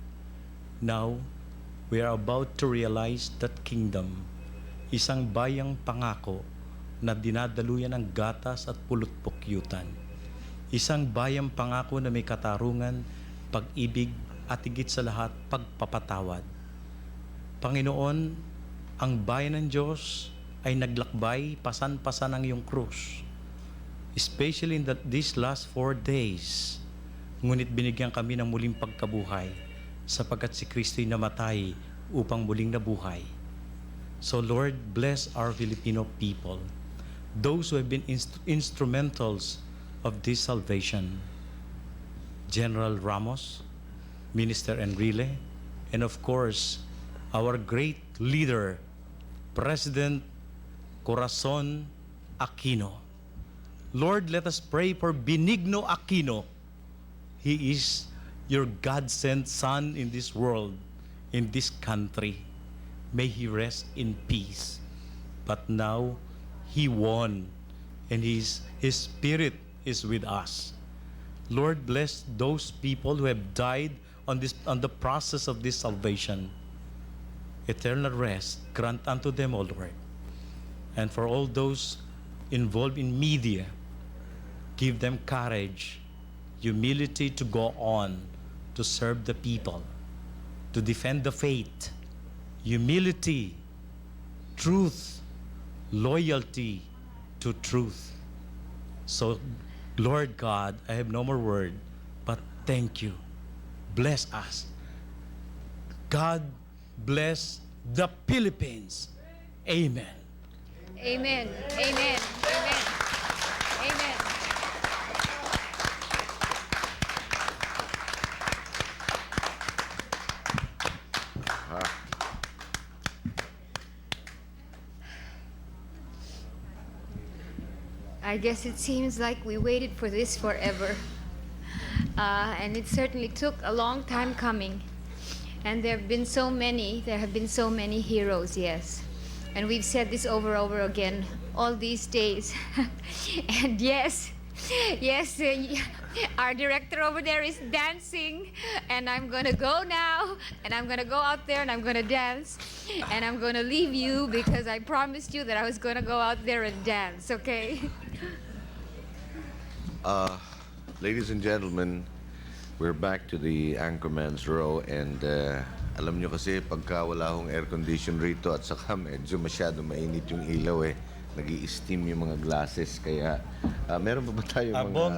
Now, we are about to realize that kingdom, isang bayang pangako na dinadaluyan ng gatas at pulot-pukyutan. Isang bayang pangako na may katarungan, pag-ibig, at higit sa lahat, pagpapatawad. Panginoon, ang bayan ng Diyos ay naglakbay, pasan-pasan ang iyong krus. Especially in these last 4 days. Ngunit binigyan kami ng muling pagkabuhay, sapagkat si Kristo'y namatay upang muling nabuhay. So Lord, bless our Filipino people, those who have been instrumentals of this salvation. General Ramos, Minister Enrile, and of course, our great leader, President Corazon Aquino. Lord, let us pray for Benigno Aquino. He is your God-sent son in this world, in this country. May he rest in peace. But now, he won, and his spirit is with us. Lord, bless those people who have died on the process of this salvation. Eternal rest grant unto them, O Lord. And for all those involved in media, give them courage, humility to go on, to serve the people, to defend the faith, humility, truth, loyalty to truth. So, Lord God, I have no more word, but thank you. Bless us. God bless the Philippines. Amen. Amen. Amen. Amen. Amen. I guess it seems like we waited for this forever. and it certainly took a long time coming. And there have been so many heroes, yes. And we've said this over and over again all these days. And yes, our director over there is dancing, and I'm gonna go now, and I'm gonna go out there and I'm gonna dance, and I'm gonna leave you because I promised you that I was gonna go out there and dance, okay? Ladies and gentlemen, we're back to the Anchorman's Row, and alam nyo kasi pagka wala hong air condition rito at saka medyo masyado mainit yung ilaw nag-i-steam yung mga glasses, kaya meron pa ba tayo mga... Bong,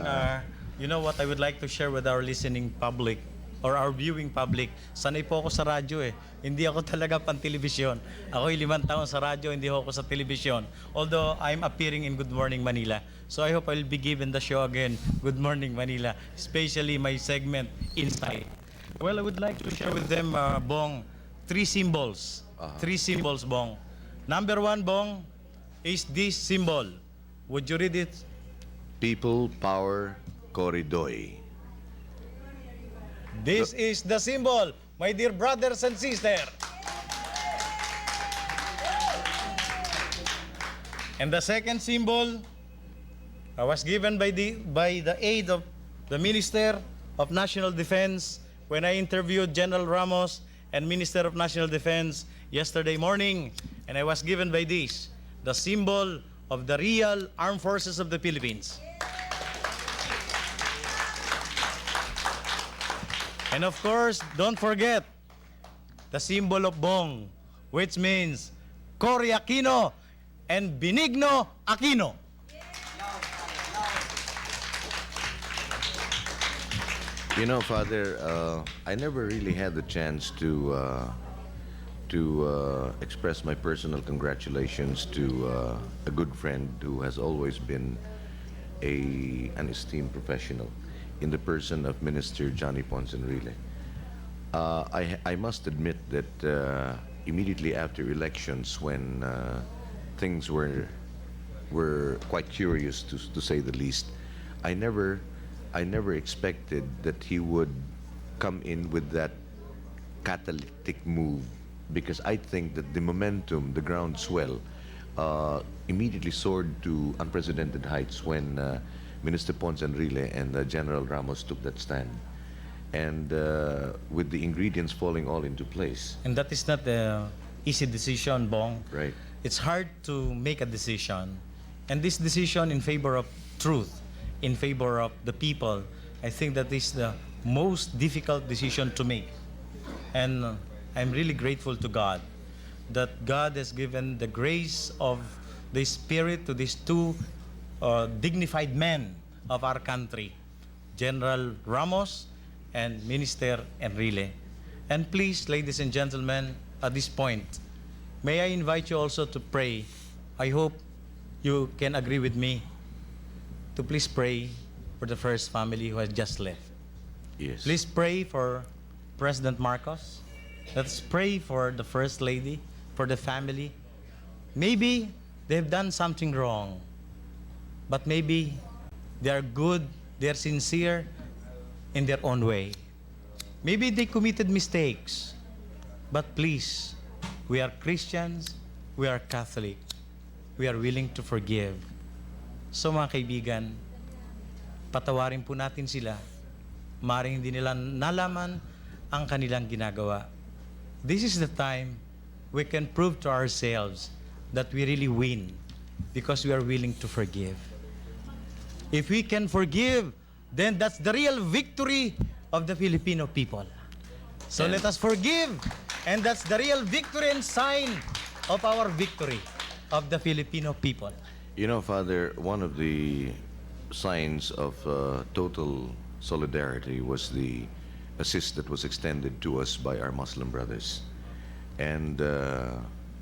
you know what I would like to share with our listening public or our viewing public? Sanay po ako sa radyo Hindi ako talaga pan-telebisyon. Ako'y 5 taon sa radyo, hindi ako sa telebisyon. Although I'm appearing in Good Morning Manila. So I hope I'll be given the show again, Good Morning Manila, especially my segment, Inside. Well, I would like to share with them, Bong, 3 symbols. 3 symbols, Bong. Number 1, Bong, is this symbol. Would you read it? People, power, Koridoy. This is the symbol, my dear brothers and sisters. And the second symbol was given by the aid of the Minister of National Defense when I interviewed General Ramos and Minister of National Defense yesterday morning, and I was given by this, the symbol of the real armed forces of the Philippines. And of course, don't forget the symbol of Bong, which means Cory Aquino and Benigno Aquino. You know, Father, I never really had the chance to express my personal congratulations to a good friend who has always been an esteemed professional in the person of Minister Johnny Ponce Enrile. I must admit that immediately after elections, when things were quite curious to say the least, I never expected that he would come in with that catalytic move, because I think that the momentum, the groundswell, immediately soared to unprecedented heights when Minister Ponce Enrile and General Ramos took that stand, and with the ingredients falling all into place. And that is not an easy decision, Bong. Right. It's hard to make a decision, and this decision in favor of truth, in favor of the people, I think that is the most difficult decision to make. And I'm really grateful to God that God has given the grace of the Spirit to these 2 dignified men of our country, General Ramos and Minister Enrile. And please, ladies and gentlemen, at this point, may I invite you also to pray. I hope you can agree with me to please pray for the first family who has just left. Yes. Please pray for President Marcos. Let's pray for the First Lady, for the family. Maybe they've done something wrong, but maybe they are good, they are sincere in their own way. Maybe they committed mistakes, but please, we are Christians, we are Catholic, we are willing to forgive. So mga kaibigan, patawarin po natin sila. Maring hindi nila nalaman ang kanilang ginagawa. This is the time we can prove to ourselves that we really win because we are willing to forgive. If we can forgive, then that's the real victory of the Filipino people. So let us forgive, and that's the real victory and sign of our victory of the Filipino people. You know, Father, one of the signs of total solidarity was the assist that was extended to us by our Muslim brothers. And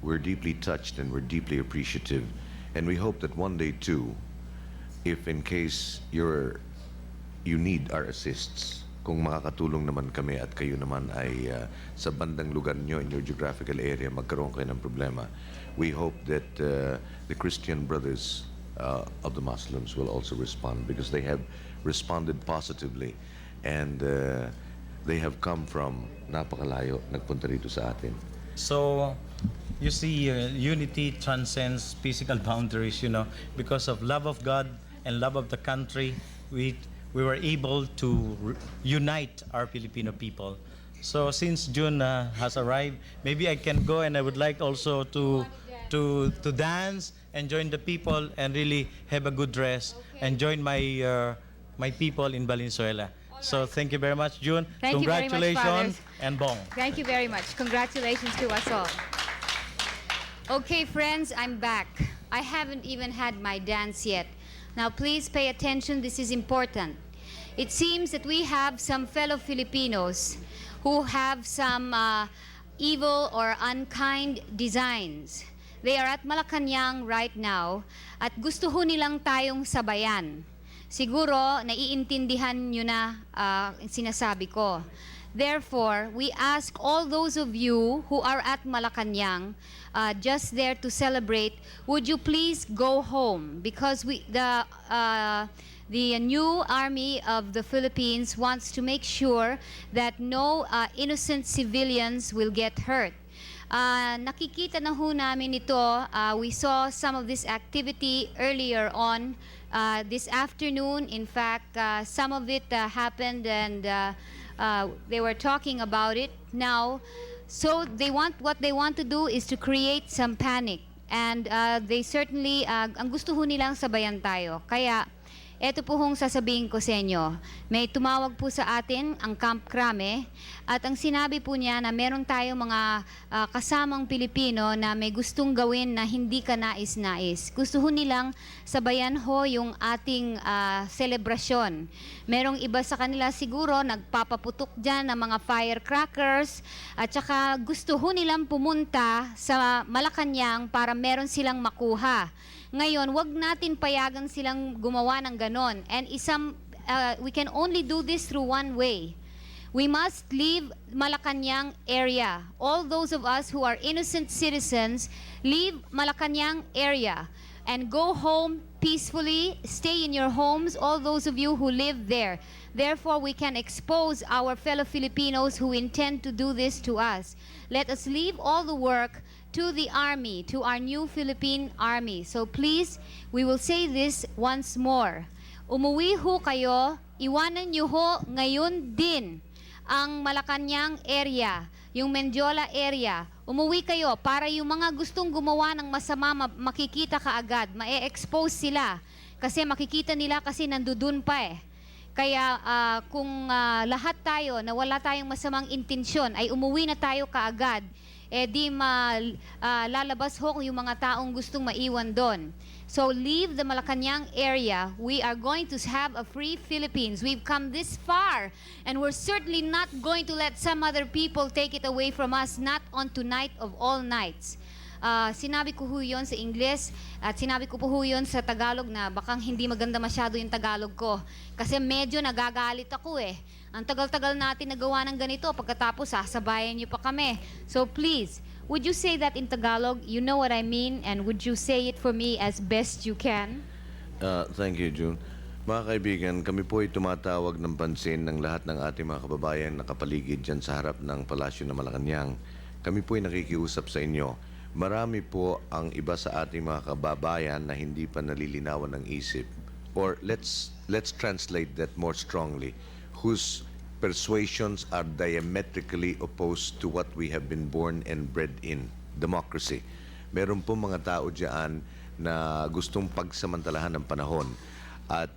we're deeply touched and we're deeply appreciative. And we hope that one day too, if in case you need our assists, kung makakatulong naman kami at kayo naman ay sa bandang lugar nyo in your geographical area, magkaroon kayo ng problema, we hope that the Christian brothers of the Muslims will also respond, because they have responded positively. and they have come from napakalayo, nagpunta rito sa atin. So, you see, unity transcends physical boundaries, you know. Because of love of God and love of the country, we were able to unite our Filipino people. So, since June has arrived, maybe I can go, and I would like also to dance and join the people and really have a good rest and join my my people in Valenzuela. So thank you very much, June. Thank you very much, Congratulations, fathers. and Bong. Thank you very much. Congratulations to us all. Okay, friends, I'm back. I haven't even had my dance yet. Now, please pay attention. This is important. It seems that we have some fellow Filipinos who have some evil or unkind designs. They are at Malacanang right now at gusto ho nilang tayong sabayan. Siguro, naiintindihan nyo na sinasabi ko. Therefore, we ask all those of you who are at Malacanang, just there to celebrate, would you please go home? Because the new Army of the Philippines wants to make sure that no innocent civilians will get hurt. Nakikita na ho namin ito. We saw some of this activity earlier on this afternoon. In fact, some of it happened, and they were talking about it now. So what they want to do is to create some panic, and they certainly ang gusto ho nilang sabayan tayo. Kaya eto po hong sasabihin ko sa inyo. May tumawag po sa atin ang Camp Crame, at ang sinabi po niya na meron tayong mga kasamang Pilipino na may gustong gawin na hindi ka nais-nais. Gusto ho nilang sabayan ho yung ating selebrasyon. Merong iba sa kanila siguro nagpapaputok dyan ng mga firecrackers, at saka gusto ho nilang pumunta sa Malacanang para meron silang makuha. Ngayon, wag natin payagan silang gumawa ng ganon. And we can only do this through one way. We must leave Malacanang area. All those of us who are innocent citizens, leave Malacanang area and go home peacefully. Stay in your homes, all those of you who live there. Therefore, we can expose our fellow Filipinos who intend to do this to us. Let us leave all the work to the army, to our new Philippine Army. So please, we will say this once more. Umuwi ho kayo, iwanan nyo ho ngayon din ang Malacanang area, yung Mendiola area. Umuwi kayo para yung mga gustong gumawa ng masama makikita kaagad, ma-expose sila. Kasi makikita nila kasi nandudun pa eh. Kaya kung lahat tayo na wala tayong masamang intensyon ay umuwi na tayo kaagad, di lalabas ho yung mga taong gustong maiwan doon. So leave the Malacanang area. We are going to have a free Philippines. We've come this far, and we're certainly not going to let some other people take it away from us, not on tonight of all nights. Sinabi ko ho yun sa Ingles, at sinabi ko po ho yun sa Tagalog na bakang hindi maganda masyado yung Tagalog ko. Kasi medyo nagagalit ako eh. Ang tagal-tagal natin nagawa ng ganito, pagkatapos sasabayan niyo pa kami. So please, would you say that in Tagalog? You know what I mean, and would you say it for me as best you can? Thank you, June. Mga kaibigan, kami po ay tumatawag ng pansin ng lahat ng ating mga kababayan na kapaligid dyan sa harap ng Palasyo ng Malacanang. Kami po ay nakikiusap sa inyo. Marami po ang iba sa ating mga kababayan na hindi pa nalilinawan ng isip. Or let's translate that more strongly. Whose persuasions are diametrically opposed to what we have been born and bred in, democracy. Meron po mga tao diyan na gustong pagsamantalahan ng panahon. At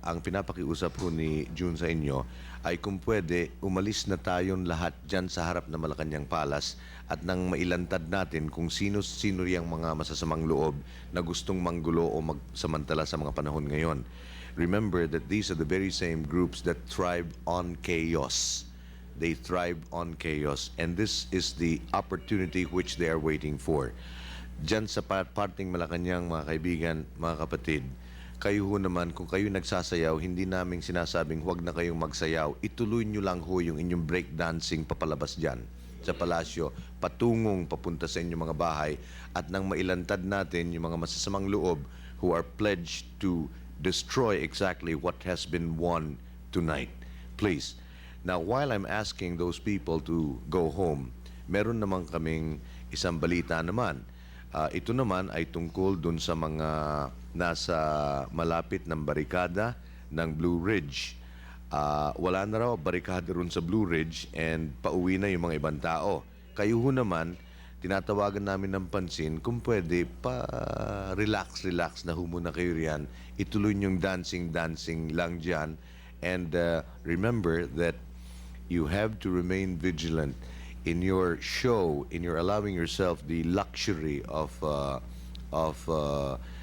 ang pinapakiusap ko ni June sa inyo ay kung pwede, umalis na tayong lahat dyan sa harap ng Malacanang Palace at nang mailantad natin kung sino-sino yung mga masasamang loob na gustong manggulo o magsamantala sa mga panahon ngayon. Remember that these are the very same groups that thrive on chaos. They thrive on chaos. And this is the opportunity which they are waiting for. Diyan sa parting Malacanang, mga kaibigan, mga kapatid, kayo ho naman, kung kayo nagsasayaw, hindi namin sinasabing huwag na kayong magsayaw. Ituloy nyo lang ho yung inyong breakdancing papalabas dyan sa palasyo, patungong papunta sa inyong mga bahay, at nang mailantad natin yung mga masasamang loob who are pledged to destroy exactly what has been won tonight. please. Now, while I'm asking those people to go home, meron naman kaming isang balita naman. Ito naman ay tungkol dun sa mga nasa malapit ng barikada ng Blue Ridge. Wala na raw barikada ron sa Blue Ridge and pauwi na yung mga ibang tao. Kayo ho naman, tinatawagan namin ng pansin kung pwede relax na ho muna kayo riyan. Ituloy yung dancing lang dyan. And remember that you have to remain vigilant in your show, in your allowing yourself the luxury of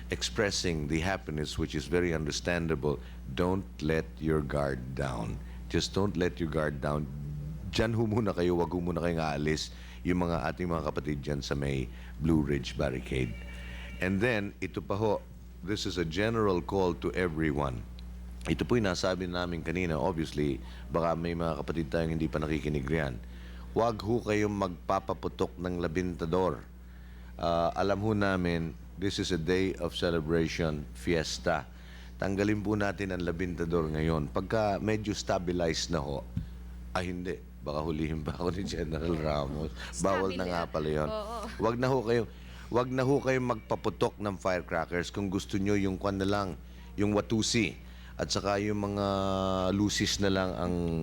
expressing the happiness, which is very understandable. Don't let your guard down. Just don't let your guard down. Diyan ho muna kayo, wag ho muna kayong aalis yung mga ating mga kapatid dyan sa may Blue Ridge Barricade. And then, ito pa ho, this is a general call to everyone. Ito po'y nasabi namin kanina, obviously, baka may mga kapatid tayong hindi pa nakikinig riyan. Huwag ho kayong magpapaputok ng labintador. Alam ho namin, this is a day of celebration, fiesta. Tanggalin po natin ang labintador ngayon. Pagka medyo stabilized na ho, hindi, baka hulihin pa ako ni General Ramos. Bawal na nga pala yun. Huwag na ho kayong magpaputok ng firecrackers kung gusto nyo yung kwan na lang, yung watusi. At saka yung mga lusis na lang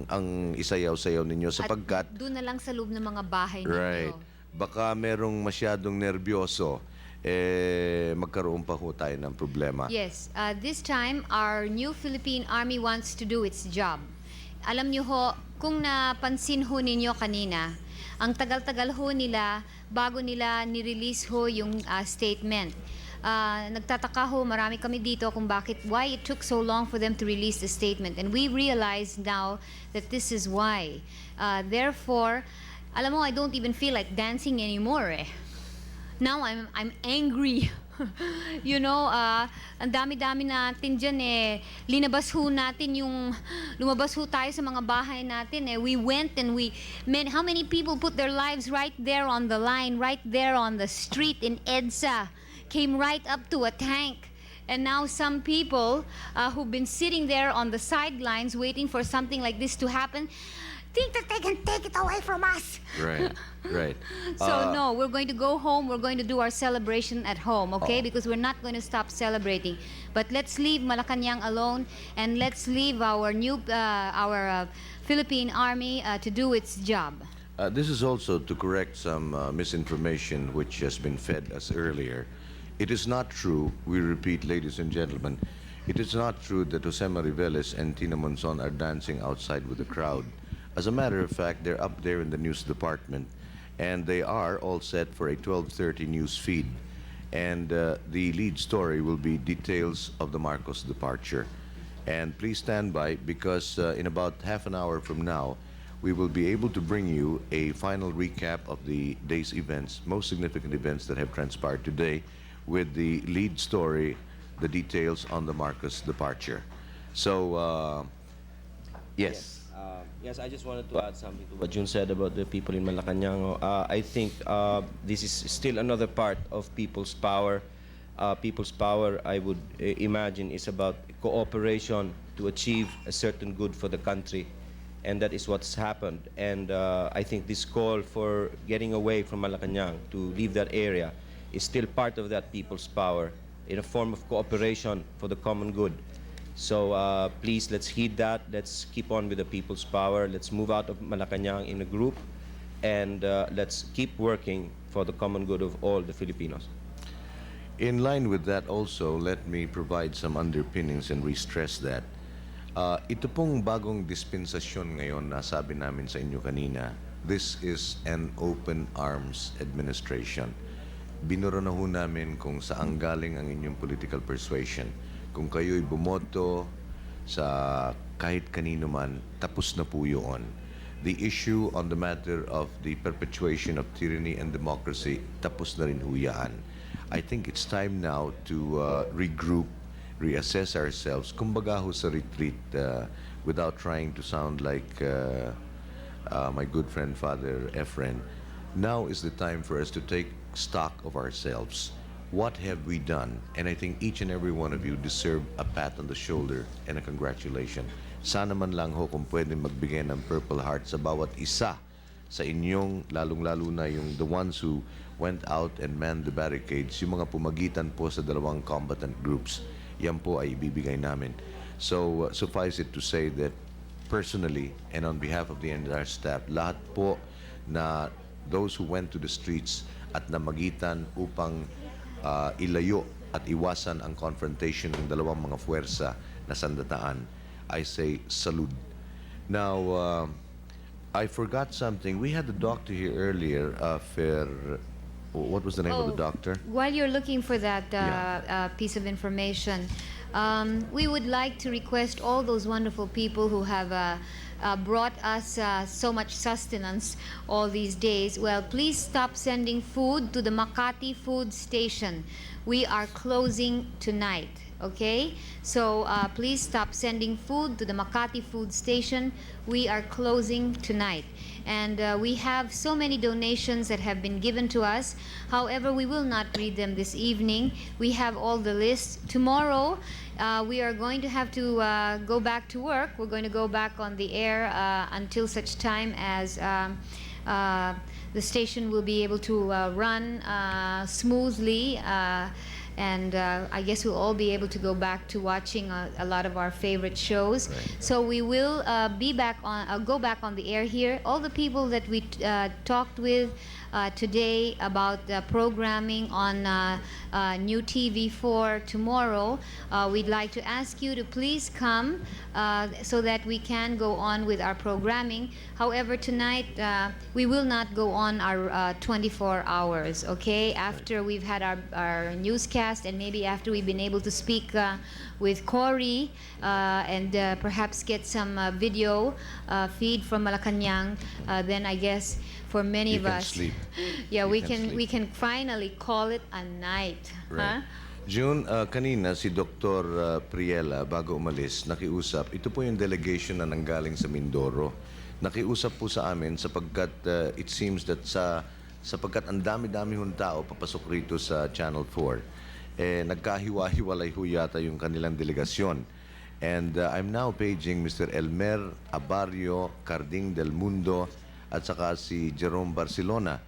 ang isayaw-sayaw ninyo sapagkat... At doon na lang sa loob ng mga bahay ninyo. Right. Baka merong masyadong nerbyoso, magkaroon pa ho tayo ng problema. Yes. This time, our new Philippine Army wants to do its job. Alam niyo ho, kung napansin ho ninyo kanina, ang tagal-tagal ho nila bago nila ni-release ho yung statement. Nagtataka ho, marami kami dito kung why it took so long for them to release the statement. And we realize now that this is why. Therefore, alam mo, I don't even feel like dancing anymore eh. Now I'm angry. You know, ang dami-dami natin dyan eh. Lumabas ho tayo sa mga bahay natin eh. We went and how many people put their lives right there on the line, right there on the street in EDSA? Came right up to a tank. And now some people who've been sitting there on the sidelines waiting for something like this to happen think that they can take it away from us. Right. So no, we're going to go home. We're going to do our celebration at home, okay? Because we're not going to stop celebrating. But let's leave Malacanang alone, and let's leave our Philippine Army to do its job. This is also to correct some misinformation which has been fed us earlier. It is not true, we repeat, ladies and gentlemen, it is not true that Jose Mariveles and Tina Monzon are dancing outside with the crowd. As a matter of fact, they're up there in the news department, and they are all set for a 12:30 news feed. And the lead story will be details of the Marcos departure. And please stand by, because in about half an hour from now, we will be able to bring you a final recap of the day's events, most significant events that have transpired today, with the lead story, the details on the Marcos departure. So, yes. Yes, I just wanted to add something to what Jun said about the people in Malacanang. I think this is still another part of people's power. People's power, I would imagine, is about cooperation to achieve a certain good for the country. And that is what's happened. And I think this call for getting away from Malacanang to leave that area is still part of that people's power in a form of cooperation for the common good. So please, let's heed that. Let's keep on with the people's power. Let's move out of Malacanang in a group, and let's keep working for the common good of all the Filipinos. In line with that also, let me provide some underpinnings and re-stress that. Ito pong bagong dispensasyon ngayon na sabi namin sa inyo kanina, this is an open arms administration. Binura na ho namin kung saan galing ang inyong political persuasion. Kung kayo'y bumoto sa kahit kanino man, tapos na po yun. The issue on the matter of the perpetuation of tyranny and democracy, tapos na rin ho yan. I think it's time now to regroup, reassess ourselves, kumbaga ho sa retreat, without trying to sound like my good friend Father Efren. Now is the time for us to take stock of ourselves. what have we done? And I think each and every one of you deserve a pat on the shoulder and a congratulations. Sana man lang ho kung pwede magbigay ng Purple Heart sa bawat isa sa inyong, lalong-lalo na yung the ones who went out and manned the barricades, yung mga pumagitan po sa dalawang combatant groups. Yan po ay ibibigay namin. So, suffice it to say that personally and on behalf of the entire staff, lahat po na those who went to the streets at namagitan upang ilayo at iwasan ang confrontation ng dalawang mga puwersa na sandataan, I say salute. Now, I forgot something. We had the doctor here earlier, what was the name of the doctor? While you're looking for that piece of information, we would like to request all those wonderful people who have brought us so much sustenance all these days. Well, please stop sending food to the Makati food station. We are closing tonight. Okay, so please stop sending food to the Makati food station. We are closing tonight. And we have so many donations that have been given to us. However, we will not read them this evening. We have all the lists. Tomorrow, we are going to have to go back to work. We're going to go back on the air until such time as the station will be able to run smoothly. And I guess we'll all be able to go back to watching a lot of our favorite shows. Right. So we will be back on, go back on the air here. All the people that we talked with today about programming on New TV4 tomorrow, we'd like to ask you to please come so that we can go on with our programming. However, tonight we will not go on our 24 hours, okay? After we've had our newscast and maybe after we've been able to speak with Cory and perhaps get some video feed from Malacanang, then I guess for many of us, sleep. Yeah, we can finally call it a night. Right. June, kanina si Dr. Priela bago umalis, nakiusap. Ito po yung delegation na nanggaling sa Mindoro. Nakiusap po sa amin sapagkat it seems that sapagkat ang dami-dami hong tao papasok rito sa Channel 4. Nagkahiwa-hiwalay ho yata yung kanilang delegasyon. And I'm now paging Mr. Elmer Abario Carding del Mundo at saka si Jerome Barcelona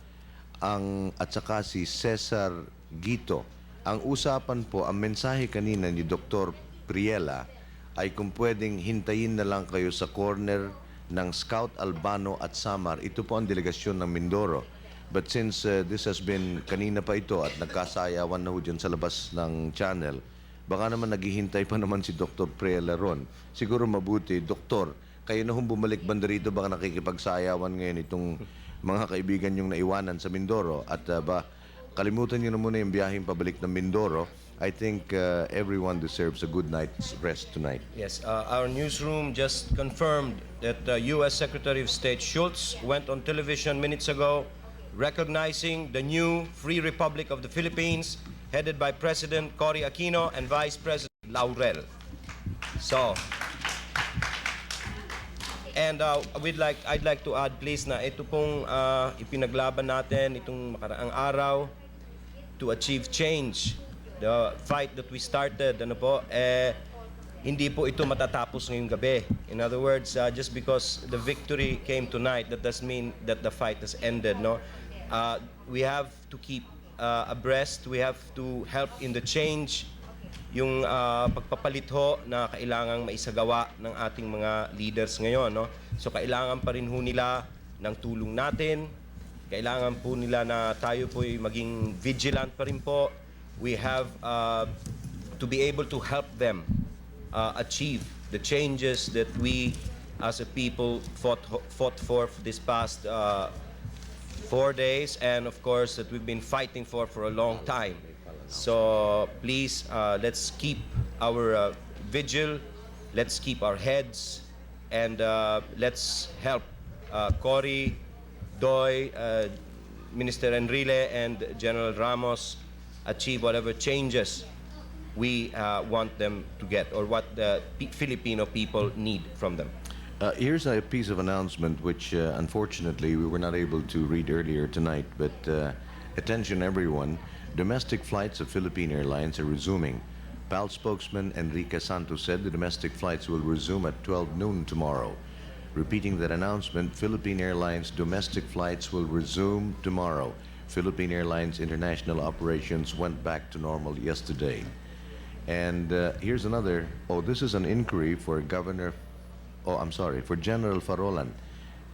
at saka si Cesar Gito. Ang usapan po, ang mensahe kanina ni Dr. Priela ay kung pwedeng hintayin na lang kayo sa corner ng Scout Albano at Samar. Ito po ang delegasyon ng Mindoro. But since this has been, kanina pa ito at nagkasayawan na ho dyan sa labas ng channel, baka naman naghihintay pa naman si Dr. Priela ron. Siguro mabuti, Doktor, kayo na hong bumalik banda rito, baka nakikipagsayawan ngayon itong mga kaibigan yung naiwanan sa Mindoro. At kalimutan nyo na muna yung biyaheng pabalik ng Mindoro. I think everyone deserves a good night's rest tonight. Yes, our newsroom just confirmed that U.S. Secretary of State Schultz went on television minutes ago recognizing the new Free Republic of the Philippines headed by President Cory Aquino and Vice President Laurel. So, and I'd like to add please na ito pong ipinaglaban natin itong makaraang araw to achieve change. The fight that we started, hindi po ito matatapos ngayong gabi. In other words, just because the victory came tonight, that doesn't mean that the fight has ended, no? We have to keep abreast, we have to help in the change, yung pagpapalit ho na kailangang maisagawa ng ating mga leaders ngayon, no? So kailangan pa rin ho nila ng tulong natin, kailangan po nila na tayo po ay maging vigilant pa rin po. We have to be able to help them achieve the changes that we as a people fought for this past 4 days, and of course that we've been fighting for a long time. So please, let's keep our vigil, let's keep our heads, and let's help Cory, Doy, Minister Enrile, and General Ramos achieve whatever changes we want them to get, or what the Filipino people need from them. Here's a piece of announcement which unfortunately we were not able to read earlier tonight, but attention everyone. Domestic flights of Philippine Airlines are resuming. PAL spokesman Enrique Santos said the domestic flights will resume at 12 noon tomorrow. Repeating that announcement, Philippine Airlines domestic flights will resume tomorrow. Philippine Airlines international operations went back to normal yesterday. And here's another, this is an inquiry for for General Farolan.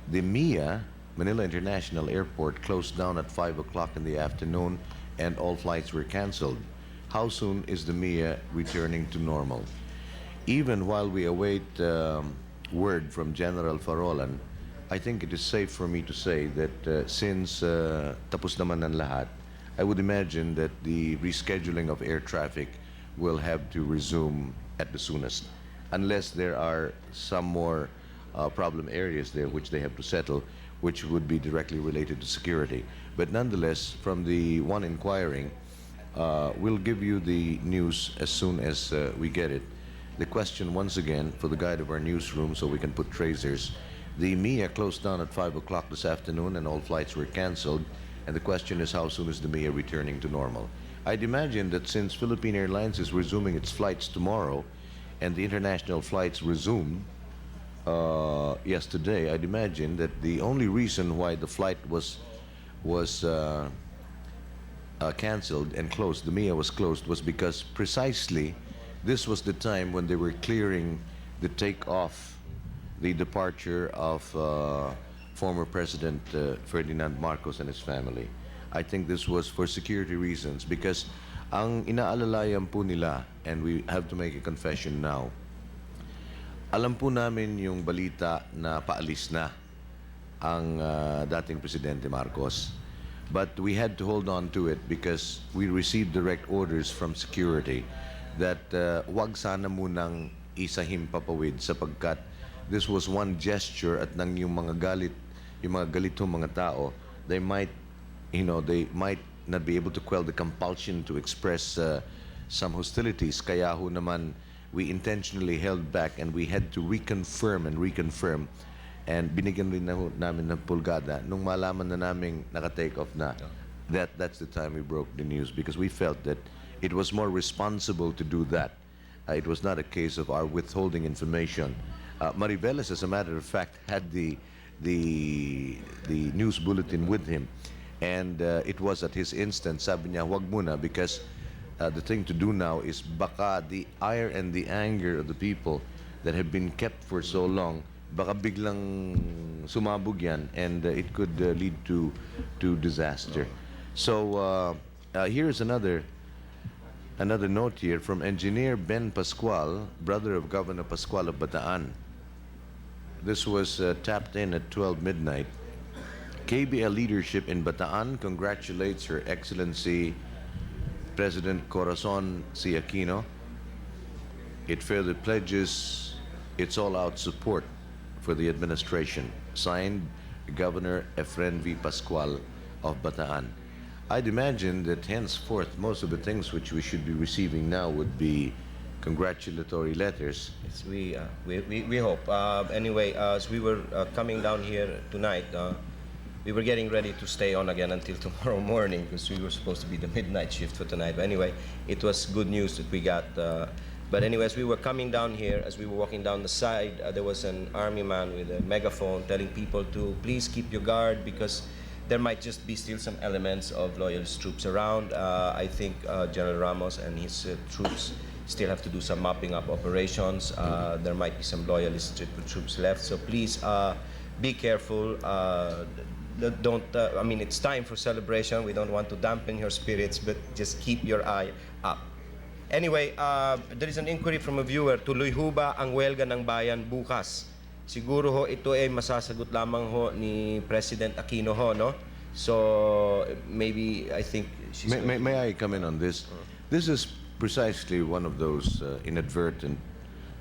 The MIA, Manila International Airport, closed down at 5 o'clock in the afternoon and all flights were canceled. How soon is the MIA returning to normal? Even while we await word from General Farolan, I think it is safe for me to say that since tapos naman ang lahat, I would imagine that the rescheduling of air traffic will have to resume at the soonest, unless there are some more problem areas there which they have to settle, which would be directly related to security. But nonetheless, from the one inquiring, we'll give you the news as soon as we get it. The question, once again, for the guide of our newsroom so we can put tracers, the MIA closed down at 5 o'clock this afternoon and all flights were canceled. And the question is, how soon is the MIA returning to normal? I'd imagine that since Philippine Airlines is resuming its flights tomorrow and the international flights resumed yesterday, I'd imagine that the only reason why the flight was canceled and closed, the MIA was closed, was because precisely this was the time when they were clearing the takeoff, the departure of former President Ferdinand Marcos and his family. I think this was for security reasons because ang inaalalayan po nila, and we have to make a confession now, alam po namin yung balita na paalis na ang dating Presidente Marcos. But we had to hold on to it because we received direct orders from security that wag sana munang isahim papawid sapagkat this was one gesture at nang yung mga galitong mga tao, they might not be able to quell the compulsion to express some hostilities. Kaya ho naman, we intentionally held back and we had to reconfirm and binigyan rin na namin ng pulgada nung malaman na naming naka-take off na. That's the time we broke the news because we felt that it was more responsible to do that. It was not a case of our withholding information. Mariveles, as a matter of fact, had the news bulletin with him, and it was at his instance. Sabi niya, wag muna because the thing to do now is baka the ire and the anger of the people that have been kept for so long, baka biglang sumabog yan, and it could lead to disaster. So here's another note here from Engineer Ben Pascual, brother of Governor Pascual of Bataan. This was tapped in at 12 midnight. KBL leadership in Bataan congratulates Her Excellency President Corazon C. Aquino. It further pledges its all-out support for the administration. Signed, Governor Efren V. Pascual of Bataan. I'd imagine that henceforth most of the things which we should be receiving now would be congratulatory letters. Yes, we hope. Anyway, as we were coming down here tonight, we were getting ready to stay on again until tomorrow morning because we were supposed to be the midnight shift for tonight. But anyway, it was good news that we got. But anyway, as we were coming down here, as we were walking down the side, there was an army man with a megaphone telling people to please keep your guard because there might just be still some elements of loyalist troops around. I think General Ramos and his troops still have to do some mopping up operations. There might be some loyalist troops left. So please be careful. I mean, it's time for celebration. We don't want to dampen your spirits, but just keep your eye up. Anyway, there is an inquiry from a viewer. Tuloy ho ba ang welga ng bayan bukas? Siguro ho ito ay masasagot lamang ho ni President Aquino ho, no? So maybe I think she's may I come in on this? This is precisely one of those inadvertent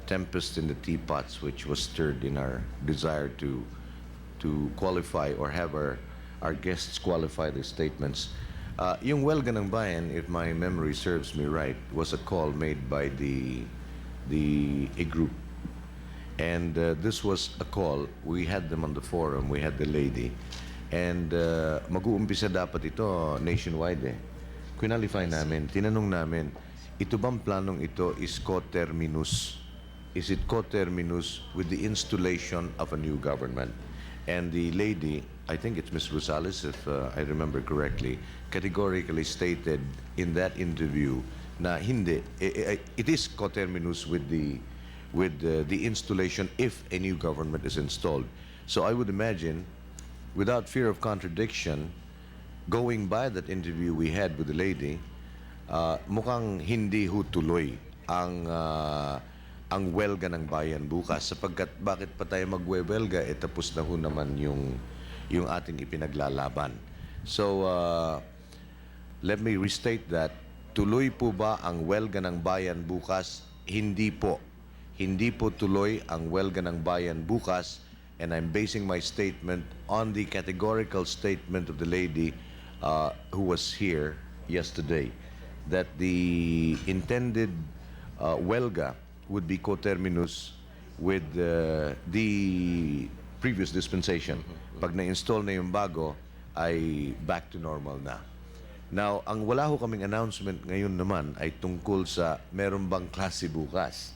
tempests in the teapots which was stirred in our desire to qualify or have our guests qualify their statements. Yung welga ng bayan, if my memory serves me right, was a call made by a group. And this was a call. We had them on the forum. We had the lady. And mag-uumpisa dapat ito nationwide eh. qualify namin, tinanong namin, ito bang planong ito is coterminous? Is it coterminous with the installation of a new government? And the lady, I think it's Ms. Rosales, if I remember correctly, categorically stated in that interview na hindi, it is coterminous with the installation if a new government is installed. So I would imagine, without fear of contradiction, going by that interview we had with the lady, mukhang hindi ho tuloy ang welga ng bayan bukas, sapagkat bakit pa tayo magwewelga, tapos na ho naman yung ating ipinaglalaban. So let me restate that. Tuloy po ba ang welga ng bayan bukas? Hindi po. Hindi po tuloy ang welga ng bayan bukas, and I'm basing my statement on the categorical statement of the lady who was here yesterday, that the intended welga would be coterminous with the previous dispensation. Pag na-install na yung bago, ay back to normal na. Now, ang wala ho kaming announcement ngayon naman ay tungkol sa meron bang klase bukas.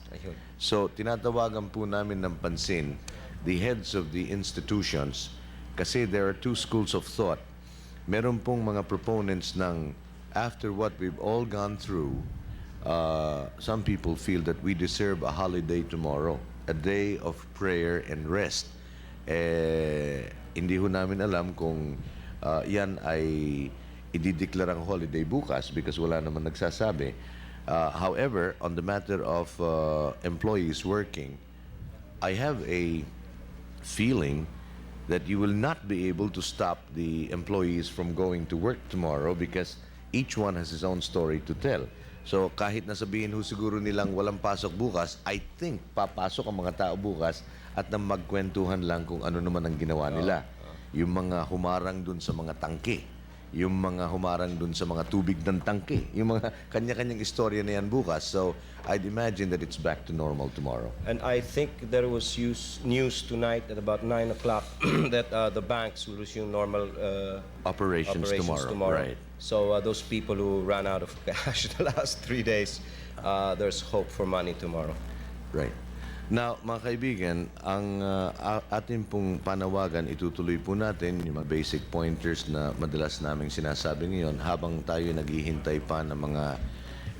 So, tinatawagan po namin ng pansin the heads of the institutions, kasi there are two schools of thought. Meron pong mga proponents ng after what we've all gone through, some people feel that we deserve a holiday tomorrow, a day of prayer and rest. Hindi ho namin alam kung yan ay idideklarang holiday bukas because wala naman nagsasabi. However, on the matter of employees working, I have a feeling that you will not be able to stop the employees from going to work tomorrow because each one has his own story to tell. So kahit nasabihin ho siguro nilang walang pasok bukas, I think papasok ang mga tao bukas at nang magkwentuhan lang kung ano naman ang ginawa nila. Yung mga humarang dun sa mga tangke, yung mga humarang dun sa mga tubig ng tangke, yung mga kanya-kanyang istorya na yan bukas. So I'd imagine that it's back to normal tomorrow. And I think there was news tonight at about 9 o'clock that the banks will resume normal operations tomorrow. Right. So those people who ran out of cash the last 3 days, there's hope for money tomorrow. Right. Now, mga kaibigan, ang ating pong panawagan, itutuloy po natin yung mga basic pointers na madalas naming sinasabi ngayon habang tayo naghihintay pa ng mga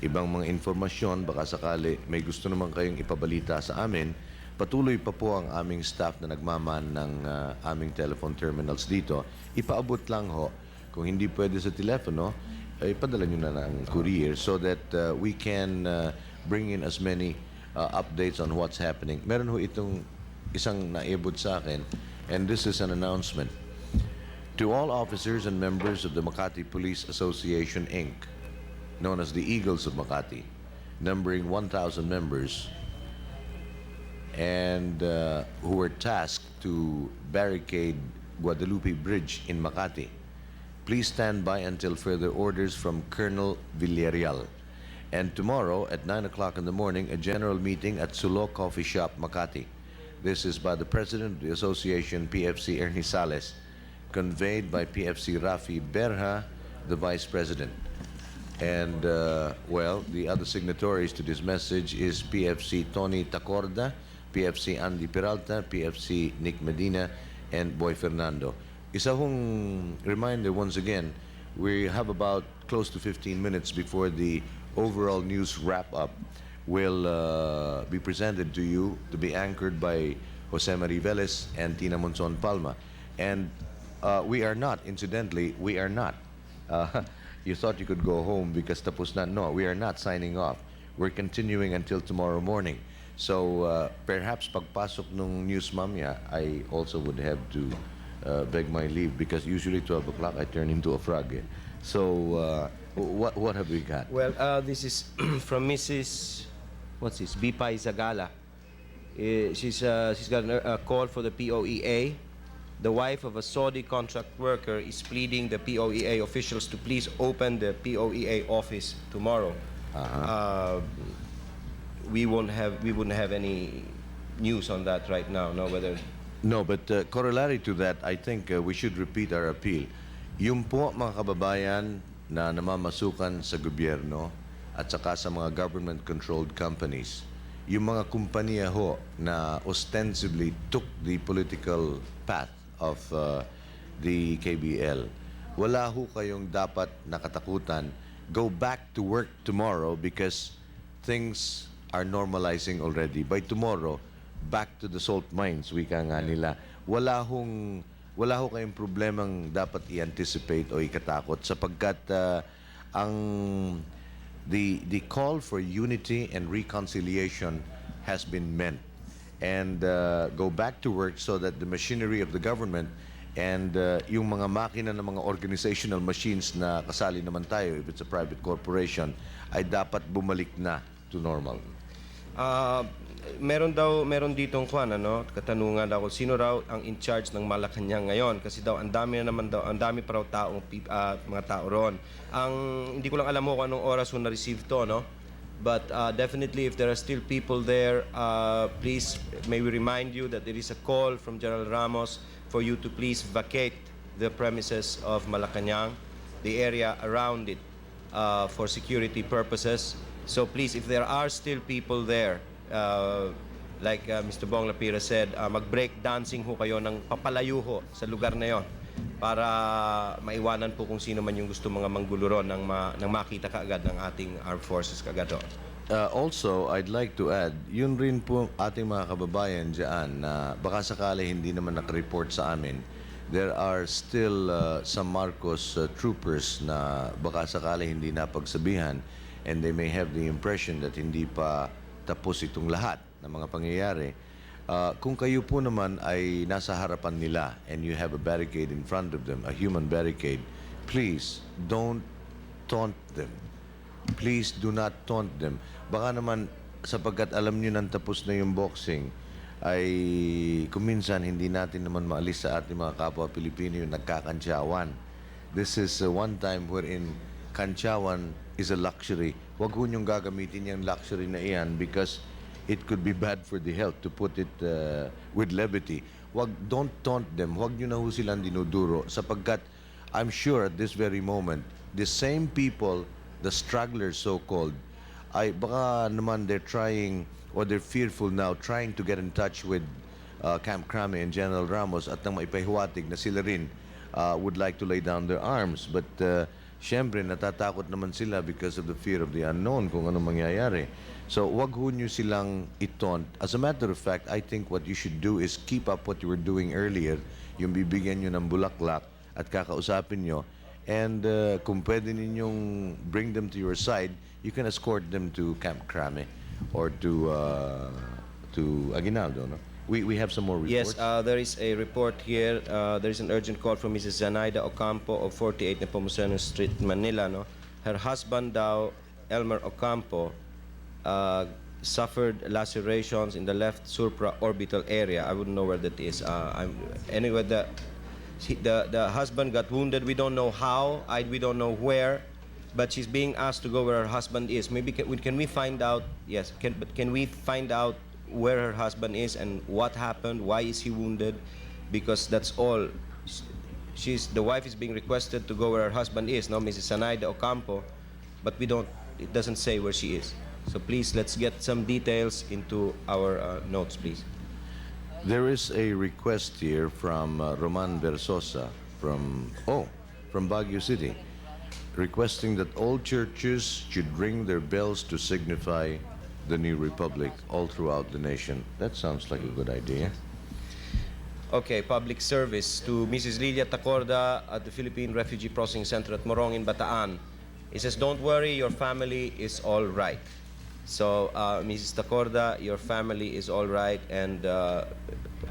ibang mga informasyon. Baka sakali may gusto naman kayong ipabalita sa amin. Patuloy pa po ang aming staff na nagmaman ng aming telephone terminals dito. Ipaabot lang ho. Kung hindi pwede sa telepono, ay padala nyo na ng courier so that we can bring in as many updates on what's happening. Meron ho itong isang naibod sa akin, and this is an announcement. To all officers and members of the Makati Police Association, Inc., known as the Eagles of Makati, numbering 1,000 members, and who were tasked to barricade Guadalupe Bridge in Makati, please stand by until further orders from Colonel Villarreal. And tomorrow at 9 o'clock in the morning, a general meeting at Sulo Coffee Shop, Makati. This is by the President of the Association, PFC Ernie Sales, conveyed by PFC Rafi Berha, the Vice President. And, well, the other signatories to this message is PFC Tony Tacorda, PFC Andy Peralta, PFC Nick Medina, and Boy Fernando. Isa hong reminder once again, we have about close to 15 minutes before the overall news wrap-up will be presented to you, to be anchored by Jose Marie Velez and Tina Monzon Palma. And we are not, incidentally, we are not. You thought you could go home because tapos na. No, we are not signing off. We're continuing until tomorrow morning. So perhaps pagpasok nung news mamaya, I also would have to beg my leave because usually 12 o'clock I turn into a frog. So what have we got? Well, this is from Mrs. What's this? Bipay Zagala. She's got a call for the POEA. The wife of a Saudi contract worker is pleading the POEA officials to please open the POEA office tomorrow. We wouldn't have any news on that right now. No, whether. No, but corollary to that, I think we should repeat our appeal. Yung po, mga kababayan, na namamasukan sa gobyerno at saka sa mga government-controlled companies, yung mga kumpanya ho na ostensibly took the political path of the KBL, wala ho kayong dapat nakatakutan. Go back to work tomorrow because things are normalizing already. By tomorrow, back to the salt mines, wika nga nila. Wala ho kayong problemang dapat i-anticipate o ikatakot sapagkat the call for unity and reconciliation has been meant. And go back to work so that the machinery of the government and yung mga makina ng mga organizational machines na kasali naman tayo, if it's a private corporation, ay dapat bumalik na to normal. Meron ditong katanungan daw kung sino raw ang in charge ng Malacanang ngayon kasi daw ang dami pa raw mga tao ron. Hindi ko lang alam mo kung anong oras ko na-receive to, no? But definitely if there are still people there, please may we remind you that there is a call from General Ramos for you to please vacate the premises of Malacanang, the area around it, for security purposes. So please, if there are still people there, like Mr. Bong Lapira said, mag-break dancing ho kayo ng papalayo ho sa lugar na yon para maiwanan po kung sino man yung gusto mga manggulo ron nang makita kaagad ng ating armed forces kaagad ron. Also, I'd like to add, yun rin po ating mga kababayan dyan na baka sakali hindi naman nakareport sa amin. There are still some Marcos troopers na baka sakali hindi napagsabihan and they may have the impression that hindi pa tapos itong lahat ng mga pangyayari. Kung kayo po naman ay nasa harapan nila and you have a barricade in front of them, a human barricade, please don't taunt them. Please do not taunt them. Baka naman sapagkat alam nyo nang tapos na yung boxing, ay kuminsan hindi natin naman maalis sa ating mga kapwa Pilipino yung nagkakantsawan. This is one time wherein kantsawan is a luxury. Huwag ho niyong gagamitin yung luxury na iyan because it could be bad for the health, to put it with levity. Don't taunt them. Huwag niyo na ho silang dinuduro sapagkat I'm sure at this very moment, the same people, the stragglers so-called, ay baka naman they're trying or they're fearful now trying to get in touch with Camp Crame and General Ramos at nang maipahiwatig na sila rin would like to lay down their arms. But syempre, natatakot naman sila because of the fear of the unknown kung anong mangyayari. So, wag ho nyo silang itaunt. As a matter of fact, I think what you should do is keep up what you were doing earlier, yung bibigyan nyo ng bulaklak at kakausapin nyo. And kung pwede ninyong bring them to your side, you can escort them to Camp Crame or to Aguinaldo, no? We have some more reports. Yes, there is a report here. There is an urgent call from Mrs. Zanaida Ocampo of 48 Nepomuceno Street, Manila. No? Her husband daw, Elmer Ocampo, suffered lacerations in the left supraorbital area. I wouldn't know where that is. Anyway, the husband got wounded. We don't know how. We don't know where. But she's being asked to go where her husband is. Maybe can we find out? Yes. Can we find out where her husband is and what happened? Why is he wounded? Because that's all. The wife is being requested to go where her husband is. No, Mrs. Zanaida Ocampo, but it doesn't say where she is. So please, let's get some details into our notes, please. There is a request here from Roman Versosa from Baguio City, requesting that all churches should ring their bells to signify the new republic all throughout the nation. That sounds like a good idea. Okay, public service to Mrs. Lilia Tacorda at the Philippine Refugee Processing Center at Morong in Bataan. It says, don't worry, your family is all right. So, Mrs. Tacorda, your family is all right. And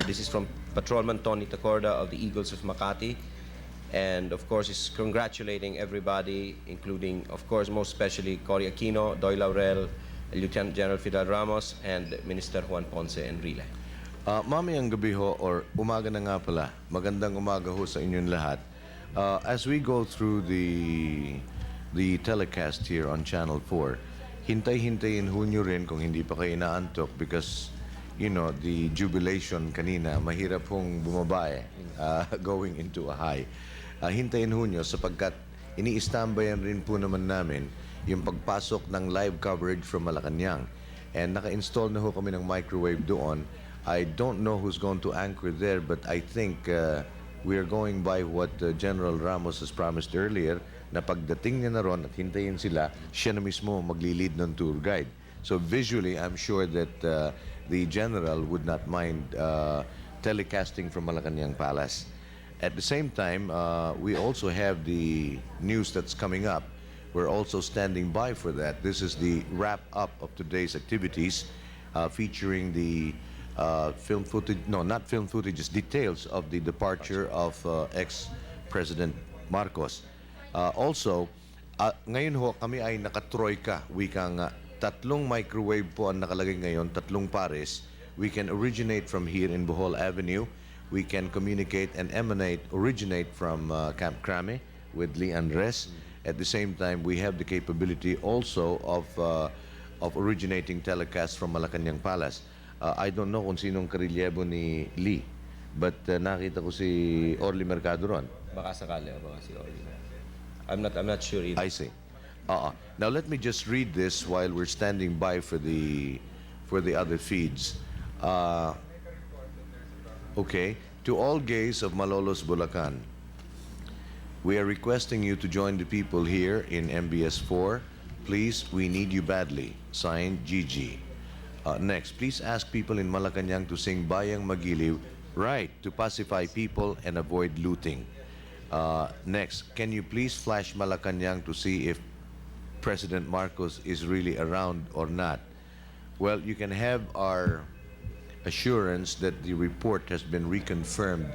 this is from Patrolman Tony Tacorda of the Eagles of Makati. And, of course, is congratulating everybody, including, of course, most especially Cory Aquino, Doy Laurel, Lieutenant General Fidel Ramos, and Minister Juan Ponce Enrile. Mamayang gabi ho, or umaga na nga pala, magandang umaga ho sa inyong lahat. As we go through the telecast here on Channel 4, hintay-hintayin ho nyo rin kung hindi pa kayo inaantok because, you know, the jubilation kanina, mahirap hong bumaba going into a high. Hintayin ho nyo sapagkat ini-standbyan rin po naman namin yung pagpasok ng live coverage from Malacanang. And naka-install na ho kami ng microwave doon. I don't know who's going to anchor there, but I think we are going by what General Ramos has promised earlier, na pagdating niya na ron at hintayin sila, siya na mismo maglilid ng tour guide. So visually, I'm sure that the General would not mind telecasting from Malacanang Palace. At the same time, we also have the news that's coming up. We're also standing by for that. This is the wrap-up of today's activities, featuring the film footage, no, not film footage, just details of the departure of ex-President Marcos. Also, ngayon ho, kami ay nakatroika, wika nga, 3 microwave po ang nakalagay ngayon, 3 pares. We can originate from here in Bohol Avenue. We can communicate and originate from Camp Crame with Lee Andres. At the same time, we have the capability also of originating telecasts from Malacanang Palace. I don't know kung sinong karelyebo ni Lee, but nakita ko si Orly Mercado ron. Baka sakali, baka si Orly. I'm not sure either. I see. Now let me just read this while we're standing by for the other feeds. Okay. To all gays of Malolos, Bulacan, we are requesting you to join the people here in MBS 4. Please, we need you badly. Signed, Gigi. Next, please ask people in Malacanang to sing Bayang Magiliw, right, to pacify people and avoid looting. Next, can you please flash Malacanang to see if President Marcos is really around or not? Well, you can have our assurance that the report has been reconfirmed.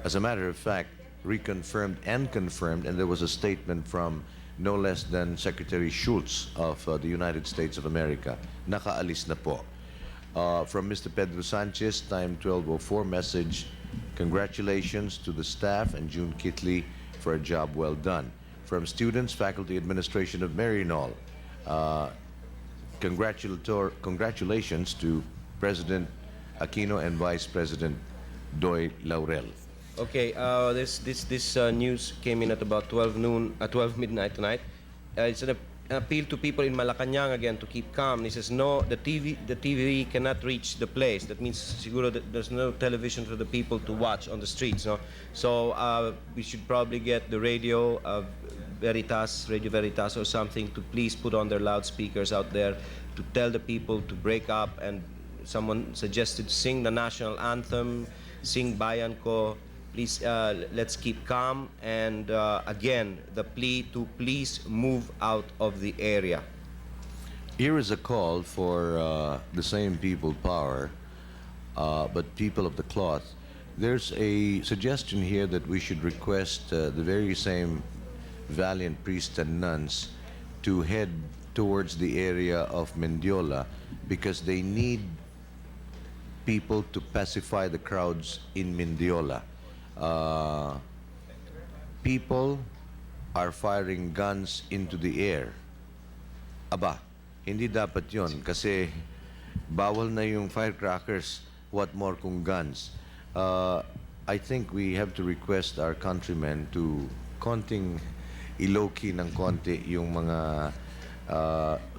As a matter of fact, reconfirmed and confirmed, and there was a statement from no less than Secretary Schultz of the United States of America. Nakaalis na po. From Mr. Pedro Sanchez, time 12:04, message, congratulations to the staff and June Kitley for a job well done. From students, faculty, administration of Maryknoll, congratulations to President Aquino and Vice President Doy Laurel. Okay, this news came in at about 12 midnight tonight. It's an appeal to people in Malacanang again to keep calm. He says no, the TV cannot reach the place. That means siguro that there's no television for the people to watch on the streets. No, so we should probably get the Radio Veritas or something to please put on their loudspeakers out there to tell the people to break up. And someone suggested sing the national anthem, sing Bayan Ko. Please, let's keep calm. And again, the plea to please move out of the area. Here is a call for the same people power, but people of the cloth. There's a suggestion here that we should request the very same valiant priests and nuns to head towards the area of Mendiola because they need people to pacify the crowds in Mendiola. People are firing guns into the air. Aba, hindi dapat yon kasi bawal na yung firecrackers, what more kung guns. I think we have to request our countrymen to konting iloki ng konti yung mga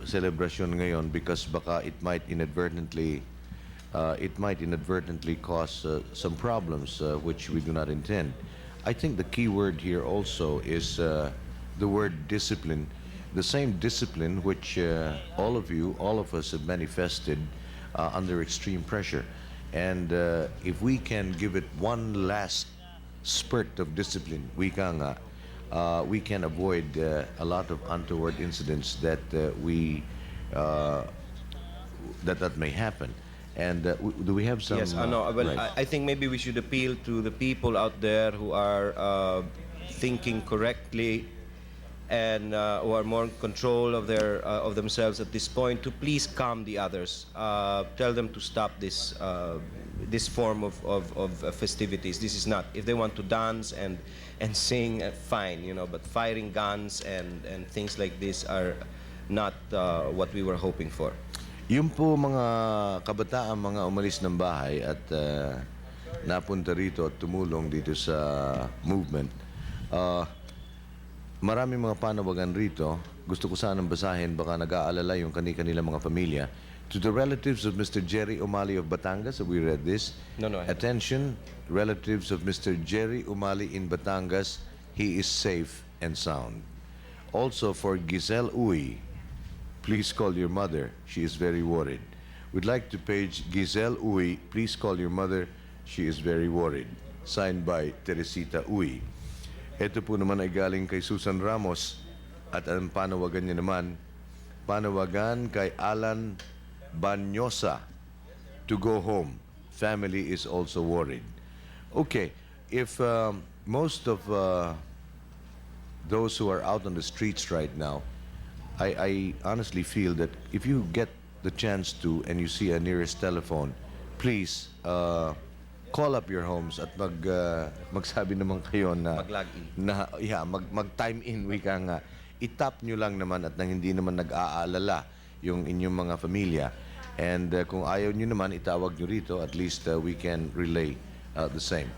celebration ngayon because baka it might inadvertently cause some problems which we do not intend. I think the key word here also is the word discipline. The same discipline which all of us have manifested under extreme pressure. And if we can give it one last spurt of discipline, we can avoid a lot of untoward incidents that that may happen. And do we have some? Yes, no. Well, right. I think maybe we should appeal to the people out there who are thinking correctly and who are more in control of themselves at this point to please calm the others. Tell them to stop this form of festivities. This is not. If they want to dance and sing, fine, but firing guns and things like this are not what we were hoping for. Yung po mga kabataan, mga umalis ng bahay at napunta rito at tumulong dito sa movement, Maraming mga panawagan rito. Gusto ko sanang basahin, baka nag-aalala yung kanilang mga pamilya. To the relatives of Mr. Jerry Umali of Batangas, have we read this? No, I haven't. Attention, relatives of Mr. Jerry Umali in Batangas, he is safe and sound. Also for Giselle Uy, please call your mother. She is very worried. We'd like to page Giselle Uy. Please call your mother. She is very worried. Signed by Teresita Uy. Ito po naman ay galing kay Susan Ramos at ang panawagan niya naman, panawagan kay Alan Banyosa to go home. Family is also worried. Okay, if most of those who are out on the streets right now, I honestly feel that if you get the chance to and you see a nearest telephone, please call up your homes at magsabi naman kayo na mag-time in, wika nga. I-tap nyo lang naman at nang hindi naman nag-aalala yung inyong mga familia. And kung ayaw nyo naman, itawag nyo rito, at least we can relay the same.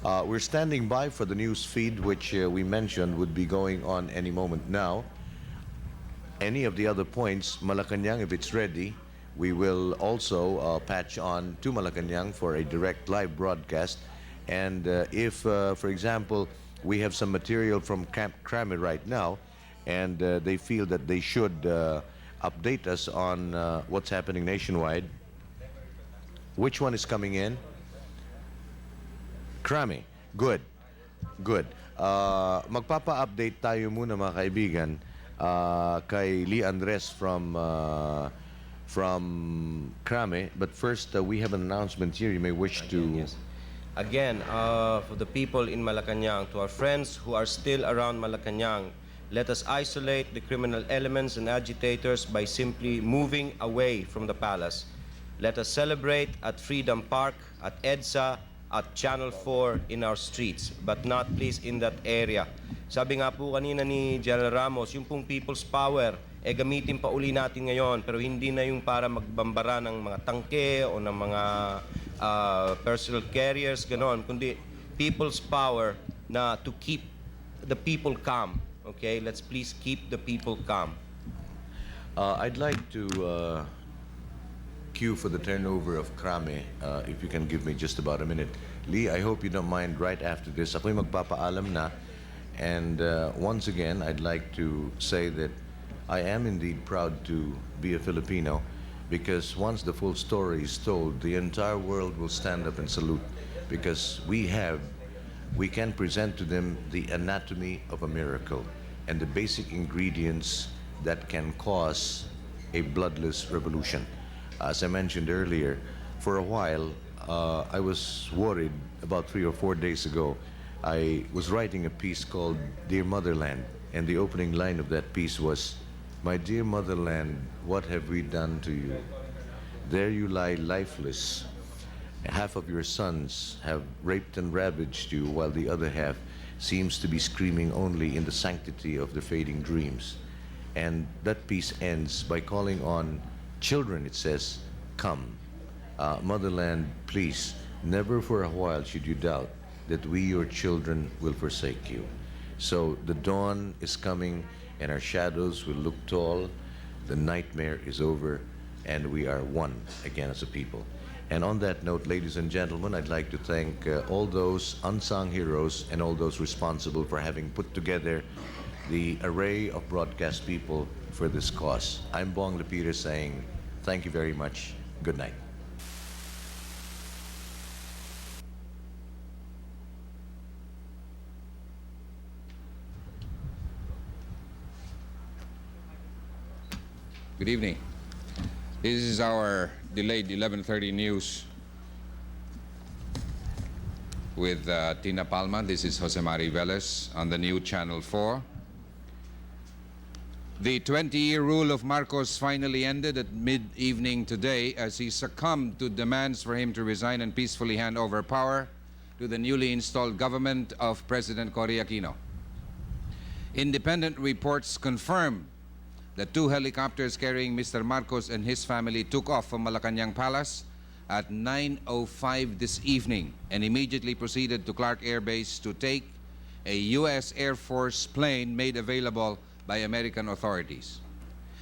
We're standing by for the news feed, which we mentioned would be going on any moment now. Any of the other points, Malacanang, if it's ready, we will also patch on to Malacanang for a direct live broadcast. And if, for example, we have some material from Camp Crame right now, and they feel that they should update us on what's happening nationwide. Which one is coming in? Crame. Good. Good. Magpapa-update tayo muna, mga kaibigan, kay Lee Andres from Crame. But first, we have an announcement here. You may wish to... Yes. Again, for the people in Malacanang, to our friends who are still around Malacanang, let us isolate the criminal elements and agitators by simply moving away from the palace. Let us celebrate at Freedom Park, at EDSA, at Channel 4 in our streets, but not please in that area. Sabi nga po kanina ni General Ramos, yung pong people's power, gamitin pa uli natin ngayon, pero hindi na yung para magbambara ng mga tangke o ng mga personal carriers, ganon, kundi people's power na to keep the people calm. Okay, let's please keep the people calm. I'd like to queue for the turnover of Crame, if you can give me just about a minute. Lee, I hope you don't mind right after this. Ako'y magpapaalam na. And once again, I'd like to say that I am indeed proud to be a Filipino, because once the full story is told, the entire world will stand up and salute, because we can present to them the anatomy of a miracle and the basic ingredients that can cause a bloodless revolution. As I mentioned earlier, for a while, I was worried. About 3 or 4 days ago, I was writing a piece called Dear Motherland, and the opening line of that piece was, "My dear motherland, what have we done to you? There you lie lifeless. Half of your sons have raped and ravaged you, while the other half seems to be screaming only in the sanctity of their fading dreams." And that piece ends by calling on children, it says, "Come. Motherland, please, never for a while should you doubt that we, your children, will forsake you." So the dawn is coming, and our shadows will look tall. The nightmare is over, and we are one again as a people. And on that note, ladies and gentlemen, I'd like to thank all those unsung heroes and all those responsible for having put together the array of broadcast people for this cause. I'm Bong Lapira saying thank you very much. Good night. Good evening. This is our delayed 11:30 news with Tina Palma. This is Jose Mari Velez on the new Channel 4. The 20-year rule of Marcos finally ended at mid-evening today as he succumbed to demands for him to resign and peacefully hand over power to the newly installed government of President Cory Aquino. Independent reports confirm that 2 helicopters carrying Mr. Marcos and his family took off from Malacanang Palace at 9:05 this evening and immediately proceeded to Clark Air Base to take a U.S. Air Force plane made available by American authorities.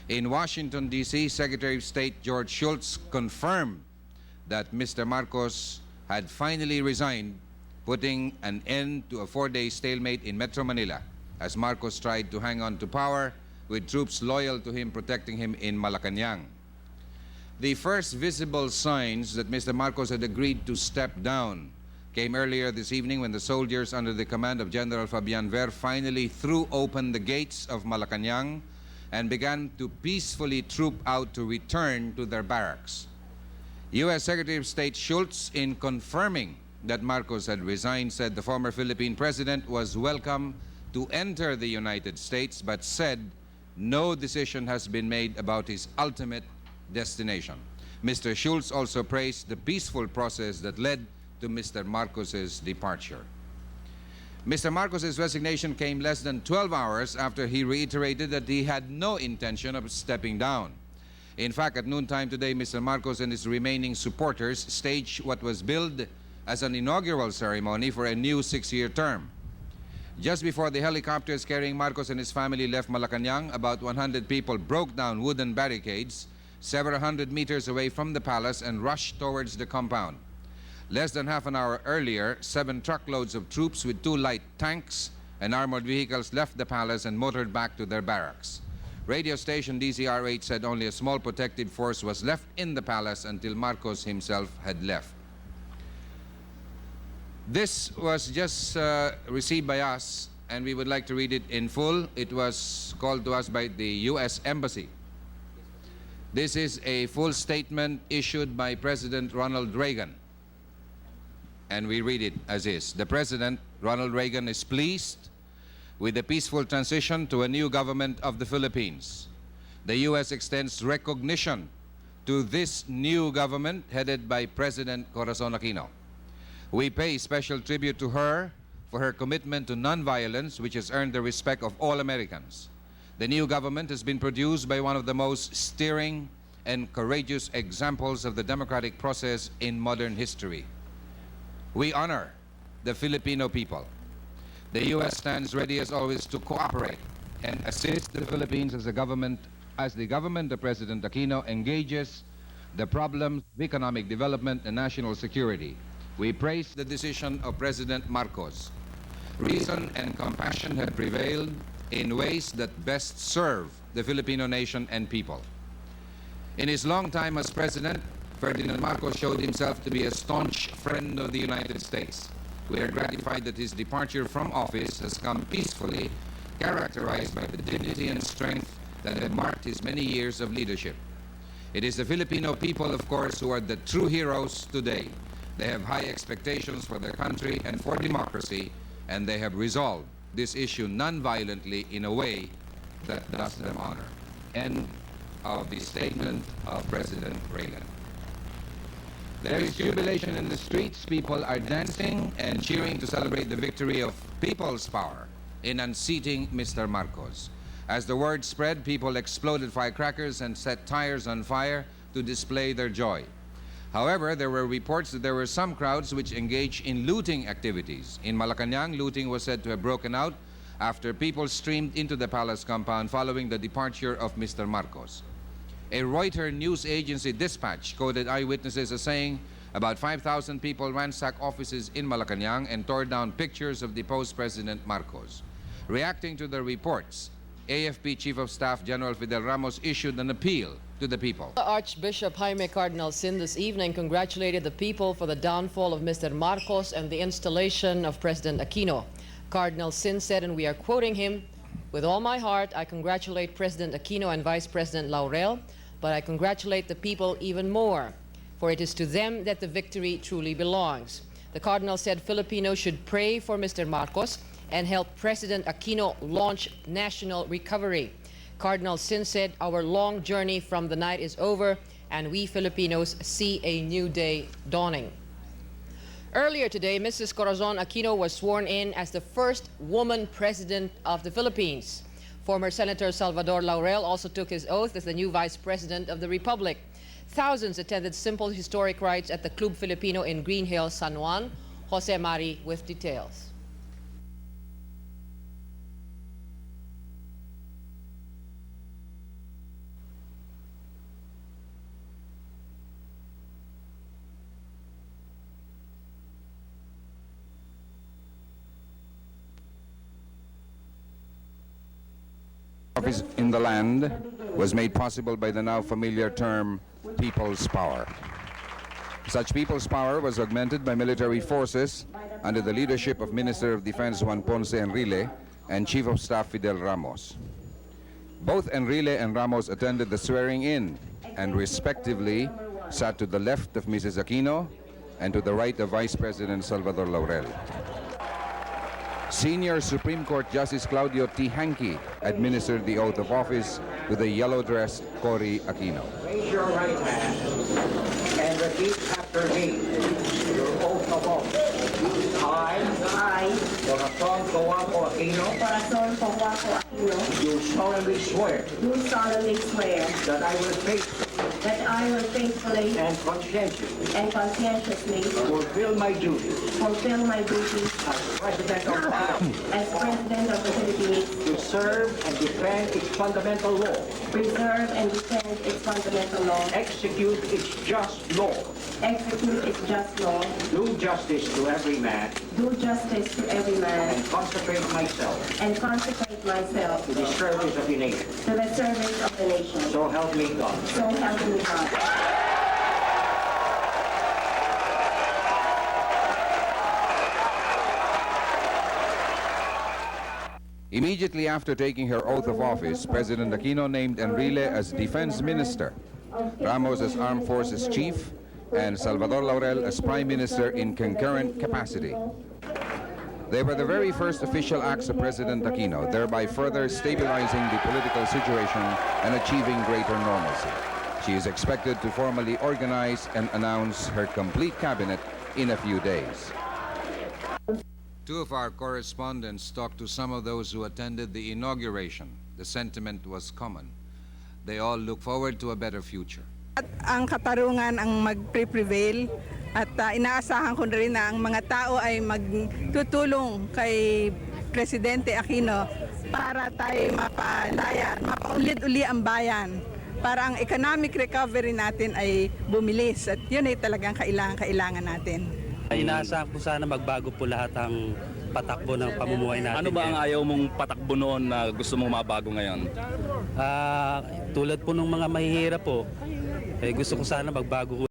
In Washington, D.C., Secretary of State George Shultz confirmed that Mr. Marcos had finally resigned, putting an end to a 4-day stalemate in Metro Manila as Marcos tried to hang on to power with troops loyal to him protecting him in Malacanang. The first visible signs that Mr. Marcos had agreed to step down came earlier this evening when the soldiers under the command of General Fabian Ver finally threw open the gates of Malacanang and began to peacefully troop out to return to their barracks. U.S. Secretary of State Shultz, in confirming that Marcos had resigned, said the former Philippine president was welcome to enter the United States, but said no decision has been made about his ultimate destination. Mr. Shultz also praised the peaceful process that led to Mr. Marcos's departure. Mr. Marcos's resignation came less than 12 hours after he reiterated that he had no intention of stepping down. In fact, at noontime today, Mr. Marcos and his remaining supporters staged what was billed as an inaugural ceremony for a new 6-year term. Just before the helicopters carrying Marcos and his family left Malacanang, about 100 people broke down wooden barricades several hundred meters away from the palace and rushed towards the compound. Less than half an hour earlier, 7 truckloads of troops with 2 light tanks and armored vehicles left the palace and motored back to their barracks. Radio station DCR-8 said only a small protective force was left in the palace until Marcos himself had left. This was just received by us, and we would like to read it in full. It was called to us by the U.S. Embassy. This is a full statement issued by President Ronald Reagan, and we read it as is. The President, Ronald Reagan, is pleased with the peaceful transition to a new government of the Philippines. The U.S. extends recognition to this new government headed by President Corazon Aquino. We pay special tribute to her for her commitment to nonviolence, which has earned the respect of all Americans. The new government has been produced by one of the most stirring and courageous examples of the democratic process in modern history. We honor the Filipino people. The U.S. stands ready as always to cooperate and assist the Philippines as the government of President Aquino engages the problems of economic development and national security. We praise the decision of President Marcos. Reason and compassion have prevailed in ways that best serve the Filipino nation and people. In his long time as president, Ferdinand Marcos showed himself to be a staunch friend of the United States. We are gratified that his departure from office has come peacefully, characterized by the dignity and strength that have marked his many years of leadership. It is the Filipino people, of course, who are the true heroes today. They have high expectations for their country and for democracy, and they have resolved this issue non-violently in a way that does them honor. End of the statement of President Reagan. There is jubilation in the streets. People are dancing and cheering to celebrate the victory of people's power in unseating Mr. Marcos. As the word spread, people exploded firecrackers and set tires on fire to display their joy. However, there were reports that there were some crowds which engaged in looting activities. In Malacanang, looting was said to have broken out after people streamed into the palace compound following the departure of Mr. Marcos. A Reuters news agency dispatch quoted eyewitnesses as saying about 5,000 people ransacked offices in Malacanang and tore down pictures of deposed President Marcos. Reacting to the reports, AFP Chief of Staff General Fidel Ramos issued an appeal to the people. Archbishop Jaime Cardinal Sin this evening congratulated the people for the downfall of Mr. Marcos and the installation of President Aquino. Cardinal Sin said, and we are quoting him, "With all my heart, I congratulate President Aquino and Vice President Laurel, but I congratulate the people even more, for it is to them that the victory truly belongs." The Cardinal said Filipinos should pray for Mr. Marcos and help President Aquino launch national recovery. Cardinal Sin said, "Our long journey from the night is over, and we Filipinos see a new day dawning." Earlier today, Mrs. Corazon Aquino was sworn in as the first woman president of the Philippines. Former Senator Salvador Laurel also took his oath as the new Vice President of the Republic. Thousands attended simple historic rites at the Club Filipino in Green Hills, San Juan. Jose Mari with details. in the land was made possible by the now familiar term people's power. Such people's power was augmented by military forces under the leadership of Minister of Defense Juan Ponce Enrile and Chief of Staff Fidel Ramos. Both Enrile and Ramos attended the swearing-in and respectively sat to the left of Mrs. Aquino and to the right of Vice President Salvador Laurel. Senior Supreme Court Justice Claudio T. Hankey administered the oath of office to the yellow-dressed Cory Aquino. Raise your right hand and repeat after me. Your oath of office. I, Corazon Coapo Aquino, do solemnly swear that I will faithfully and conscientiously fulfill my duty as President of the Philippines to serve and defend its fundamental law, execute its just law, do justice to every man, and consecrate myself to the service of the nation. So help me God. Immediately after taking her oath of office, President Aquino named Enrile as Defense Minister, Ramos as Armed Forces Chief, and Salvador Laurel as Prime Minister in concurrent capacity. They were the very first official acts of President Aquino, thereby further stabilizing the political situation and achieving greater normalcy. She is expected to formally organize and announce her complete cabinet in a few days. Two of our correspondents talked to some of those who attended the inauguration. The sentiment was common. They all look forward to a better future. At ang katarungan ang mag-prevail at inaasahan ko rin na ang mga tao ay magtutulong kay Presidente Aquino para tayo mapalaya, mapaulit-uli ang bayan, para ang economic recovery natin ay bumilis at yun ay talagang kailangan natin. Inaasahan ko sana magbago po lahat ang patakbo ng pamumuhay natin. Ano ba ang ayaw mong patakbo noon na gusto mong mabago ngayon? Tulad po ng mga mahihirap po, gusto ko sana magbago